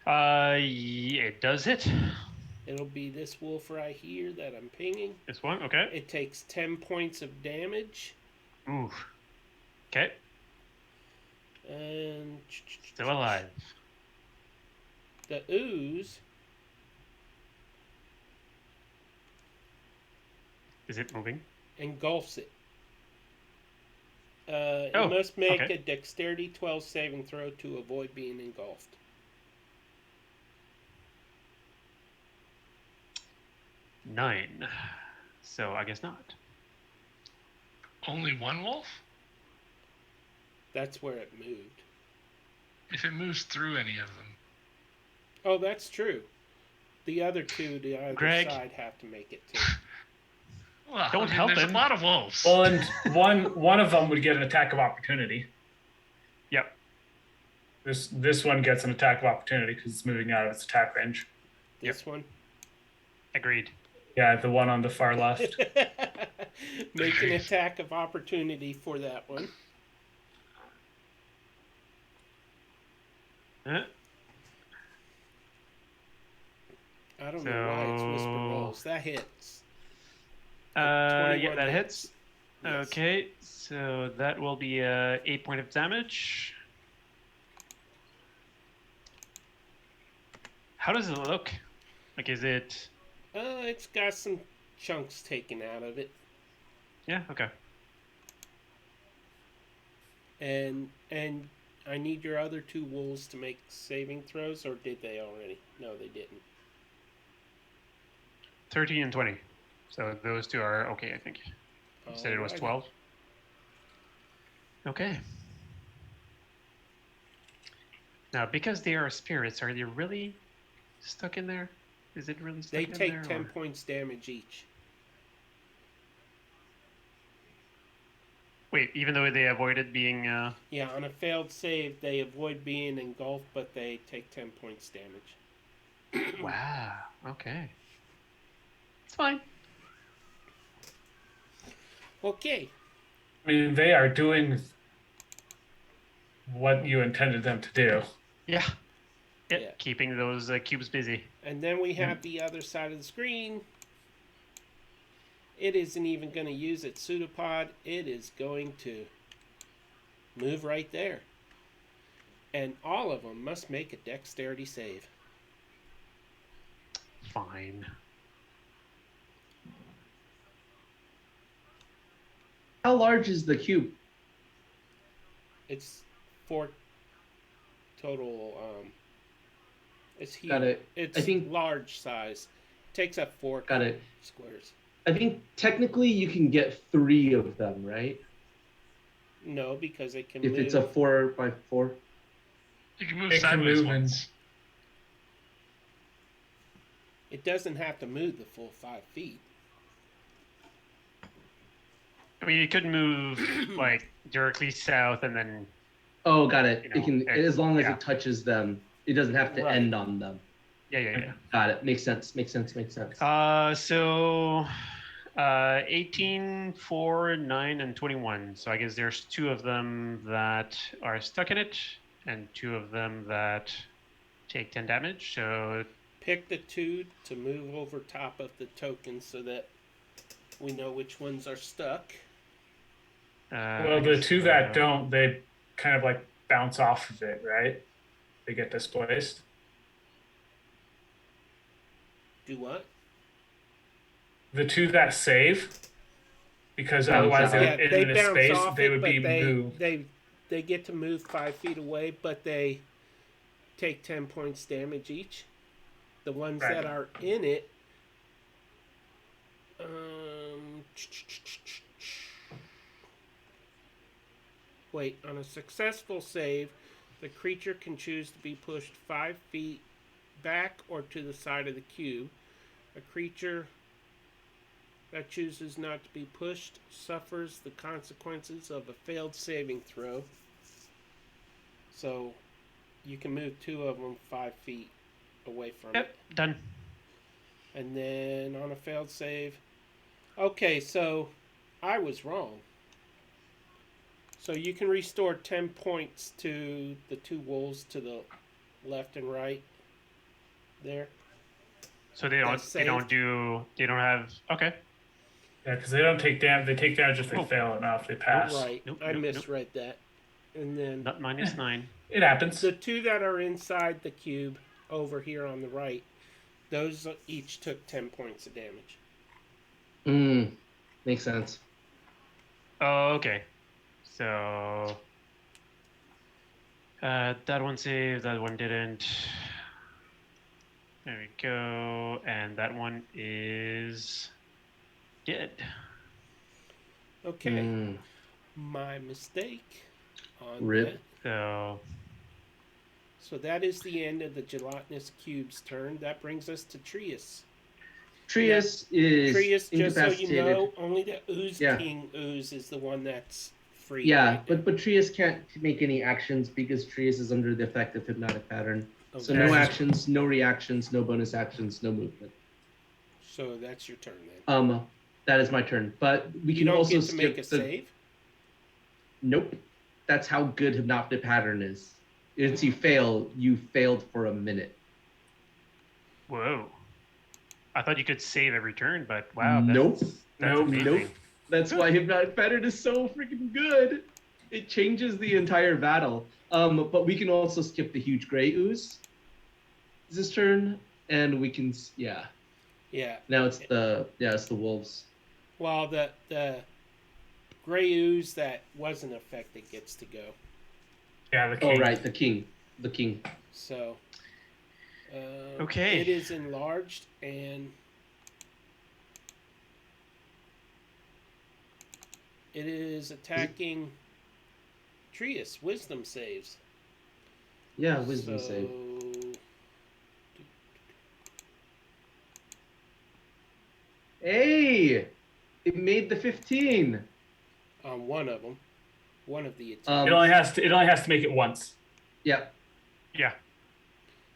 It does hit. It'll be this wolf right here that I'm pinging. This one, okay. It takes 10 points of damage. Ooh. Okay. And Still alive. the ooze. Is it moving? Engulfs it. Oh, it must make okay. a dexterity 12 saving throw to avoid being engulfed. Nine. So I guess not. Only one wolf? That's where it moved. If it moves through any of them. Oh, that's true. The other two, the other Greg. side, have to make it too. Well, Don't help there's him. a lot of wolves. Well, and one of them would get an attack of opportunity. Yep. This one gets an attack of opportunity because it's moving out of its attack range. This one? Agreed. Yeah, the one on the far left. Make an attack of opportunity for that one. Huh? I don't know why it's whisper So- rolls. That hits. Yeah, 21 that hits. Yes. Okay, so that will be 8 point of damage. How does it look? Like, is it? It's got some chunks taken out of it. Yeah. Okay. And I need your other two wolves to make saving throws, or did they already? No, they didn't. 13 and 20. So those two are okay, I think. You said it was Alrighty. 12. Okay. Now, because they are spirits, are they really stuck in there? Is it really stuck They in take there? 10 or- points damage each. Wait, even though they avoided being... Yeah, on a failed save, they avoid being engulfed, but they take 10 points damage. Wow. Okay. It's fine. Okay. I mean, they are doing what you intended them to do. Yeah. Yeah. Keeping those cubes busy. And then we have the other side of the screen. It isn't even going to use its pseudopod. It is going to move right there. And all of them must make a dexterity save. Fine. How large is the cube? It's 4 total. It's huge. Got it. It's I think- large size. Takes up 4 Got it. squares. I think technically you can get 3 of them, right? No, because it can If move. it's a 4x4. You can move It can sideways move once. It doesn't have to move the full 5 feet. I mean, it could move, like, directly south and then... Oh, got it. You It can, know, as long as yeah. it touches them, it doesn't have to Right. end on them. Yeah. Got it. Makes sense. Makes sense. Makes sense. So 18, 4, 9, and 21. So I guess there's 2 of them that are stuck in it, and 2 of them that take 10 damage. So Pick the 2 to move over top of the token so that we know which ones are stuck. Well, I the guess, two that don't, they kind of like bounce off of it, right? They get displaced. Do what? The two that save, because Bounce otherwise out. they're They in a bounce space, off they it, would be but moved. they get to move 5 feet away, but they take 10 points damage each. The ones Right. that are in it. Um, Wait, on a successful save, the creature can choose to be pushed 5 feet back or to the side of the cube. A creature that chooses not to be pushed suffers the consequences of a failed saving throw. So you can move 2 of them 5 feet away from Yep, it. done. And then on a failed save. Okay, so I was wrong. So you can restore 10 points to the 2 wolves to the left and right. There. So they don't have. Okay. Yeah, because they don't take damage. They take damage if they Oh. fail enough. They pass. Right. Nope, I nope, misread that. And then Not -9. It happens. the 2 that are inside the cube over here on the right, those each took 10 points of damage. Makes sense. Oh, okay. So that one saved, that one didn't. There we go. And that one is dead. Okay. My mistake on Rip. that. So So that is the end of the Gelatinous Cubes turn. That brings us to Trius. Trius is Trius, just so you incapacitated. know, only the Ooze Yeah. King Ooze is the one that's free. Yeah, right now. but Trius can't make any actions because Trius is under the effect of hypnotic pattern. So Okay. no actions, no reactions, no bonus actions, no movement. So that's your turn then. That is my turn. But we You can don't also get to make a skip the. save. Nope. That's how good hypnotic pattern is. If you fail, you failed for a minute. whoa. I thought you could save every turn, but wow. Nope. That's Nope. amazing. Nope. That's why hypnotic pattern is so freaking good. It changes the entire battle. But we can also skip the huge gray ooze this turn, and we can Yeah. Now it's the wolves. Well, the Gray Ooze that wasn't affected gets to go. Yeah, the king. Oh right, the king. So. Okay. It is enlarged and. It is attacking Trius. Wisdom saves. Yeah, wisdom save. Hey, it made the 15. On one of them, one of the attacks. It only has to make it once. Yeah. Yeah.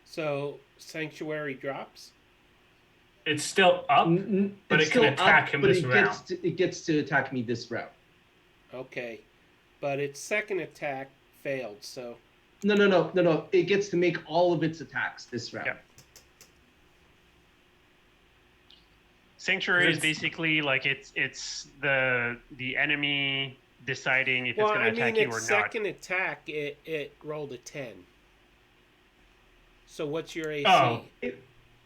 So Sanctuary drops. It's still up, but It's it can still attack up, him but this it round. gets to attack me this round. Okay, but its second attack failed. So No. It gets to make all of its attacks this round. Yeah. Sanctuary is It's- basically like it's the enemy deciding if well, it's going I to attack mean, you or its not. second attack it rolled a 10. So what's your AC? Oh.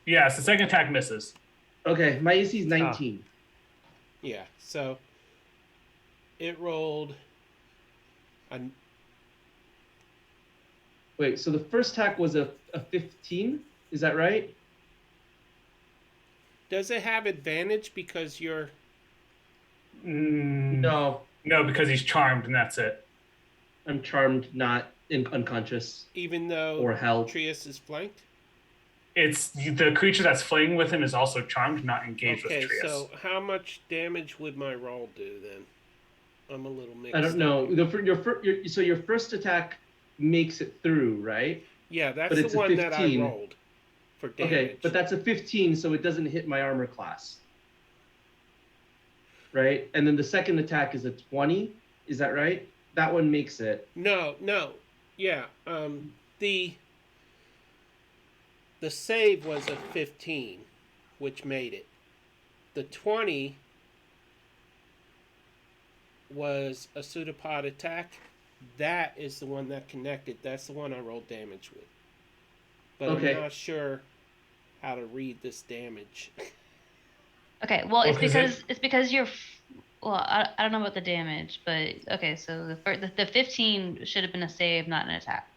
Yes, the second attack misses. Okay, my AC is 19. Yeah. So it rolled. Wait, so the first attack was a 15? Is that right? Does it have advantage because you're? No, No, because he's charmed, and that's it. I'm charmed, not unconscious Even though or held. Trius is flanked? It's the creature that's flaying with him is also charmed, not engaged Okay, with Trius. so how much damage would my roll do then? I'm a little mixed. I don't know. up. So your first attack makes it through, right? Yeah, that's but the it's a one that I 15. rolled for damage. Okay, but that's a 15, so it doesn't hit my armor class. Right? And then the second attack is a 20. Is that right? That one makes it. No. Yeah. The save was a 15, which made it. The 20 was a pseudopod attack. That is the one that connected. That's the one I rolled damage with. But Okay. I'm not sure how to read this damage. Okay, well, Well, it's 'cause because it's because you're. Well, I don't know about the damage, but okay. So the 15 should have been a save, not an attack.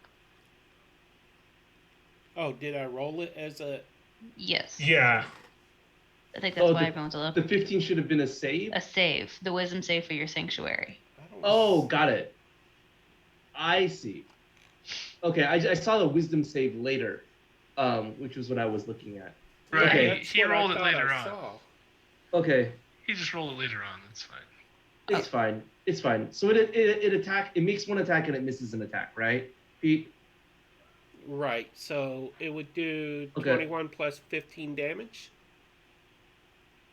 Oh, did I roll it as a... Yes. Yeah. I think that's Oh, why everyone's a the little. 15 should have been a save. A save, the wisdom save for your sanctuary. I don't Oh, got it. I see. Okay, I saw the wisdom save later, which was what I was looking at. Right. Okay. That's He what I rolled it thought later I on. saw. Okay, He just rolled it later on. That's fine. it's fine. It's fine. So it makes one attack and it misses an attack, right, Pete? Right, so it would do Okay. 21 plus 15 damage.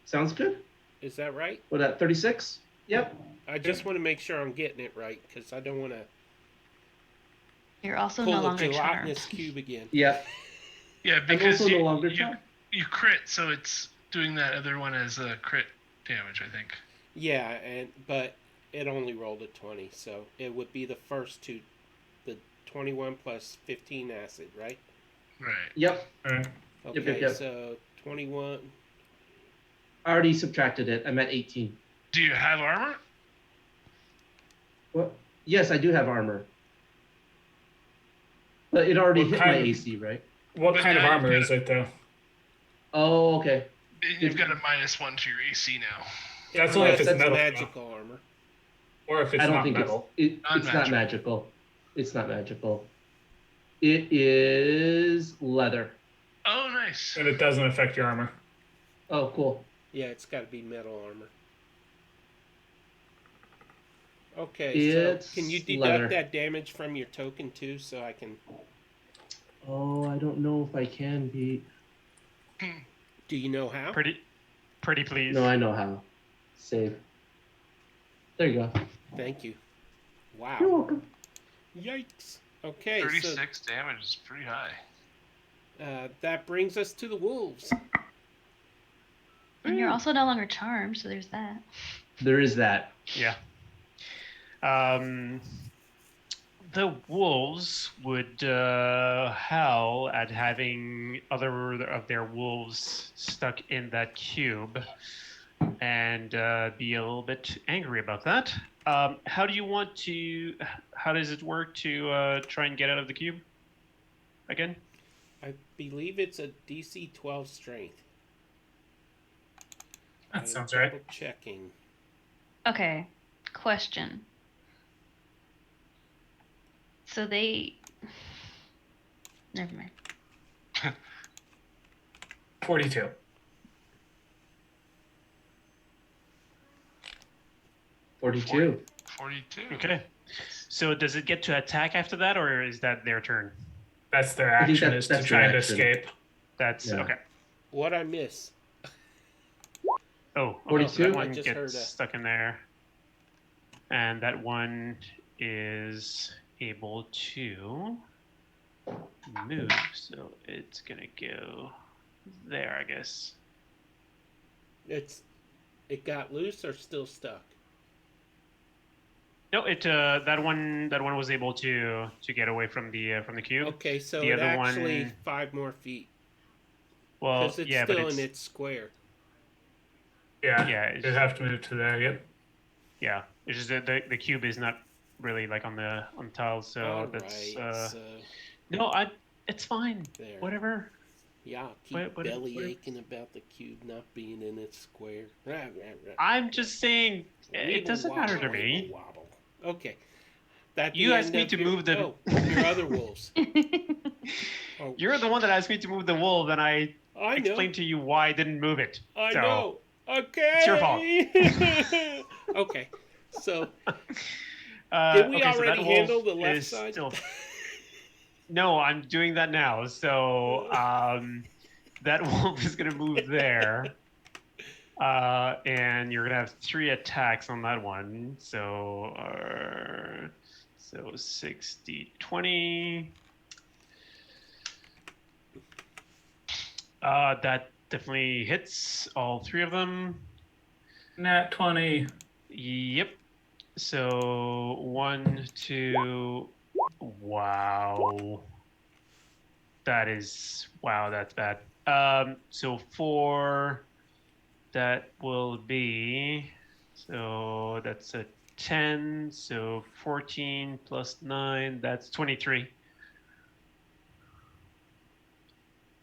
Sounds good. Is that right? What, at 36? Yep. I just want to make sure I'm getting it right, because I don't want to You're also pull no a longer gelatinous charmed. cube again. Yep. Yeah, I'm because also you, no longer you, charmed. you crit, so it's doing that other one as a crit damage, I think. Yeah, but it only rolled a 20, so it would be the first two, the 21 plus 15 acid, right? Right. Yep. All right. Okay, yep. so 21. I already subtracted it. I'm at 18. Do you have armor? What? Yes, I do have armor. But it already What hit my kind- AC, right? What But kind of now armor you've is it, though? Oh, okay. You've got a -1 to your AC now. Yeah, it's only if Unless it's that's metal. magical armor. Or if it's I don't not think metal. it's not Non-magical. magical. It's not magical. It is leather. Oh, nice. And it doesn't affect your armor. Oh, cool. Yeah, it's got to be metal armor. Okay, It's so can you deduct leather. that damage from your token too, so I can... Oh, I don't know if I can be. Do you know how? Pretty please. No, I know how. Save. There you go. Thank you. Wow. You're welcome. Yikes. Okay, 36 damage is pretty high. so that brings us to the wolves. And you're also no longer charmed, so there's that. There is that. Yeah. The wolves would howl at having other of their wolves stuck in that cube and be a little bit angry about that. How do you want to... How does it work to try and get out of the cube? Again? I believe it's a DC 12 strength. That sounds right. Double checking. Okay, question. So they. Never mind. 42. $42. 42. Okay. So does it get to attack after that, or is that their turn? That's their I think action, that's is to their try and action. escape. That's Yeah. okay. What'd I miss? Oh, 42? so that I one just gets heard a- stuck in there. And that one is able to move. So it's going to go there, I guess. It got loose or still stuck? No, that one was able to get away from the cube. Okay, so The it other actually one- 5 more feet. Well, Because it's yeah, still but it's in its square. Yeah. Yeah, it's- You have to move to there. Yep. yeah. It's just that the cube is not really like on the tiles, so All that's right, so no, it's fine. there. Whatever. Yeah, I'll keep What- belly what- aching about the cube not being in its square. Rah, rah, rah. I'm just saying it Weeble doesn't matter to wobble, me. weeble wobble. Okay. That You the asked end me of to your- move the- Oh, your other wolves. Oh, You're the one that asked me to move the wolf, and I I know. explained to you why I didn't move it. I So, know. Okay. It's your fault. Okay. So Did did we already handle the left side? No, I'm doing that now. So that wolf is gonna move there, and you're gonna have 3 attacks on that one. So 60, 20. That definitely hits all 3 of them. Nat 20. Yep. So 1, 2. Wow. That's bad. So 4. That will be. So that's a 10. So 14 plus 9. That's 23.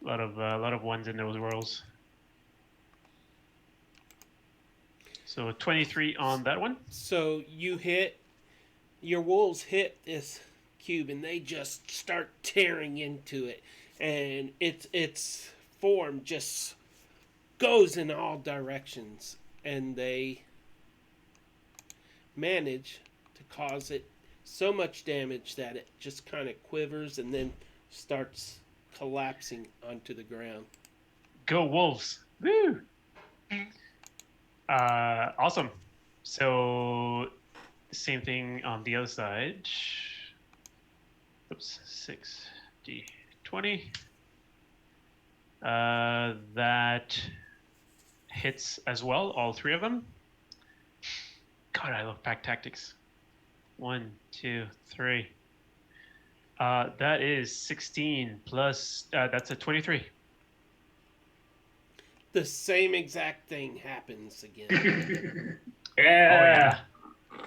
A lot of ones in those rolls. So 23 on that one. So your wolves hit this cube and they just start tearing into it, and its form just goes in all directions, and they manage to cause it so much damage that it just kind of quivers and then starts collapsing onto the ground. Go Wolves! Woo! Awesome. So same thing on the other side. Oops, 6d20. That hits as well, all 3 of them. God, I love pack tactics. 1, 2, 3. That is 16 plus. That's a 23. The same exact thing happens again. Yeah.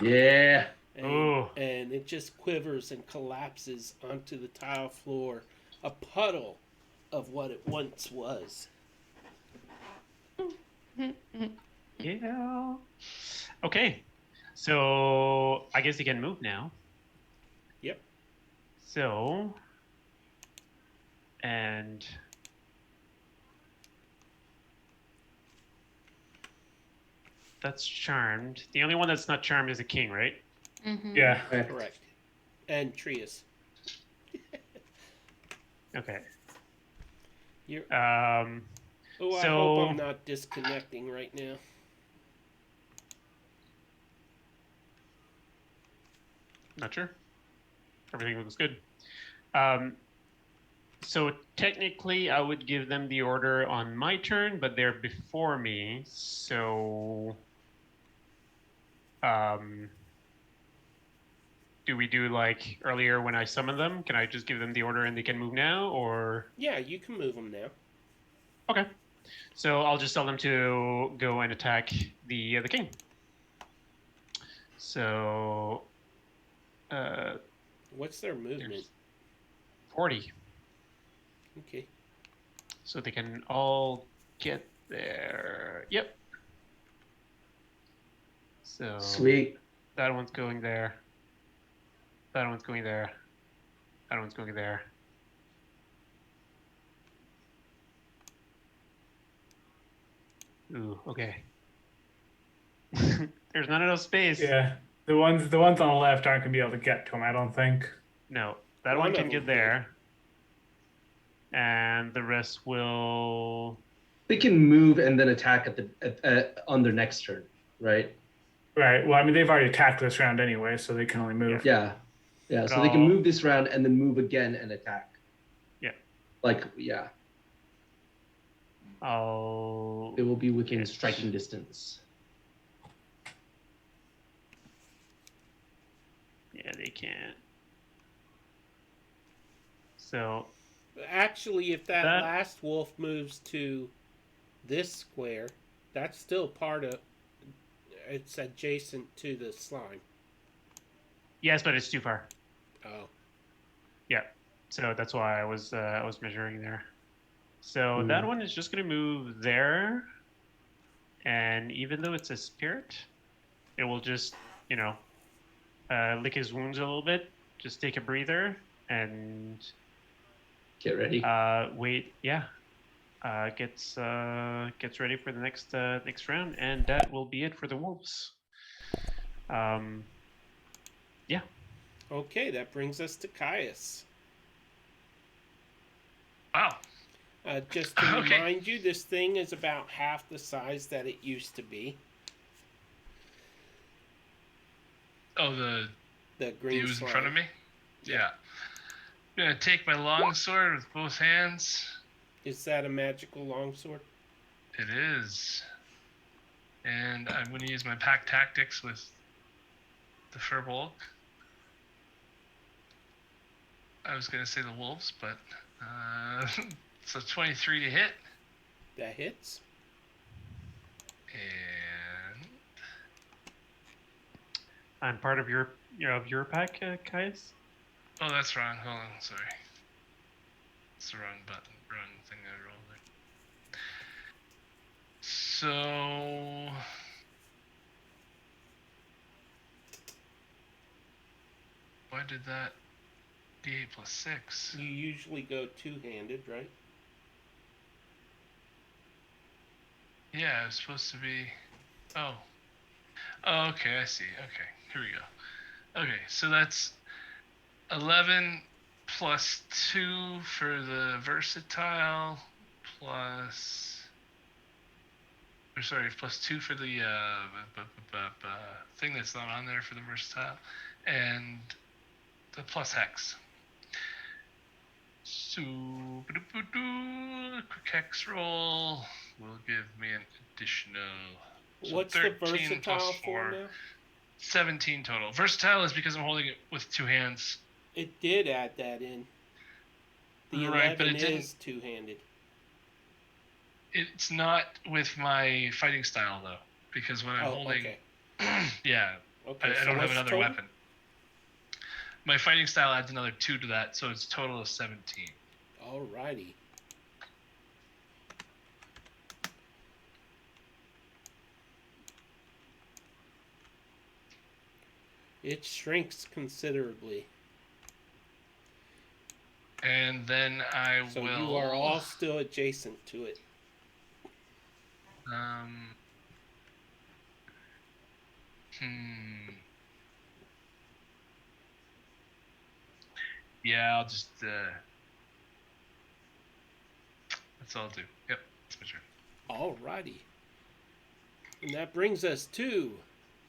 Yeah. And it just quivers and collapses onto the tile floor, a puddle of what it once was. Yeah. Okay. So I guess you can move now. Yep. So, and that's charmed. The only one that's not charmed is the king, right? Mm-hmm. Yeah. Correct. And Trius. Okay. You're, I hope I'm not disconnecting right now. Not sure. Everything looks good. So technically, I would give them the order on my turn, but they're before me. So, do we do like earlier when I summon them? Can I just give them the order and they can move now, or? Yeah, you can move them now. Okay. So I'll just tell them to go and attack the king. So. What's their movement? 40. Okay. So they can all get there. Yep. So Sweet. that one's going there. That one's going there. That one's going there. Ooh, okay. There's not enough space. Yeah. The ones on the left aren't gonna be able to get to him, I don't think. No, that one can get there. And the rest will. They can move and then attack on their next turn, right? Right. Well, I mean, they've already attacked this round anyway, so they can only move. Yeah. So they can move this round and then move again and attack. Yeah. Yeah. They will be within striking distance. Yeah, they can't. So. Actually, if that last wolf moves to this square, that's still part of. It's adjacent to the slime. Yes, but it's too far. Oh. Yeah. So that's why I was measuring there. So that one is just gonna move there, and even though it's a spirit, it will just lick his wounds a little bit, just take a breather, and get ready. Wait, yeah. Gets ready for the next round, and that will be it for the wolves. Yeah. Okay, that brings us to Caius. Wow. Just to remind you, this thing is about half the size that it used to be. Oh, the green views slime in front of me? Yeah. I'm going to take my longsword with both hands. Is that a magical longsword? It is. And I'm going to use my pack tactics with the Firbolg. I was gonna say the wolves, but so 23 to hit, That hits. and I'm part of your pack, Caius. oh, that's wrong. Hold on, sorry. It's the wrong button, wrong thing I rolled there. So why did that D8 plus 6? You usually go two-handed, right? Yeah, it was supposed to be. Oh. Oh, okay, I see. Okay, here we go. Okay, so that's 11 plus 2 for the versatile, plus. Or sorry, plus 2 for the thing that's not on there for the versatile, and the plus hex. So, quick hex roll will give me an additional. So What's the 13 versatile plus for 4, now? 17 total. Versatile is because I'm holding it with 2 hands. It did add that in. The Right, but 11 it didn't. is two-handed. It's not with my fighting style though, because when I'm holding, okay. yeah, Okay, I so don't have what's another total? weapon. My fighting style adds another 2 to that, so it's a total of 17. Alrighty. It shrinks considerably. And then I So will. you are all still adjacent to it. Yeah, I'll just. That's all I'll do. Yep, that's my turn. Alrighty. And that brings us to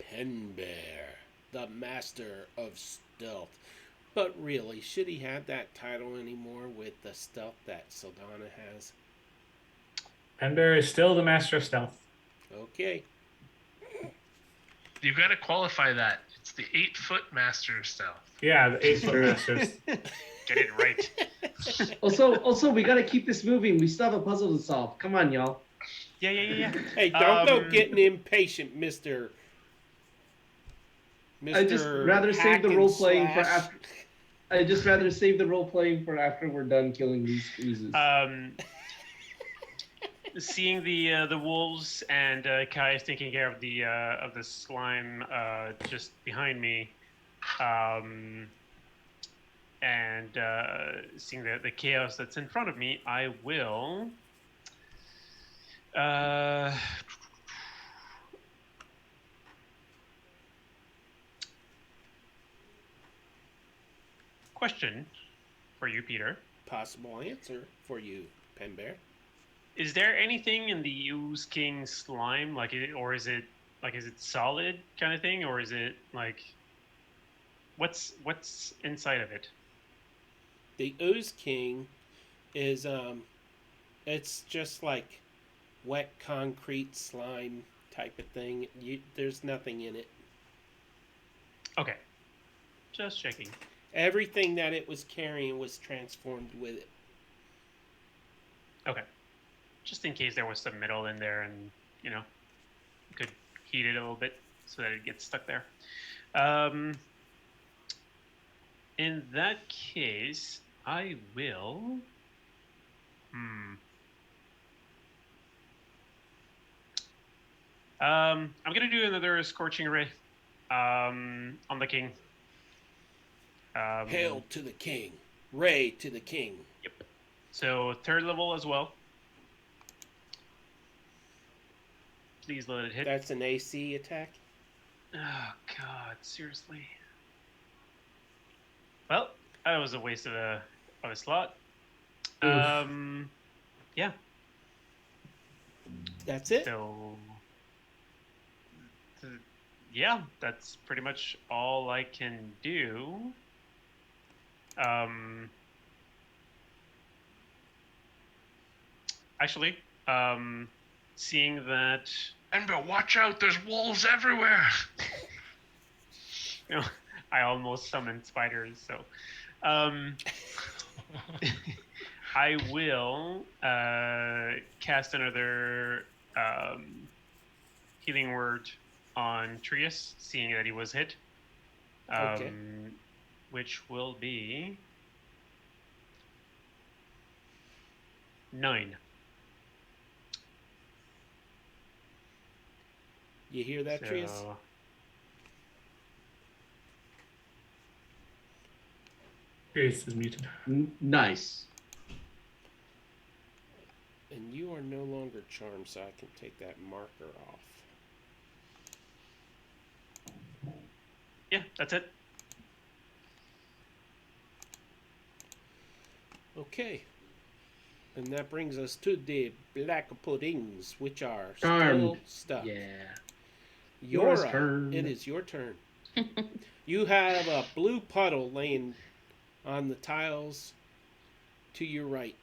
Penbear, the Master of Stealth. But really, should he have that title anymore with the stealth that Sildana has? Penbear is still the master of stealth. Okay. You've got to qualify that. It's the 8-foot master of stealth. Yeah, the 8-foot masters. Get it right. Also, we gotta keep this moving. We still have a puzzle to solve. Come on, y'all. Yeah. Hey, don't go getting impatient, Mr. I just rather save the role playing for Hack and after. I just rather save the role playing for after we're done killing these oozes. Seeing the wolves and Kai is taking care of the slime just behind me, and seeing the chaos that's in front of me, I will. Question for you, Peter. Possible answer for you, Penbear. Is there anything in the Ooze King slime, or is it solid kind of thing, or is it like what's inside of it? The Ooze King is it's just like wet concrete slime type of thing. There's nothing in it. Okay, just checking. Everything that it was carrying was transformed with it. Okay, just in case there was some metal in there, and you could heat it a little bit so that it gets stuck there. In that case, I will. I'm gonna do another scorching ray on the king. Hail to the king. Ray to the king. Yep. So 3rd level as well. Please let it hit. That's an AC attack? Oh, God, seriously. Well, that was a waste of a slot. Yeah. That's it? So, yeah, that's pretty much all I can do. Actually, seeing that... Ember, watch out! There's wolves everywhere! No, I almost summoned spiders, so I will cast another healing word on Trius, seeing that he was hit. Okay. Which will be 9. You hear that, Trius? So, Grace is muted. Nice. And you are no longer charmed, so I can take that marker off. yeah, that's it. Okay. And that brings us to the black puddings, which are Charmed. still stuck. Yeah. Your Yours turn. It is your turn. You have a blue puddle laying on the tiles to your right.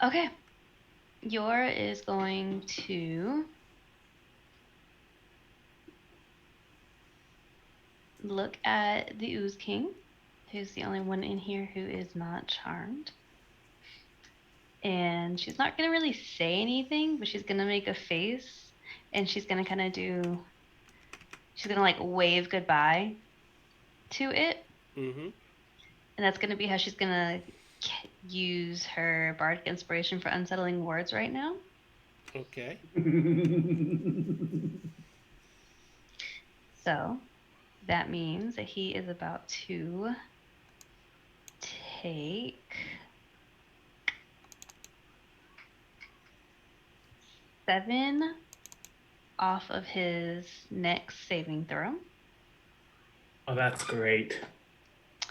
Okay. Yor is going to look at the Ooze King, who's the only one in here who is not charmed. And she's not going to really say anything, but she's going to make a face, and she's going to kind of she's going to like wave goodbye to it. Mm-hmm. And that's going to be how she's going to use her bardic inspiration for unsettling words right now. Okay. So that means that he is about to take 7 off of his next saving throw, Oh, that's great.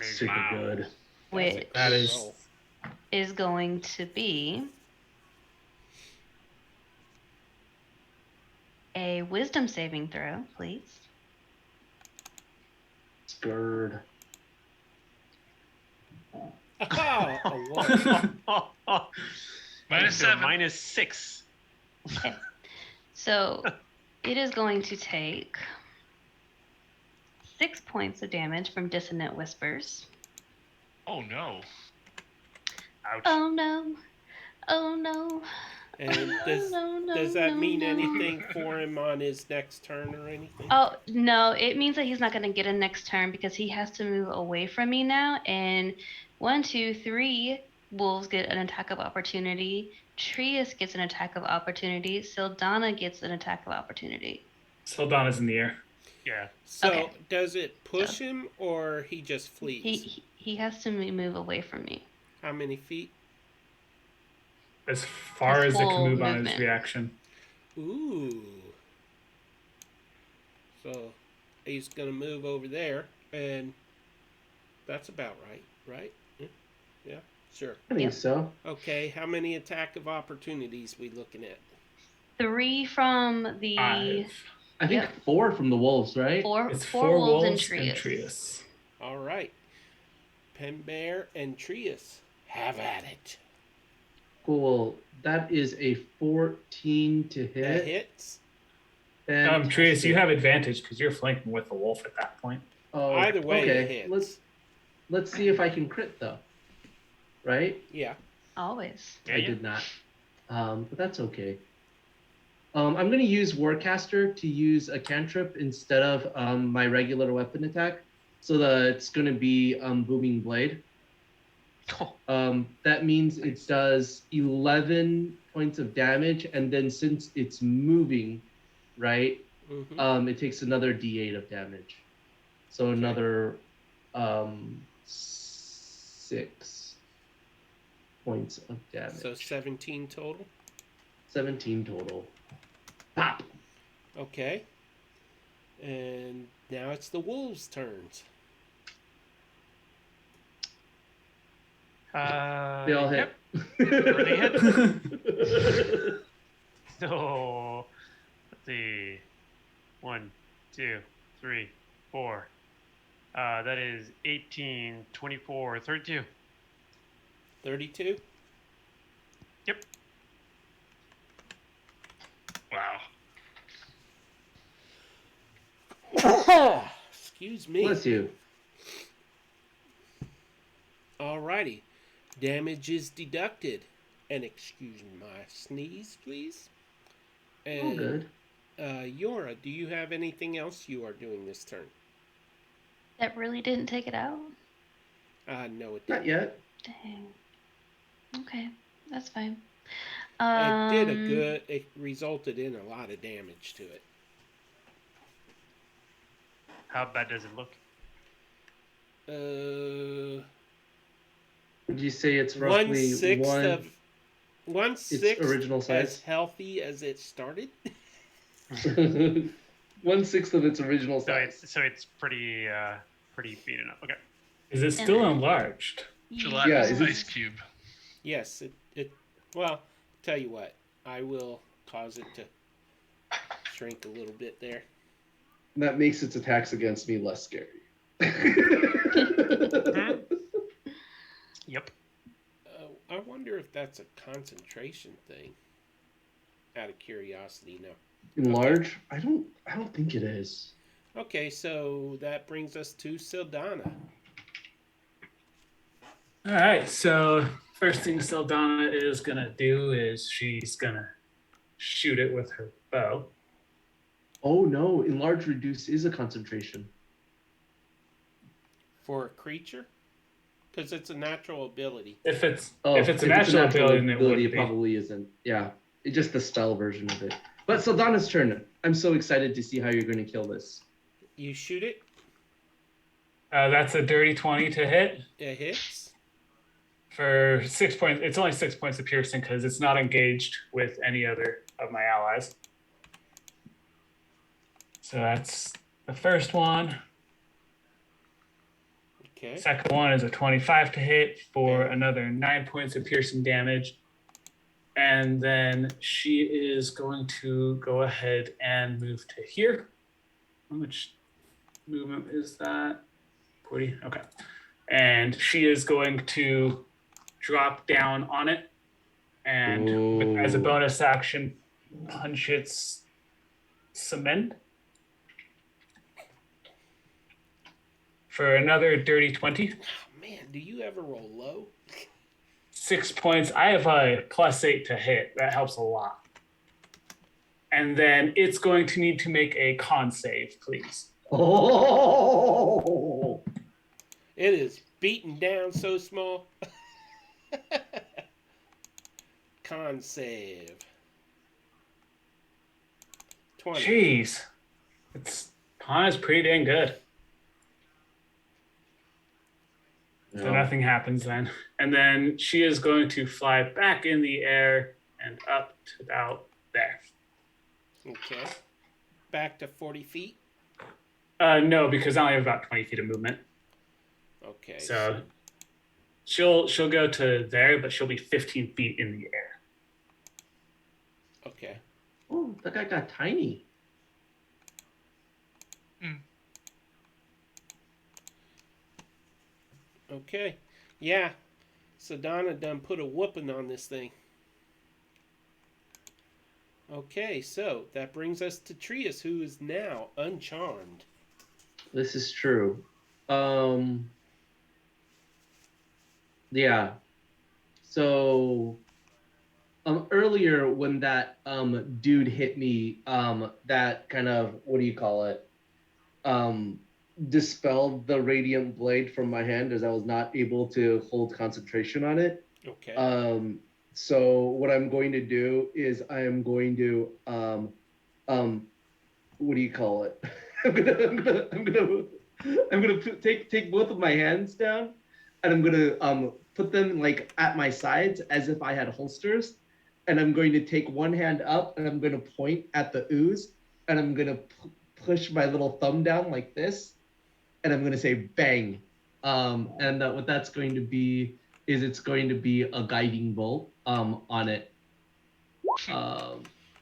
Super Wow. good. which That is roll. is going to be a wisdom saving throw, please. Scared. Oh, a 1. -7. -6. Okay. So it is going to take 6 points of damage from dissonant whispers. Oh no. Ouch. Oh no. Oh no. And does that mean anything for him on his next turn or anything? Oh no, it means that he's not going to get a next turn because he has to move away from me now. And 1, 2, 3 wolves get an attack of opportunity. Trius gets an attack of opportunity. Sildana gets an attack of opportunity. Sildana's in the air. Yeah. So Okay. does it push him or he just flees? He has to move away from me. How many feet? As far His as it can full move on movement. its reaction. Ooh. So he's gonna move over there, and that's about right? Yeah. Sure. I think Yep. so. Okay. How many attack of opportunities we looking at? 3 from the 5. I think Yep. 4 from the wolves, right? It's four 4 wolves and wolves and Trius. Trius. All right. Pen Bear and Trius, have at it. Cool. That is a 14 to That hit. hits. Trius, you Fantastic. have advantage because you're flanking with the wolf at that point. Oh, Either way, okay. it hits. Let's see if I can crit though. Right? Yeah. Always. Yeah, I yeah. did not. But that's okay. I'm going to use Warcaster to use a cantrip instead of my regular weapon attack. So that it's going to be Booming Blade. That means it does 11 points of damage, and then since it's moving, right, Mm-hmm. it takes another D8 of damage. So another 6 points of damage. So 17 total. 17 total. Pop! Okay. And now it's the wolves' turns. They all hit. They hit. So, let's see. 1, 2, 3, 4. That is 18, 24, 32. 32. Yep. Wow. Excuse me. Bless you. Alrighty. Damage is deducted. And excuse my sneeze, please. All And good. Yora, do you have anything else you are doing this turn? That really didn't take it out? No, it Not didn't. yet. Dang. Okay, that's fine. It did a good. It resulted in a lot of damage to it. How bad does it look? Would you say it's One roughly sixth one of its 1/6 original as size? healthy as it started. 1/6 of its original So size. it's pretty beaten up. Okay. Is it still enlarged? Gelatinous is it- ice cube. Yes, it. Well, tell you what, I will cause it to shrink a little bit there. That makes its attacks against me less scary. Yep. I wonder if that's a concentration thing. Out of curiosity, no. Enlarge? I don't think it is. Okay, so that brings us to Sildana. All right. So first thing Sildana is gonna do is she's gonna shoot it with her bow. Oh no, enlarge reduce is a concentration. For a creature? Because it's a natural ability. If it's Oh, if it's a natural ability, then it would it be. probably isn't. Yeah. It's just the spell version of it. But Sildana's turn. I'm so excited to see how you're gonna kill this. You shoot it, That's a dirty 20 to hit it hits. for 6 points. It's only 6 points of piercing because it's not engaged with any other of my allies. So that's the first one. Okay. Second one is a 25 to hit for Okay. another 9 points of piercing damage. And then she is going to go ahead and move to here. How much movement is that? 40. Okay. And she is going to drop down on it and as a Ooh. bonus action, punch its cement for another dirty 20. Oh, man, do you ever roll low? 6 points. I have a +8 to hit. That helps a lot. And then it's going to need to make a con save, please. Oh. It is beaten down so small. Con save. 20. Jeez. Con is pretty dang good. So Yeah. nothing happens then. And then she is going to fly back in the air and up to about there. Okay. Back to 40 feet. No, because I only have about 20 feet of movement. Okay. So she'll go to there, but she'll be 15 feet in the air. Okay. Oh, that guy got tiny. Okay. Yeah. Sildana done put a whooping on this thing. Okay, so that brings us to Trius, who is now uncharmed. This is true. Yeah. So earlier when that dude hit me, that kind of, what do you call it? Dispelled the radiant blade from my hand as I was not able to hold concentration on it. Okay. So what I'm going to do is I am going to what do you call it? I'm gonna take both of my hands down, and I'm gonna put them like at my sides as if I had holsters, and I'm going to take one hand up and I'm gonna point at the ooze, and I'm gonna push my little thumb down like this, and I'm gonna say bang, and what that's going to be is it's going to be a guiding bolt on it.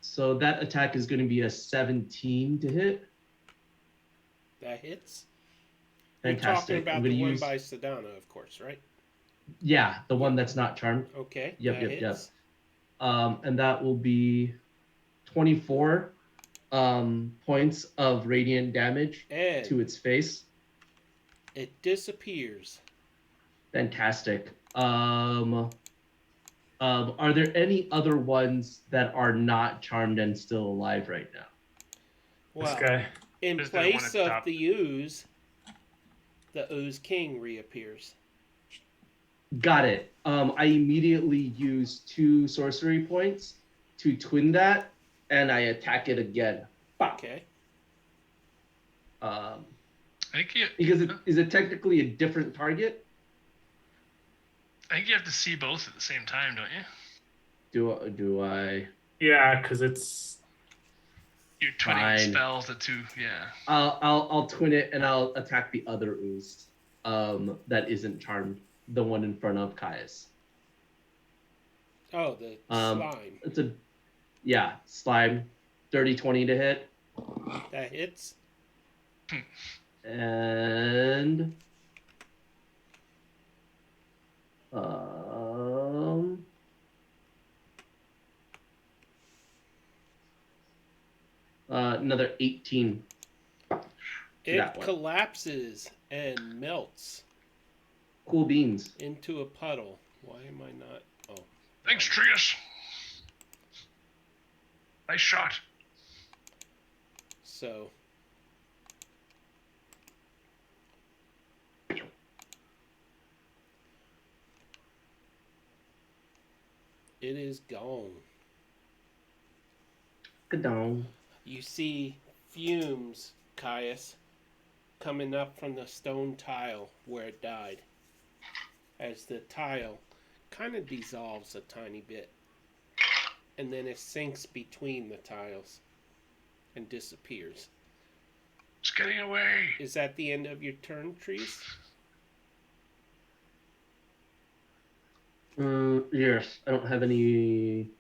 So that attack is going to be a 17 to hit. That hits. Fantastic. You're talking about I'm the gonna one use by Sildana, of course, right? Yeah, the one that's not charmed. Okay. Yep, that yep, hits. And that will be 24 points of radiant damage And to its face. it disappears. Fantastic. Are there any other ones that are not charmed and still alive right now? This Well, guy. in Is there one place at the of top? the ooze king reappears. Got it. I immediately use 2 sorcery points to twin that, and I attack it again. Bop. Okay. I think Because is it technically a different target? I think you have to see both at the same time, don't you? Do I? Yeah, because it's You're twinning Fine. spells at 2. Yeah. I'll twin it and I'll attack the other ooze. That isn't charmed, the one in front of Caius. Oh, the Um, slime. It's slime, dirty 20 to hit, That hits. and another 18. It That one. collapses and melts Cool beans. into a puddle. Why am I not? Oh. Thanks, Trius. Nice shot. So. It is gone. Gadong. You see fumes, Caius, coming up from the stone tile where it died. As the tile kind of dissolves a tiny bit. And then it sinks between the tiles and disappears. It's getting away. Is that the end of your turn, Trees? Yes, I don't have any.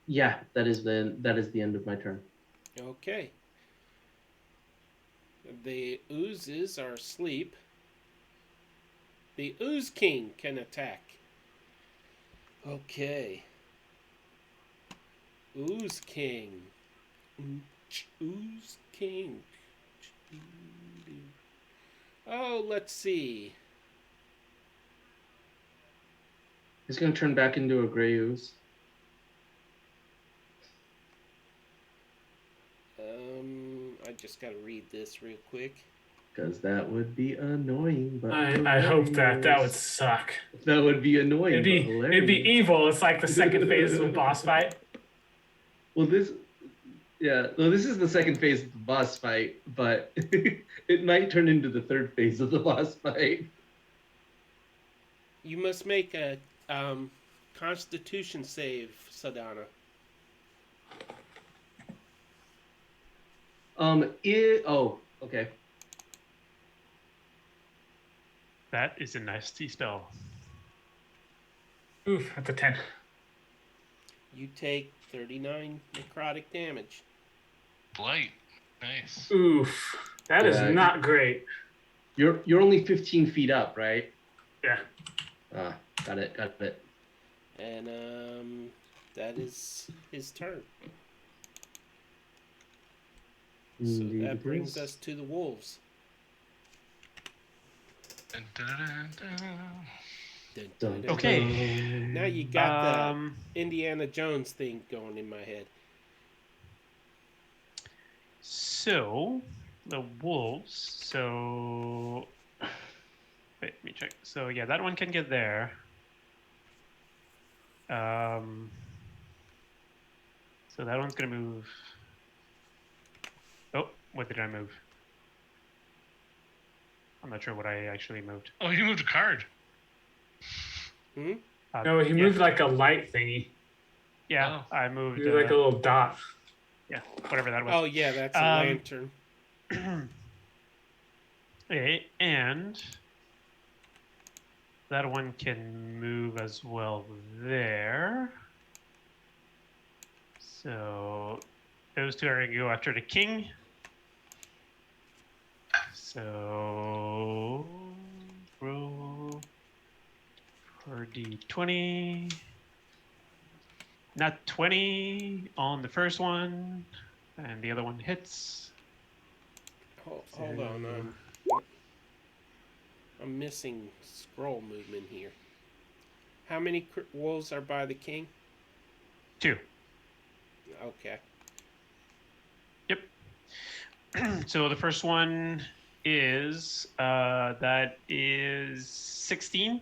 Yeah, that is the end of my turn. Okay. The oozes are asleep. The ooze king can attack. Okay. Ooze king. Ooze king. Oh, let's see. He's gonna turn back into a gray ooze. I just gotta read this real quick. Because that would be annoying, but I hope that would suck. That would be annoying. It'd be evil. It's like the second phase of a boss fight. Well, this is the second phase of the boss fight, but it might turn into the third phase of the boss fight. You must make a Constitution save, Sildana. Okay. That is a nasty spell. Oof, that's a 10. You take 39 necrotic damage. Blight. Nice. Oof, that is Yeah. not great. You're only 15 feet up, right? Yeah. Got it. And that is his turn. So Indeed that it brings is. us to the wolves. Dun, dun, dun, dun, dun. Dun, dun, dun, Okay. dun. Now you got Um, the Indiana Jones thing going in my head. So, the wolves. So, wait, let me check. So, yeah, that one can get there. So that one's gonna move. Oh, what did I move? I'm not sure what I actually moved. Oh, you moved a card. Hmm? No, he moved like a light thingy. Yeah, Oh. I moved. He moved like a little dot. Yeah, whatever that was. Oh, yeah, that's a lantern. Okay, and that one can move as well there. So those two are going to go after the king. So roll for d20. Not 20 on the first one, and the other one hits. Hold on, I'm missing scroll movement here. How many wolves are by the king? 2. Okay. Yep. So the first one is that is 16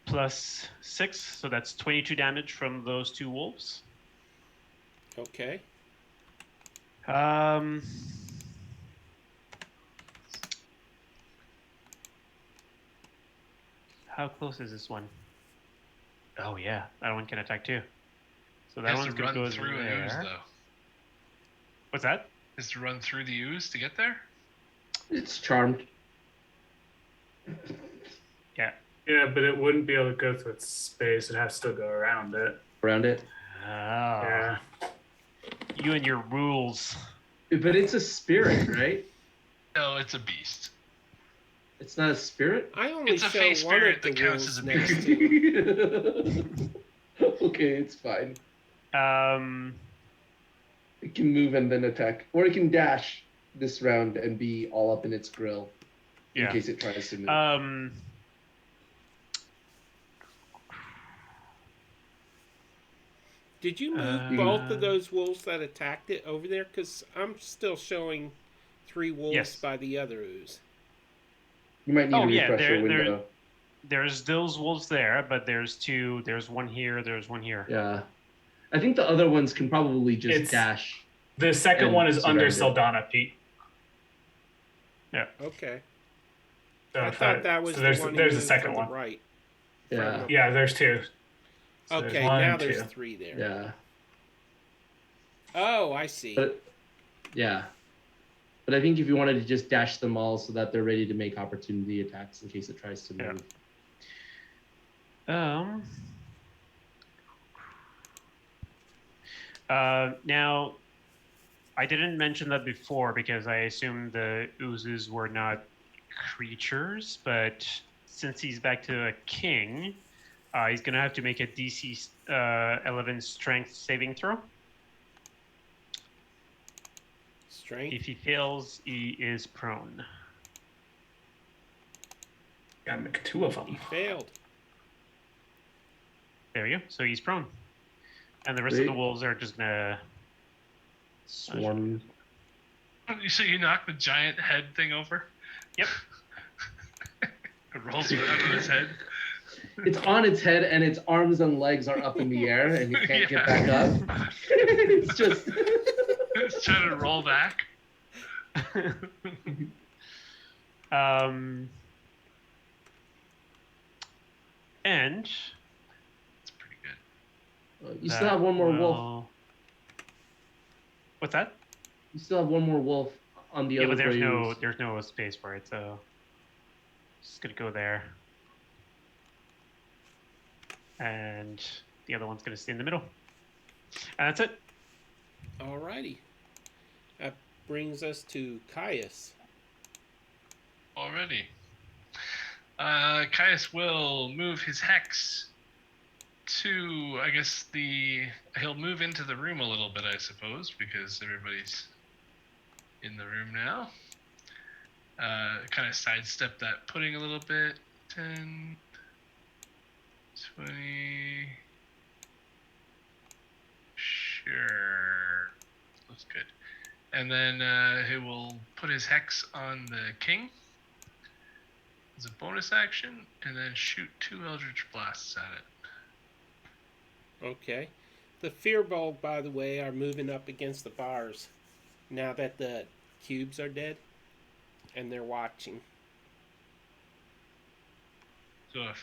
plus 6, so that's 22 damage from those 2 wolves. Okay. How close is this one? Oh yeah, that one can attack too. So that one's gonna go through an ooze, there. though. What's that? Is to run through the ooze to get there? It's charmed. Yeah. Yeah, but it wouldn't be able to go through its space. It has to go around it. Around it. Oh. Yeah. You and your rules. But it's a spirit, right? No, it's a beast. It's not a spirit? I only It's a show face one spirit of the that counts wolves as a next beast. to him. Okay, it's fine. Um, It can move and then attack. Or it can dash this round and be all up in its grill in yeah. case it tries to move. Did you move both of those wolves that attacked it over there? Because I'm still showing 3 wolves Yes. by the other ooze. You might need to refresh your window. There's those wolves there, but there's 2. There's one here. There's one here. Yeah. I think the other ones can probably just dash. The second and one is under surround Sildana, Pete. Yeah. Okay. So I thought that was so the there's, one there's you a moved second to one. the right. Yeah. Yeah, there's 2. So Okay, one now and there's 2. 3 there. Yeah. Oh, I see. But yeah. But I think if you wanted to just dash them all so that they're ready to make opportunity attacks in case it tries to move. Now, I didn't mention that before because I assumed the oozes were not creatures, but since he's back to a king, he's gonna have to make a DC 11 strength saving throw. Strength? If he fails, he is prone. Gotta make 2 of He them. failed. There we go. So he's prone. And the rest of the wolves are just gonna swarm. So you knock the giant head thing over? Yep. It rolls around on his head. It's on its head and its arms and legs are up in the air and it can't get back up. It's just It's trying to roll back. And It's pretty good. you still have one more wolf. What's that? You still have one more wolf on the other. Yeah, but there's no space for it, so just gonna go there. And the other one's gonna stay in the middle. And that's it. Alrighty. That brings us to Caius. Already. Caius will move his hex to, I guess, he'll move into the room a little bit, I suppose, because everybody's in the room now. Kind of sidestep that pudding a little bit. 10, 20. Sure. Looks good. And then he will put his hex on the king as a bonus action, and then shoot 2 Eldritch Blasts at it. Okay. The Fearbold, by the way, are moving up against the bars now that the cubes are dead, and they're watching. So a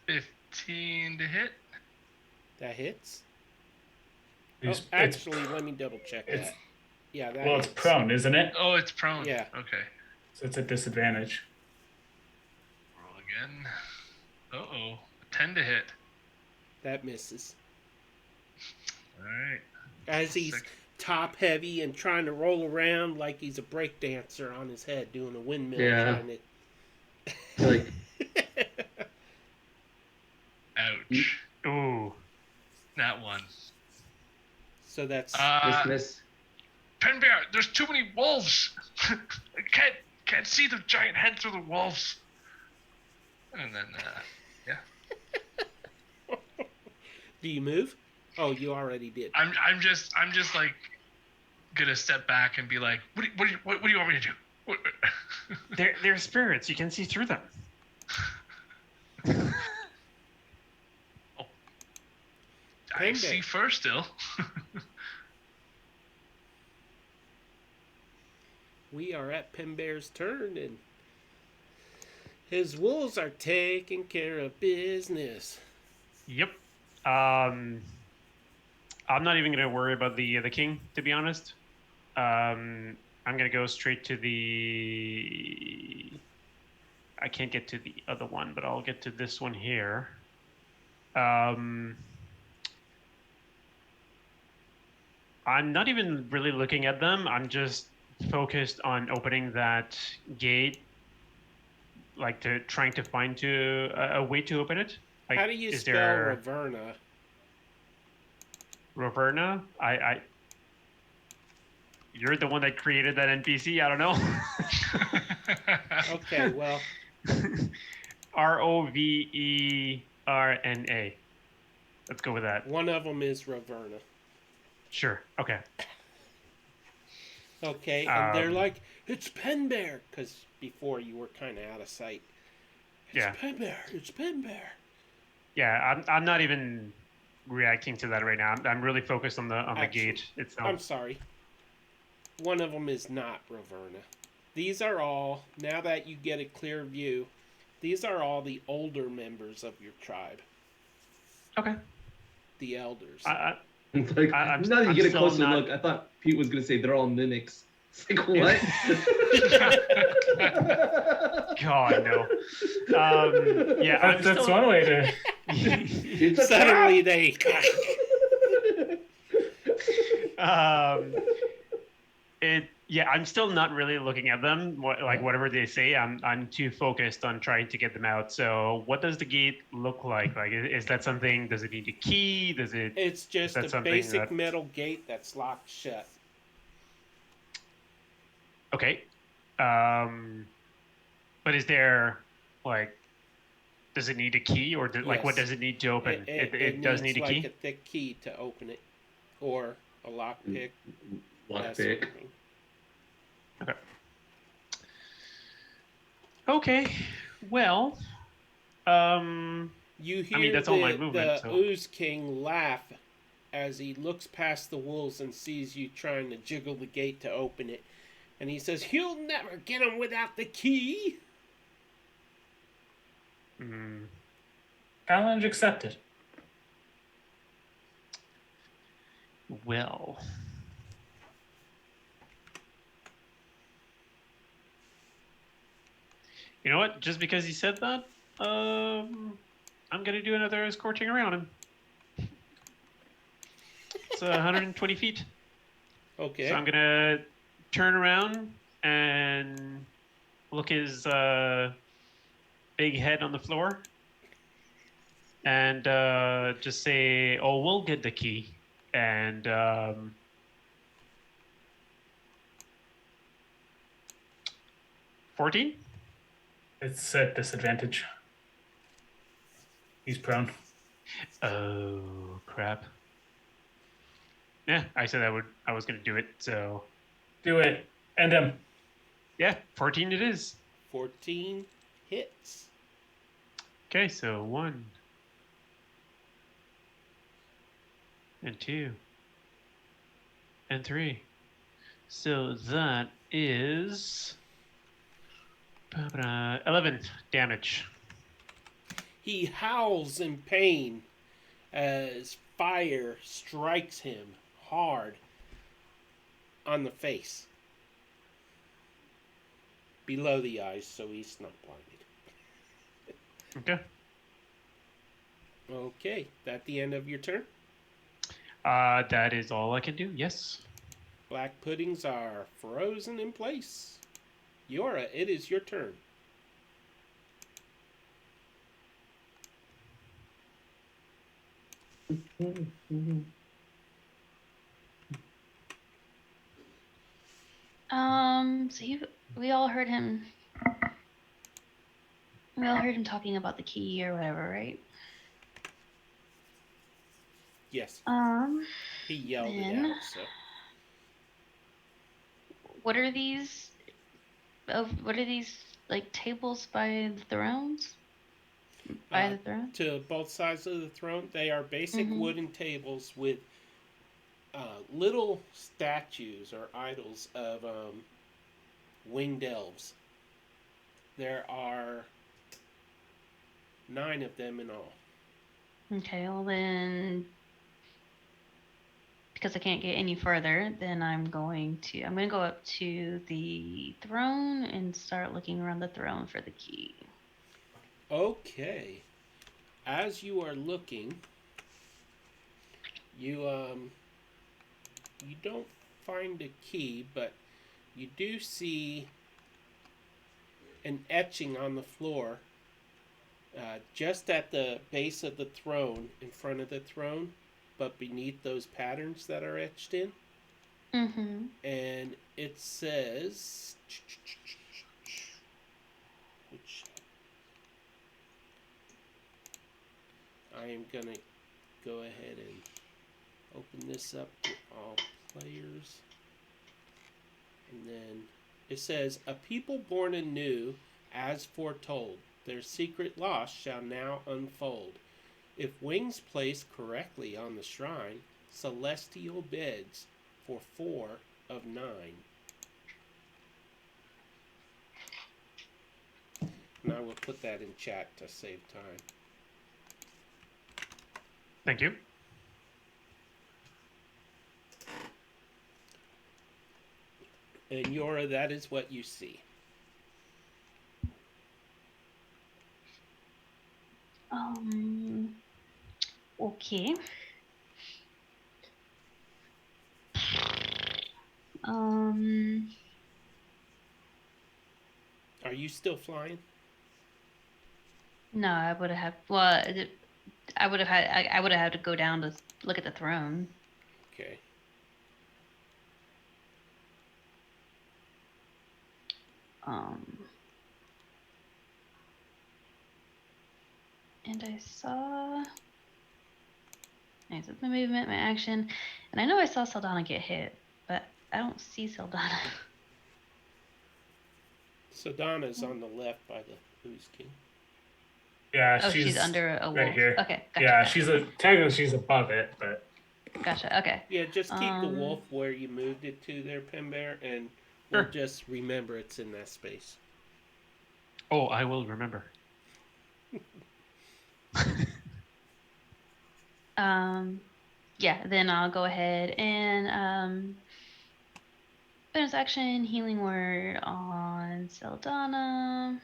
15 to hit. That hits? It's- Actually, let me double check that. Yeah, that Well, hits. it's prone, isn't it? Oh, it's prone. Yeah. Okay. So it's a disadvantage. Roll again. Uh-oh. 10 to hit. That misses. All right. As he's top heavy and trying to roll around like he's a break dancer on his head doing a windmill. Yeah. Trying Like, Ouch. Ooh. That one. So that's miss. Penbear, there's too many wolves. I can't see the giant head through the wolves. And then, yeah. Do you move? Oh, you already did. I'm just like gonna step back and be like, what do you want me to do? What? They're spirits. You can see through them. I Penbear. see fur still. We are at Penbear's turn, and his wolves are taking care of business. Yep. I'm not even gonna worry about the king, to be honest. I'm gonna go straight to the. I can't get to the other one, but I'll get to this one here. I'm not even really looking at them. I'm just focused on opening that gate, like trying to find a way to open it. Like, How do you is spell there Raverna? Raverna? You're the one that created that NPC. I don't know. Okay, well, Roverna. Let's go with that. one of them is Raverna. Sure. Okay. Okay, and they're like, it's Penbear, because before you were kind of out of sight. It's Penbear. It's Penbear. Yeah, I'm not even reacting to that right now. I'm really focused on the Actually, gate itself. I'm sorry. One of them is not Raverna. These are all, now that you get a clear view, these are all the older members of your tribe. Okay. The elders. Like, I'm now that you get a still closer not- look, I thought Pete was gonna say they're all mimics. It's like, what? God no. Yeah, I'm That's still. one way to. It's a Suddenly trap! they... I'm still not really looking at them. Whatever they say, I'm too focused on trying to get them out. So, what does the gate look like? Like, is that something? Does it need a key? Does it? It's just That's a something basic that- metal gate that's locked shut. Okay. But is there like? Does it need a key, or what Yes. does it need to open? It does needs need a like key. a thick key to open it, or a lockpick. that sort Lockpick. of thing. Okay. Well, You hear mean, that's all my movement, the so- Ooze King laugh as he looks past the wolves and sees you trying to jiggle the gate to open it. And he says, "You'll never get him without the key." Challenge accepted. well. You know what? Just because he said that, I'm gonna do another scorching around him. It's 120 feet. Okay. So I'm gonna turn around and look his big head on the floor, and just say, "Oh, we'll get the key." And 14. It's at disadvantage. He's prone. Oh crap! Yeah, I said I was gonna do it. So Do it. End him. yeah, 14 it is. 14 hits. Okay, so 1 and 2 and 3. So that is 11 damage. He howls in pain as fire strikes him hard on the face. Below the eyes, so he's not blinded. Okay. Okay, that the end of your turn? That is all I can do. Yes. Black puddings are frozen in place. Yora, it is your turn. So we all heard him. We all heard him talking about the key or whatever, right? Yes, Um, he yelled it then- out, so. what are these? What are these like tables by the thrones? By the throne? To both sides of the throne, they are basic Mhm. wooden tables with little statues or idols of winged elves. There are 9 of them in all. Okay, well then, because I can't get any further, then I'm gonna go up to the throne and start looking around the throne for the key. Okay. As you are looking, you don't find a key, but you do see an etching on the floor, just at the base of the throne, in front of the throne, but beneath those patterns that are etched in. Mm-hmm. And it says, which I am gonna go ahead and open this up to all players. And then it says, a people born anew, as foretold, their secret loss shall now unfold. If wings placed correctly on the shrine, celestial beds for 4 of 9. And I will put that in chat to save time. Thank you. And Yora, that is what you see. Okay. Are you still flying? No, I would have. Well, I would have had. I would have had to go down to look at the throne. Okay. And I saw. Nice, it's my movement, my action, and I know I saw Sildana get hit, but I don't see Sildana. Sildana's on the left by the Ooze King. Yeah, Oh, she's under a wolf. right here. Okay, gotcha. Yeah, gotcha. technically she's above it, but Gotcha. Okay. Yeah, just keep the wolf where you moved it to there, Pembear, and we'll just remember it's in that space. Oh, I will remember. Yeah, then I'll go ahead and bonus action healing word on Sildana.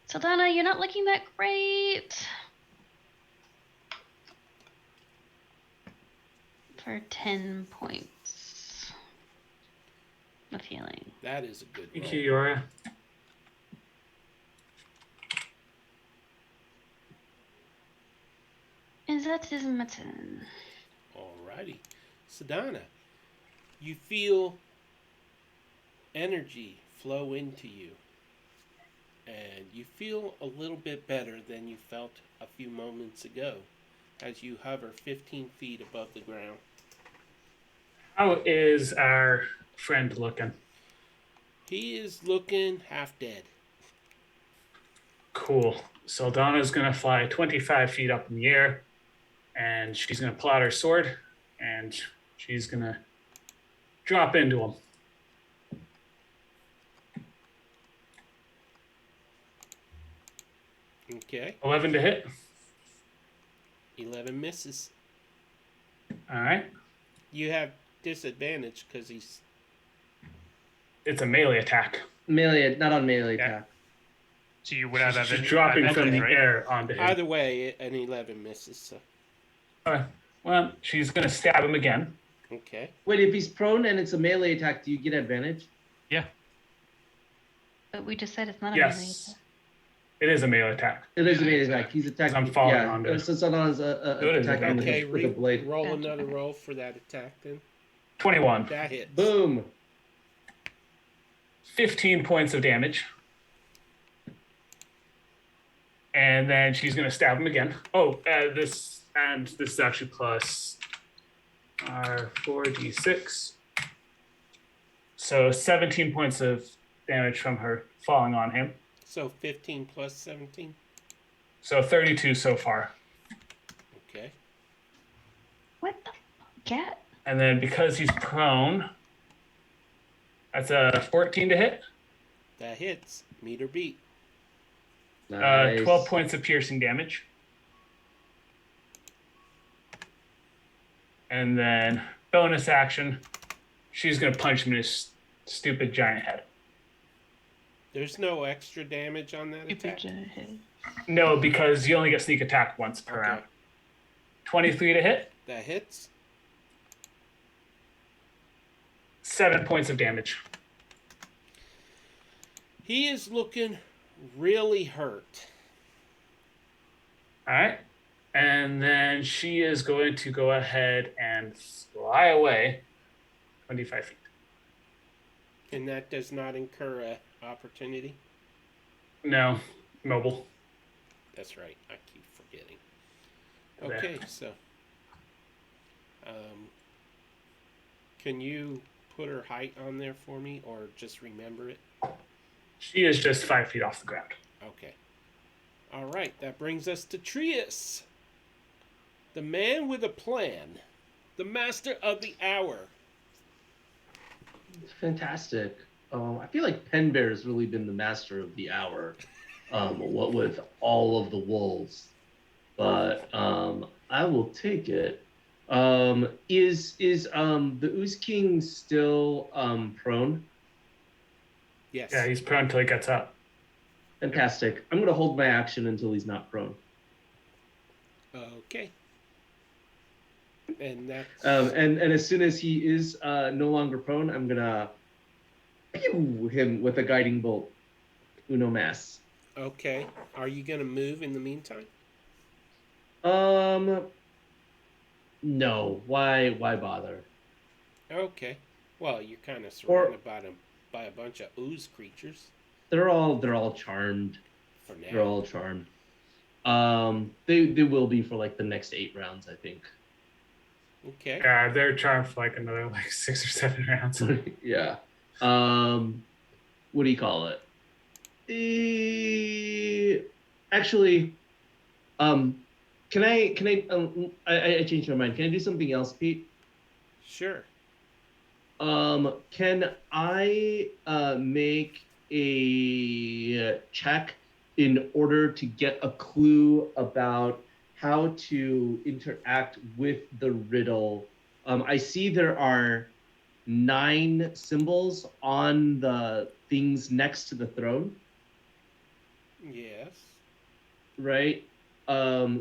Sildana, you're not looking that great. For 10 points of healing. That is a good roll. thank you, Yora. And that is my turn. Alrighty. Sildana, you feel energy flow into you. And you feel a little bit better than you felt a few moments ago as you hover 15 feet above the ground. How is our friend looking? He is looking half dead. Cool. Sildana's gonna fly 25 feet up in the air, and she's gonna pull out her sword, and she's gonna drop into him. Okay. 11 to hit. 11 misses. All right. You have disadvantage because he's... It's a melee attack. Melee, not on melee Yeah. attack. So you would have She's dropping from the right? air onto him. Either way, an 11 misses. So. Well, she's gonna stab him again. Okay. Wait, if he's prone and it's a melee attack, do you get advantage? Yeah. But we just said it's not a melee Yes. attack. It is a melee attack. It is a melee exactly. attack. He's attacking. I'm falling yeah, under. so Sildana's It is attacking advantage. with a blade. Roll Gotcha, another okay. roll for that attack then. 21. That hits. Boom. 15 points of damage. And then she's going to stab him again. Oh, this is actually plus 4d6. So 17 points of damage from her falling on him. So 15 plus 17. So 32 so far. Okay. What the cat? And then because he's prone, that's a 14 to hit. That hits. Meet or beat. Nice. 12 points of piercing damage. And then bonus action, she's going to punch him in his stupid giant head. There's no extra damage on that Super attack. giant head. No, because you only get sneak attack once per Okay. round. 23 to hit, That hits. 7 points of damage. He is looking really hurt. All right. And then she is going to go ahead and fly away 25 feet. And that does not incur a opportunity. No, mobile. That's right. I keep forgetting. Okay. Okay, so can you put her height on there for me, or just remember it? She is just 5 feet off the ground. Okay. All right, that brings us to Trius, the man with a plan, the master of the hour. Fantastic. I feel like Pen Bear has really been the master of the hour. What with all of the wolves, but I will take it. Is the Ooze King still prone? Yes. Yeah, he's prone until he gets up. Fantastic. I'm gonna hold my action until he's not prone. Okay. And that's And as soon as he is no longer prone, I'm gonna pew him with a guiding bolt. Uno mas. okay. Are you gonna move in the meantime? No. Why bother? Okay. Well, you're kind of surrounded by a bunch of ooze creatures They're all charmed. for now. They're all charmed. They will be for like the next 8 rounds, I think. Okay. Yeah, they're charmed for like another 6 or 7 rounds. Yeah. What do you call it? Actually, can I changed my mind. Can I do something else, Pete? Sure. Can I make a check in order to get a clue about how to interact with the riddle? I see there are 9 symbols on the things next to the throne, Yes. right?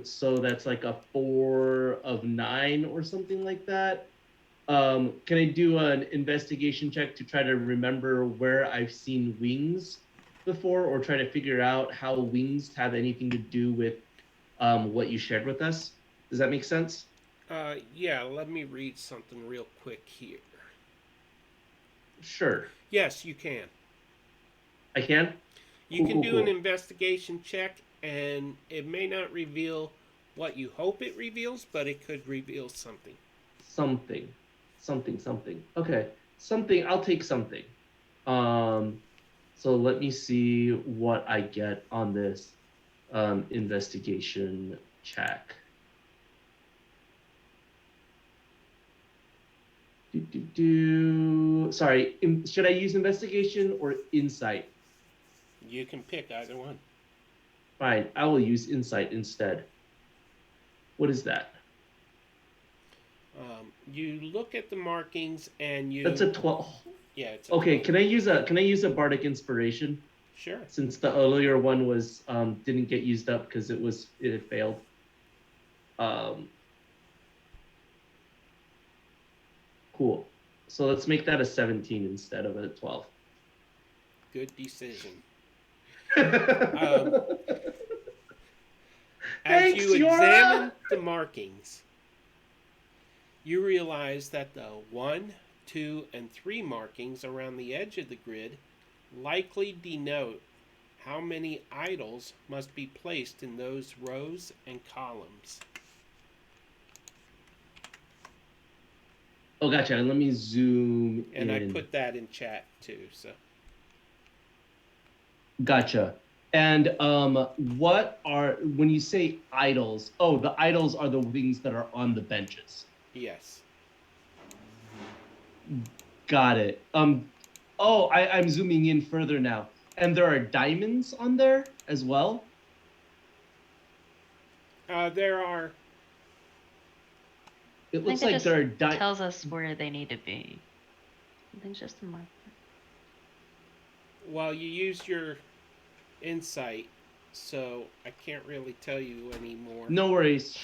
So that's like a 4 of 9 or something like that. Can I do an investigation check to try to remember where I've seen wings before, or try to figure out how wings have anything to do with what you shared with us? Does that make sense? Yeah, let me read something real quick here. Sure. Yes, you can. I can? You can do an Cool. investigation check, and it may not reveal what you hope it reveals, but it could reveal something. Something. Okay. Something. I'll take something. So let me see what I get on this investigation check. Sorry, should I use investigation or insight? You can pick either one. Fine, I will use insight instead. What is that? You look at the markings and you. That's a 12. Yeah, it's a Okay, 12. can I use a bardic inspiration? Sure. Since the earlier one was didn't get used up because it had failed. Cool. So let's make that a 17 instead of a 12. Good decision. Thanks, As you Yora! examine the markings, you realize that the 1, 2, and 3 markings around the edge of the grid likely denote how many idols must be placed in those rows and columns. Oh, gotcha. Let me zoom And in. I put that in chat too, so. Gotcha. And what are, when you say idols, oh, the idols are the things that are on the benches. Yes. Got it. I'm zooming in further now. And there are diamonds on there as well? There are. It looks like there are diamonds. Tells us where they need to be. I think it's just a marker. Well, you used your insight, so I can't really tell you anymore. No worries.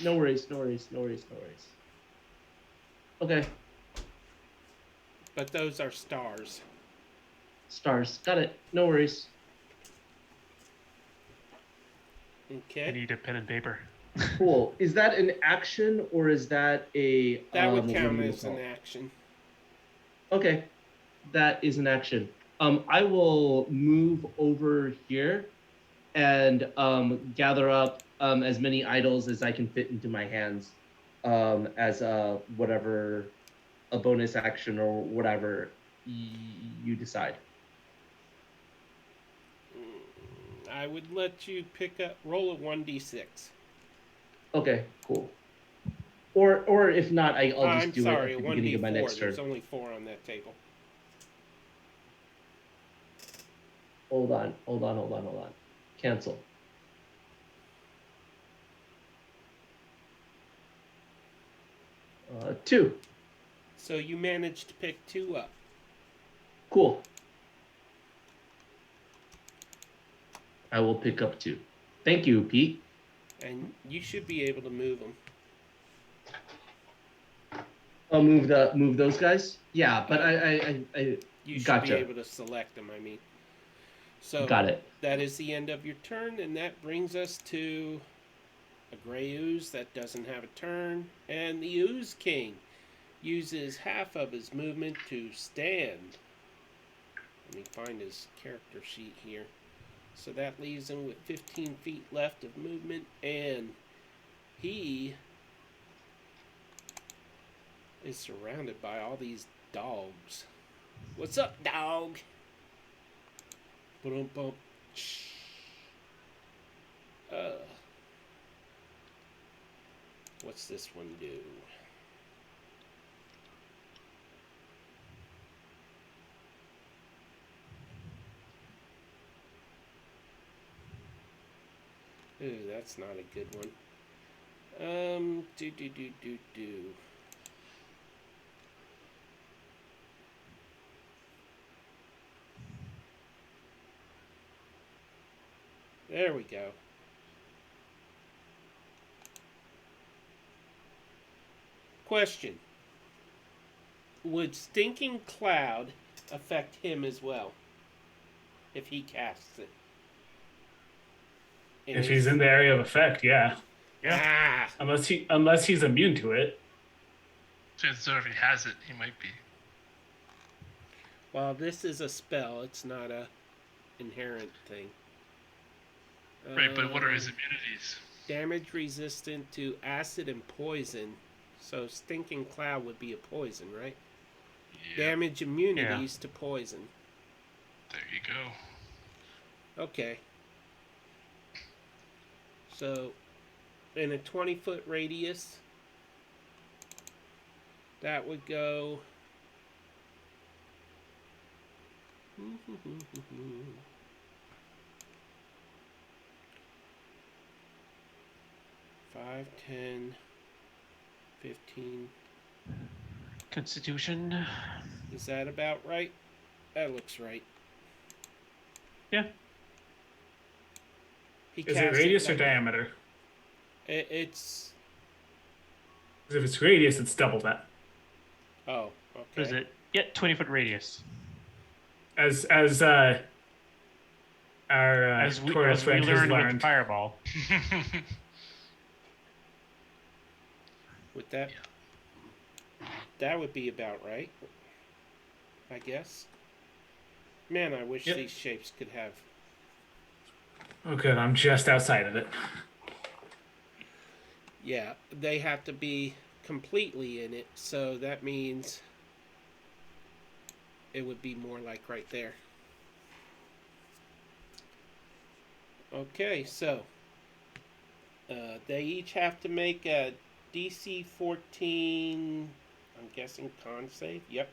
Okay. But those are stars. Stars. Got it. No worries. I Okay. need a pen and paper. Cool. Is that an action or is that a... That would what count do you as call an it? action. Okay. That is an action. I will move over here and gather up as many idols as I can fit into my hands as a bonus action or whatever you decide. I would let you roll a 1d6. Okay, cool. Or if not, I'll just I'm do sorry, it at a the beginning of my 1d4. next turn. There's only 4 on that table. Hold on. Cancel. Two. So you managed to pick 2 up. Cool. I will pick up 2. Thank you, Pete. And you should be able to move them. I'll move those guys. Yeah, but I You should gotcha. be able to select them, I mean. So Got it. that is the end of your turn, and that brings us to a gray ooze that doesn't have a turn, and the Ooze King uses half of his movement to stand. Let me find his character sheet here. So that leaves him with 15 feet left of movement, and he is surrounded by all these dogs. What's up, dog? Boom, boom. What's this one do? Ooh, that's not a good one. Do. There we go. Question. Would Stinking Cloud affect him as well? If he casts it? If he's in the area of effect, yeah. Ah! Unless he's immune to it. Chances are if he has it, he might be. Well, this is a spell. It's not a inherent thing. Right, but what are his immunities? Damage resistant to acid and poison. So Stinking Cloud would be a poison, right? Yeah, Damage immunities to poison. there you go. Okay. So, in a 20-foot radius, that would go... 5, 10, 15. Constitution. Is that about right? That looks right. Yeah. He Is it cast radius or like- diameter? It's... 'Cause if it's radius, it's double that. Oh, What is Okay. it? Yeah, 20-foot radius. As our As Toro we friend has learned with learned. Fireball. With that, that would be about right, I guess. Man, I wish Yep. these shapes could have. Oh, good. I'm just outside of it. Yeah, they have to be completely in it, so that means it would be more like right there. Okay, so they each have to make a DC 14, I'm guessing con save. Yep.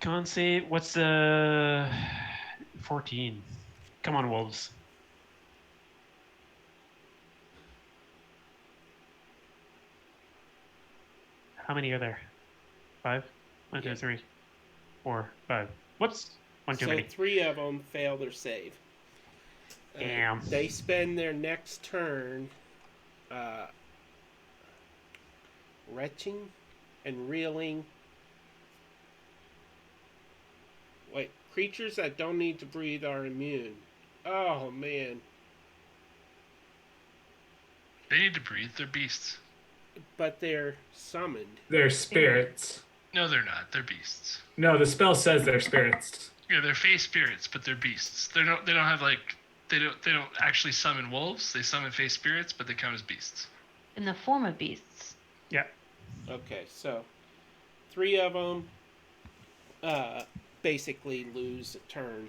Con save. What's the 14? Come on, wolves. How many are there? 5? 1, 2, Yeah. 3, 4, 5. Whoops. One too So many. 3 of them fail their save. Damn. They spend their next turn retching and reeling. Wait, creatures that don't need to breathe are immune. Oh man. They need to breathe. They're beasts. But they're summoned. They're spirits. No, they're not. They're beasts. No, the spell says they're spirits. Yeah, they're fey spirits, but they're beasts. They don't have like they don't actually summon wolves. They summon fey spirits, but they count as beasts. In the form of beasts. Yeah. Okay, so 3 of them basically lose a turn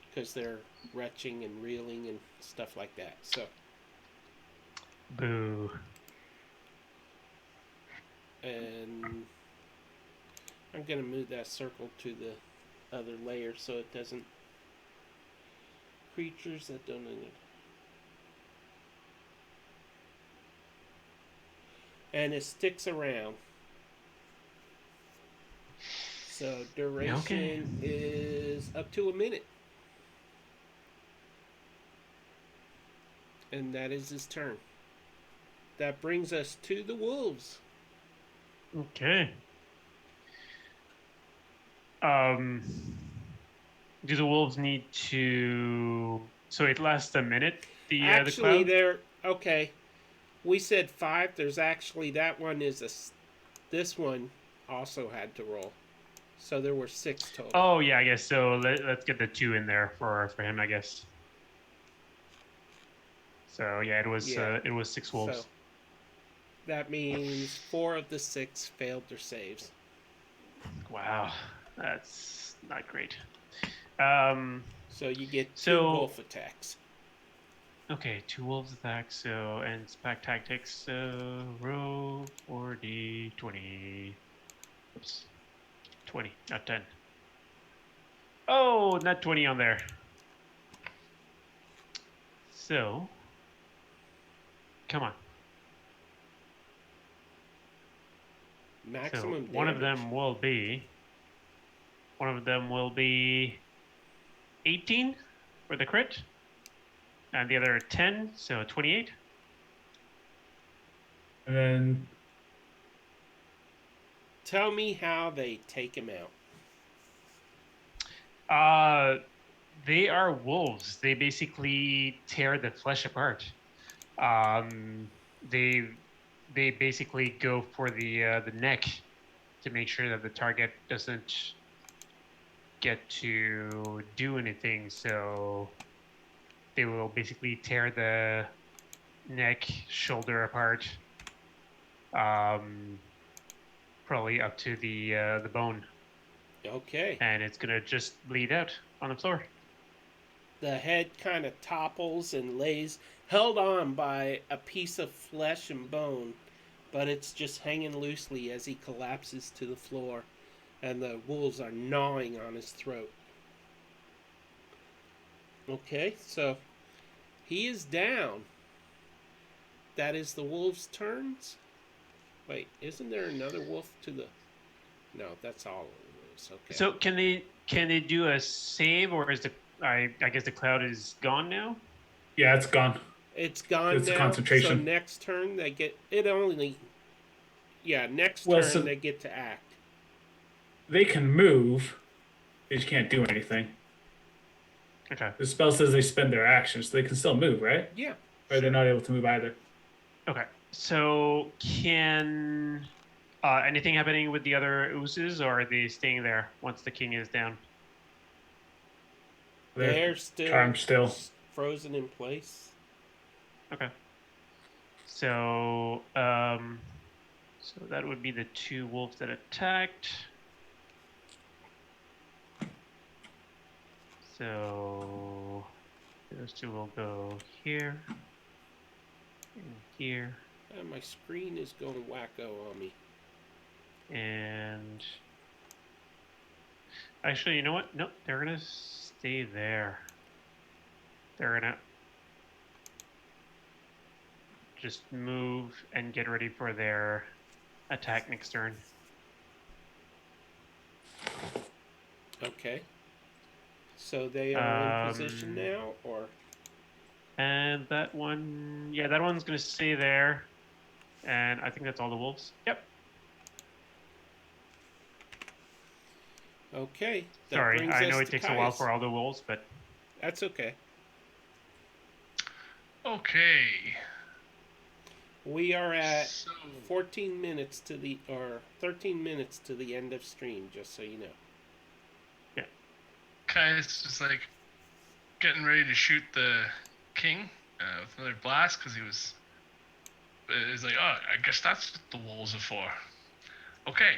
because they're retching and reeling and stuff like that. So Boo. and I'm gonna move that circle to the other layer so it doesn't. Creatures that don't. And it sticks around. So duration is up to a minute. And that is his turn. That brings us to the wolves. Okay. Do the wolves need to? So it lasts a minute. The Actually, cloud. they're okay. We said 5. There's actually that one is a. This one also had to roll, so there were 6 total. Oh yeah, I guess so. Let's get the 2 in there for him, I guess. So yeah, it was 6 wolves. So that means 4 of the 6 failed their saves. Wow, that's not great. So you get 2 So- wolf attacks. Okay, 2 wolves attack. So and spec tactics. Roll 4d 20. Oops, 20, not 10. Oh, not 20 on there. So, come on. Maximum So one of damage. them will be 18 for the crit, and the other 10, so 28. And then Tell me how they take him out. They are wolves. They basically tear the flesh apart. They basically go for the neck to make sure that the target doesn't get to do anything. So they will basically tear the neck, shoulder apart, probably up to the bone, Okay. and it's gonna just bleed out on the floor. The head kind of topples and lays held on by a piece of flesh and bone, but it's just hanging loosely as he collapses to the floor, and the wolves are gnawing on his throat. Okay, so he is down. That is the wolves' turns. Wait, isn't there another wolf to the? No, that's all of the wolves. Okay. So can they do a save, or is I guess the cloud is gone now? yeah, it's gone. It's gone It's now. concentration. So next turn they get it only. Yeah, next Well, turn so- they get to act. They can move. They just can't do anything. Okay. The spell says they spend their actions, so they can still move, right? Yeah. Or they're not able to move either. Okay. So can anything happening with the other oozes, or are they staying there once the king is down? They're still charmed still. frozen in place. Okay. So so that would be the 2 wolves that attacked. So those 2 will go here and here. My screen is going wacko on me. And actually, you know what? Nope, they're gonna stay there. They're gonna just move and get ready for their attack next turn. Okay. So they are in position Um, now, or And that one, yeah, that one's gonna stay there. And I think that's all the wolves. Yep. okay. That Sorry, brings I us know it to takes a while Caius. for all the wolves, but That's okay. Okay. We are at So 14 minutes to the, or 13 minutes to the end of stream, just so you know. Kai's just like getting ready to shoot the king with another blast because he was. He's like, oh, I guess that's what the wolves are for. Okay,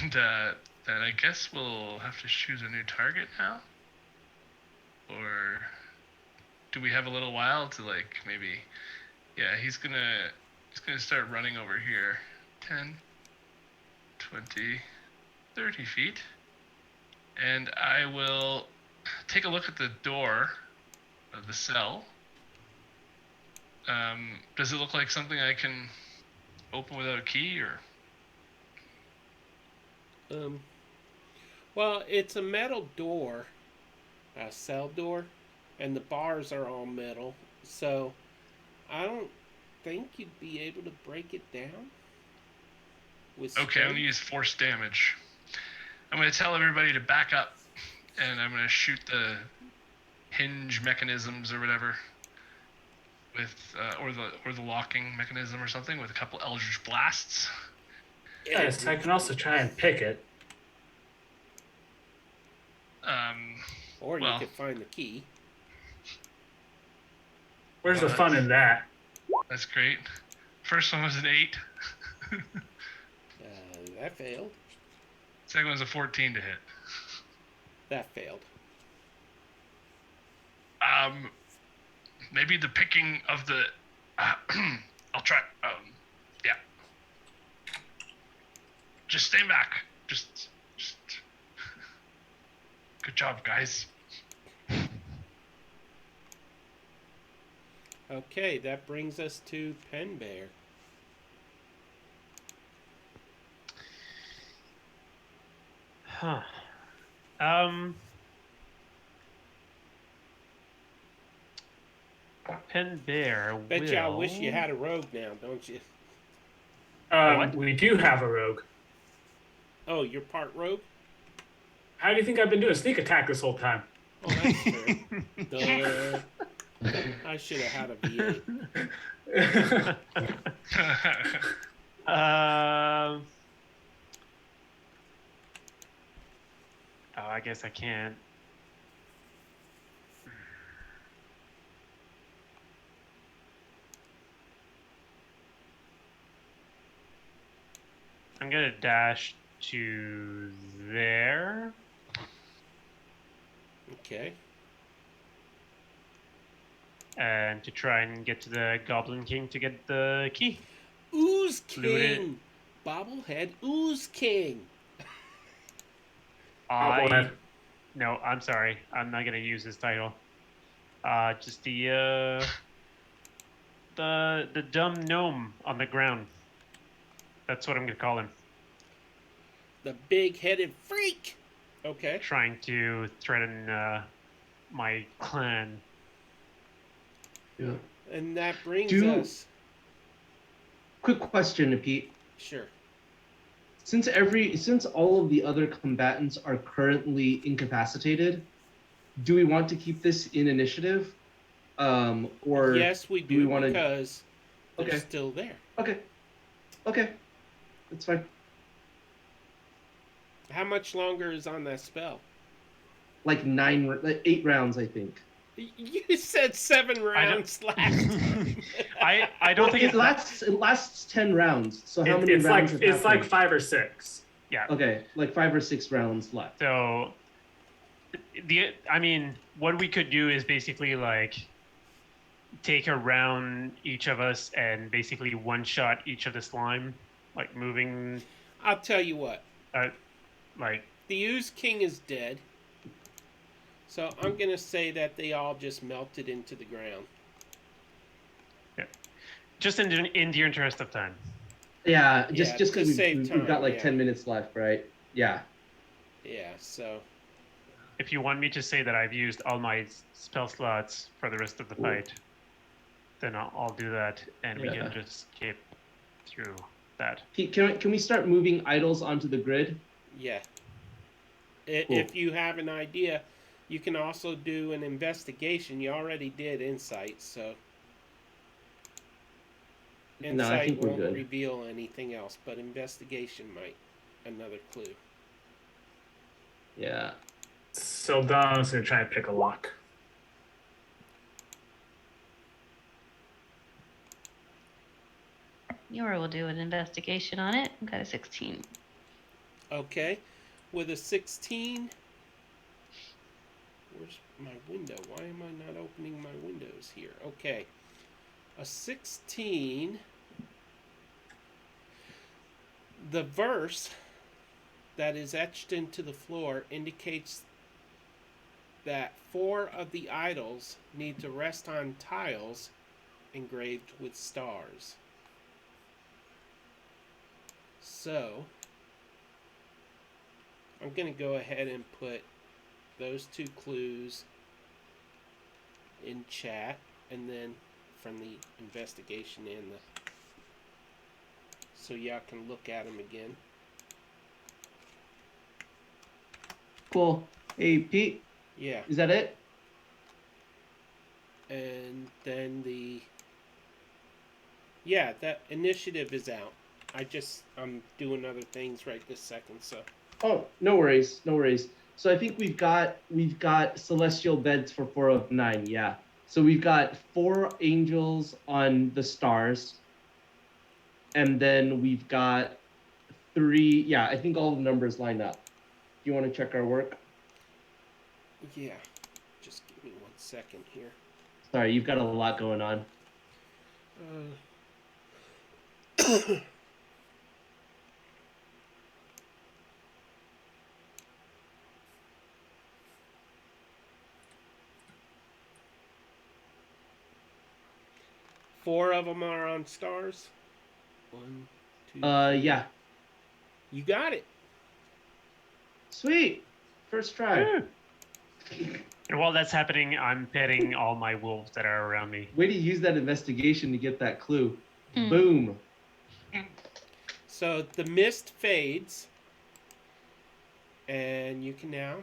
and then I guess we'll have to choose a new target now, or do we have a little while to like maybe? Yeah, he's gonna start running over here, 10, 20, 30 feet. And I will take a look at the door of the cell. Does it look like something I can open without a key, or? Well, it's a metal door, a cell door, and the bars are all metal, so I don't think you'd be able to break it down. With Okay, I'm strength. gonna use force damage. I'm gonna tell everybody to back up, and I'm gonna shoot the hinge mechanisms or whatever with, or the locking mechanism or something with a couple eldritch blasts. Yes, I can also try and pick it. Or you well, could find the key. Where's Well, the fun in that? that's great. First one was an 8. That failed. Second one's a 14 to hit. That failed. Maybe the picking of the. I'll try. Yeah. Just stay back. Just. Good job, guys. Okay, that brings us to Pen Bear. huh. Pen Bear Bet will... you I wish you had a rogue now, don't you? What? We do have a rogue. Oh, you're part rogue? How do you think I've been doing sneak attack this whole time? Oh, that's true. Duh. I should have had a V8. Oh, I guess I can't. I'm gonna dash to there. Okay. And to try and get to the Goblin King to get the key. Ooze Loot it. King! Bobblehead Ooze King! No, I'm sorry. I'm not gonna use this title. Just the dumb gnome on the ground. That's what I'm gonna call him. The big-headed freak! Okay. Trying to threaten my clan. Yeah. And that brings Do- us. Quick question, Pete. Sure. Since all of the other combatants are currently incapacitated, do we want to keep this in initiative? Or Yes, we do we do, want to? because they're Okay. still there. Okay, that's fine. How much longer is on that spell? Like 8 rounds, I think. You said 7 rounds last time. I don't think it lasts 10 rounds. So how many It's rounds? like 5 or 6. Yeah. Okay, like 5 or 6 rounds left. So, what we could do is basically like take a round each of us and basically one-shot each of the slime, like moving. I'll tell you what. Like The Ooze King is dead. So I'm going to say that they all just melted into the ground. just in the interest of time. Yeah, just to because save we've time, got like yeah. 10 minutes left, right? Yeah. Yeah, so. If you want me to say that I've used all my spell slots for the rest of the fight, then I'll do that, and we can just skip through that. Can we start moving idols onto the grid? Yeah. Cool. If you have an idea, you can also do an investigation. You already did insight, so No, I think we're won't good. reveal anything else, but investigation might. Another clue. Yeah. Sildana's going to try and pick a lock. Yora will do an investigation on it. I've got a 16. Okay. With a 16. Where's my window? Why am I not opening my windows here? Okay. A 16. The verse that is etched into the floor indicates that 4 of the idols need to rest on tiles engraved with stars. So, I'm going to go ahead and put those 2 clues in chat, and then from the investigation and the, so y'all can look at them again. Cool. Hey, Pete, Yeah, is that it? and then that initiative is out. I'm doing other things right this second, so. Oh, no worries. So I think we've got celestial beds for 4 of 9. Yeah. So we've got 4 angels on the stars, and then we've got 3. Yeah, I think all the numbers line up. Do you want to check our work? Yeah, just give me 1 second here. Sorry, you've got a lot going on. Four of them are on stars. 1, 2. Yeah. You got it. Sweet. First try. And while that's happening, I'm petting all my wolves that are around me. Way to use that investigation to get that clue. Mm. Boom. So the mist fades, and you can now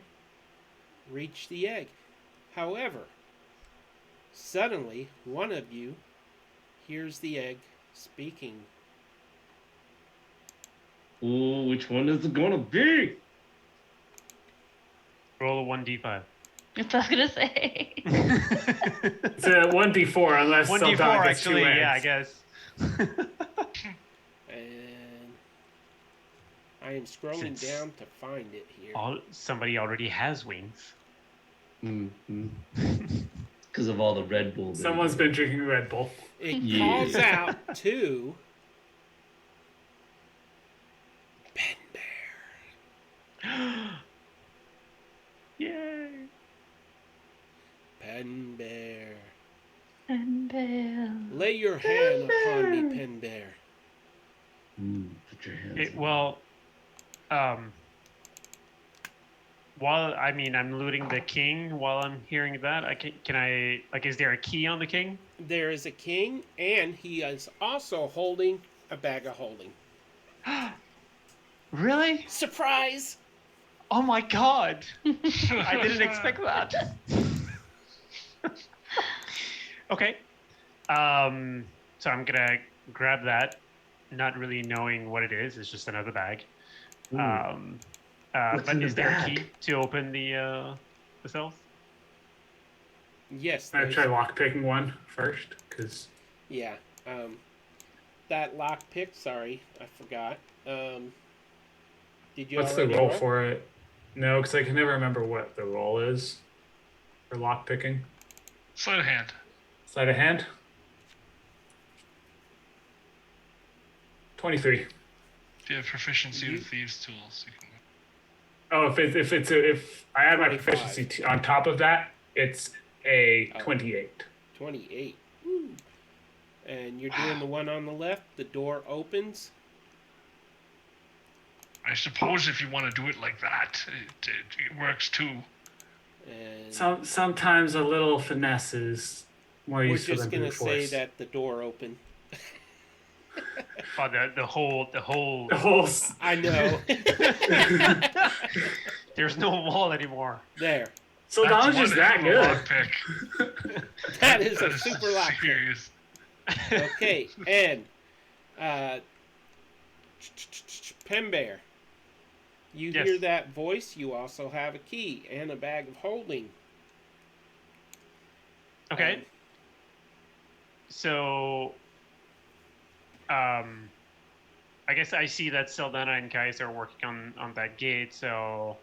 reach the egg. However, suddenly one of you hears the egg speaking. Ooh, which one is it gonna be? Roll a 1d5. That's what I was going to say. It's a 1d4 unless 1d4 Sildana gets 2 actually, eggs. yeah, I guess. And I am scrolling Since down to find it here. Somebody already has wings. Mm-hmm. Because of all the Red Bull. Someone's been drinking Red Bull. It calls out to Pen Bear. Yay! Pen Bear. And Belle. Lay your hand upon me, Pen Bear. Put your hands. Well, while I'm looting the king while I'm hearing that, can I like, is there a key on the king? There is a king, and he is also holding a bag of holding. Really? Surprise! Oh my god! I didn't expect that. Okay. So I'm gonna grab that, not really knowing what it is. It's just another bag. What's in But the is there a bag? key to open the cells? Yes, I there's. try lockpicking one first, because Yeah. That lockpick, sorry, I forgot. Did you what's the already roll roll? for it? No, because I can never remember what the roll is for lockpicking. Sleight of hand. Sleight of hand. 23. If you have proficiency with thieves' tools, you can. Oh, if I add my 25. proficiency on top of that, it's a Oh. 28. 28. Woo. And you're doing the one on the left. The door opens. I suppose if you want to do it like that, it works too. And Sometimes a little finesse is more we're useful just than going to brute say force. that the door opened. Oh, the whole. The whole. I know. There's no wall anymore. There. So that was just that good. Lockpick. That is That a is super lock. serious. Okay, and Pen Bear, you Yes. hear that voice. You also have a key and a bag of holding. Okay. So, I guess I see that Sildana and Kais are working on that gate, so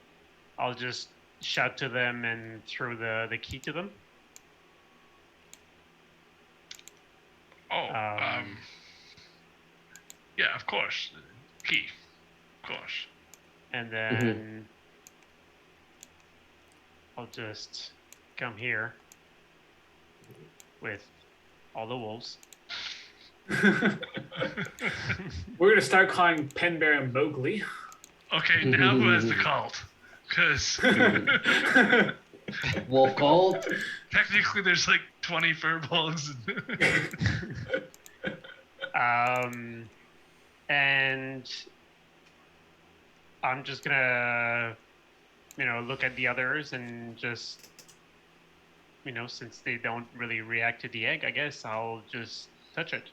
I'll just shout to them and throw the key to them. Oh, yeah, of course. Key, of course. And then I'll just come here with all the wolves. We're gonna start calling Pen Bear and Mowgli. Okay, now who has the cult? Because Wolf cult. technically there's like 20 furbolgs. And I'm just gonna, look at the others and just, since they don't really react to the egg, I guess I'll just touch it,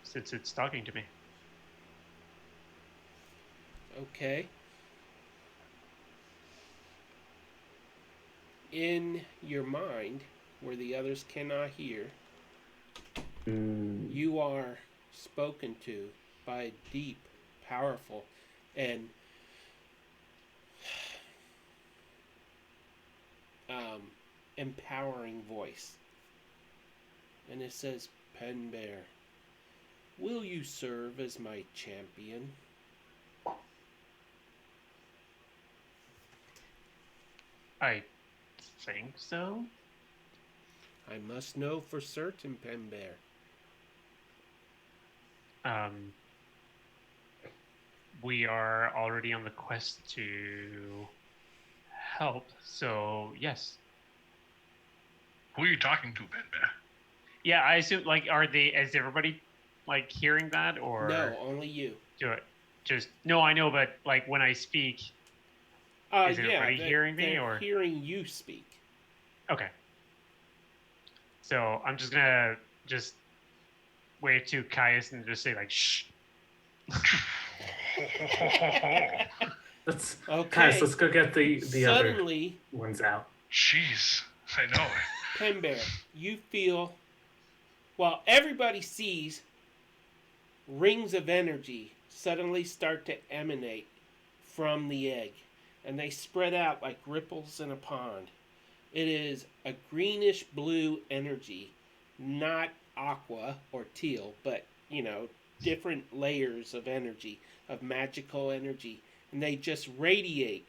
since it's talking to me. Okay. In your mind, where the others cannot hear, you are spoken to by a deep, powerful, and empowering voice. And it says, Pen Bear, will you serve as my champion? I think so. I must know for certain, Pen Bear. We are already on the quest to help, so yes. Who are you talking to, Ben Bear? Yeah, I assume, is everybody, hearing that, or? No, only you. No, I know, but, when I speak, is everybody hearing me, they're or? hearing you speak. Okay. So, I'm just gonna wave to Caius and just say, shh. Let's Okay. Guys, let's go get the Suddenly, other ones out. Jeez, I know. Pen Bear, you feel, while everybody sees rings of energy suddenly start to emanate from the egg, and they spread out like ripples in a pond. It is a greenish blue energy, not aqua or teal, but, different layers of energy, of magical energy. And they just radiate,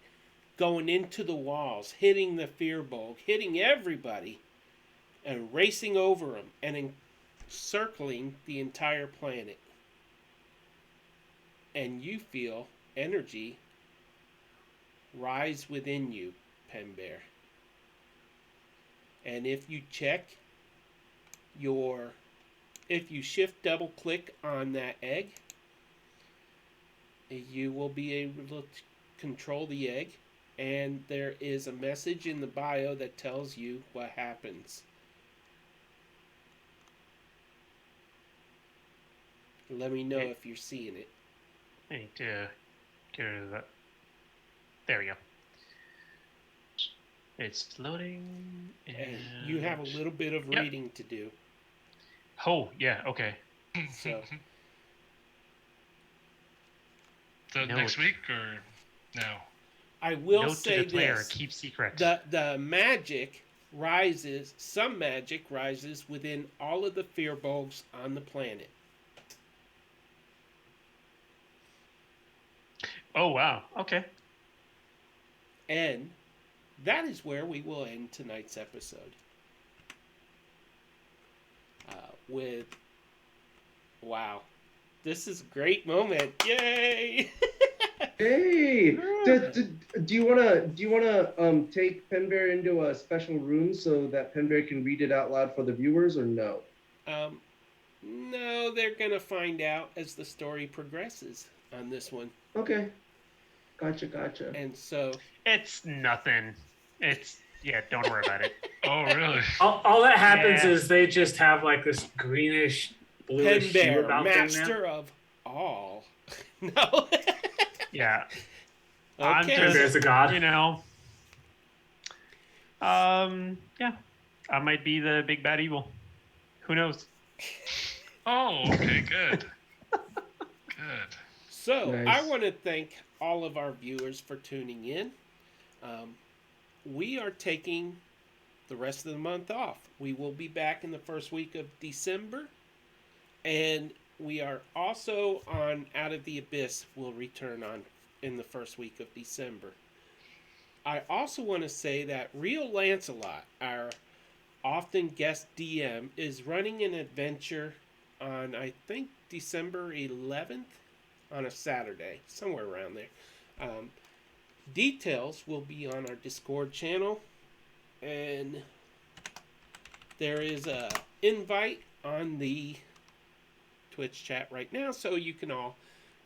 going into the walls, hitting the Fearbulk, hitting everybody, and racing over them, and encircling the entire planet. And you feel energy rise within you, pen bear. And if you if you shift double click on that egg, you will be able to control the egg, and there is a message in the bio that tells you what happens. Let me know if you're seeing it. I need to get rid of that. There we go. It's loading. And you have a little bit of reading to do. Oh, yeah, okay. So, next week or no? I will Note say to the player, this. keep secret. The magic rises, some magic rises within all of the fear bulbs on the planet. Oh, wow. Okay. And that is where we will end tonight's episode. Wow, this is a great moment! Yay! Hey, do you wanna take Penbear into a special room so that Penbear can read it out loud for the viewers, or no? No, they're gonna find out as the story progresses on this one. Okay, gotcha. And so It's nothing. Don't worry about it. Oh, really? All that happens Yeah. is they just have like this greenish, bluish hue Penbear, about them now. master of all. No. Yeah. Okay. Penbear's a god. You know. Yeah. I might be the big bad evil. Who knows? Oh, okay, good. Good. So, Nice. I want to thank all of our viewers for tuning in. We are taking the rest of the month off. We will be back in the first week of December. And we are also on Out of the Abyss will return on in the first week of December. I also want to say that Real Lancelot, our often guest DM, is running an adventure on, I think, December 11th on a Saturday, somewhere around there. Details will be on our Discord channel, and there is a invite on the Twitch chat right now, so you can all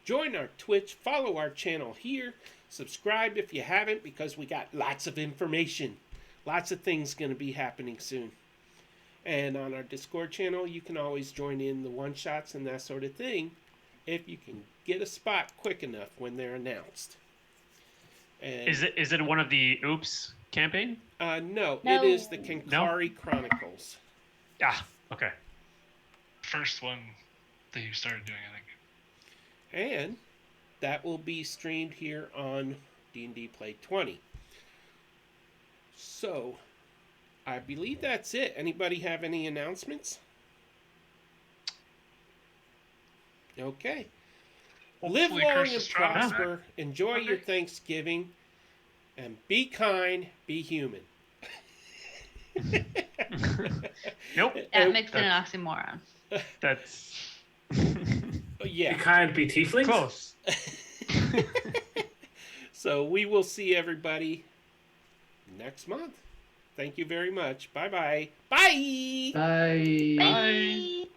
join our Twitch, follow our channel here, subscribe if you haven't, because we got lots of information, lots of things going to be happening soon. And on our Discord channel, you can always join in the one-shots and that sort of thing if you can get a spot quick enough when they're announced. And, Is it one of the Oops campaign? no, No. it is the Kankari Chronicles. Ah, okay. First one that you started doing, I think. And that will be streamed here on D&D Play 20. So, I believe that's it. Anybody have any announcements? Okay. Live Hopefully long Chris and is trying to- prosper. Enjoy your Thanksgiving. And be kind. Be human. Nope. That makes it an oxymoron. That's Yeah. Be kind, be tieflings. close. So we will see everybody next month. Thank you very much. Bye-bye. Bye. Bye. Bye. Bye.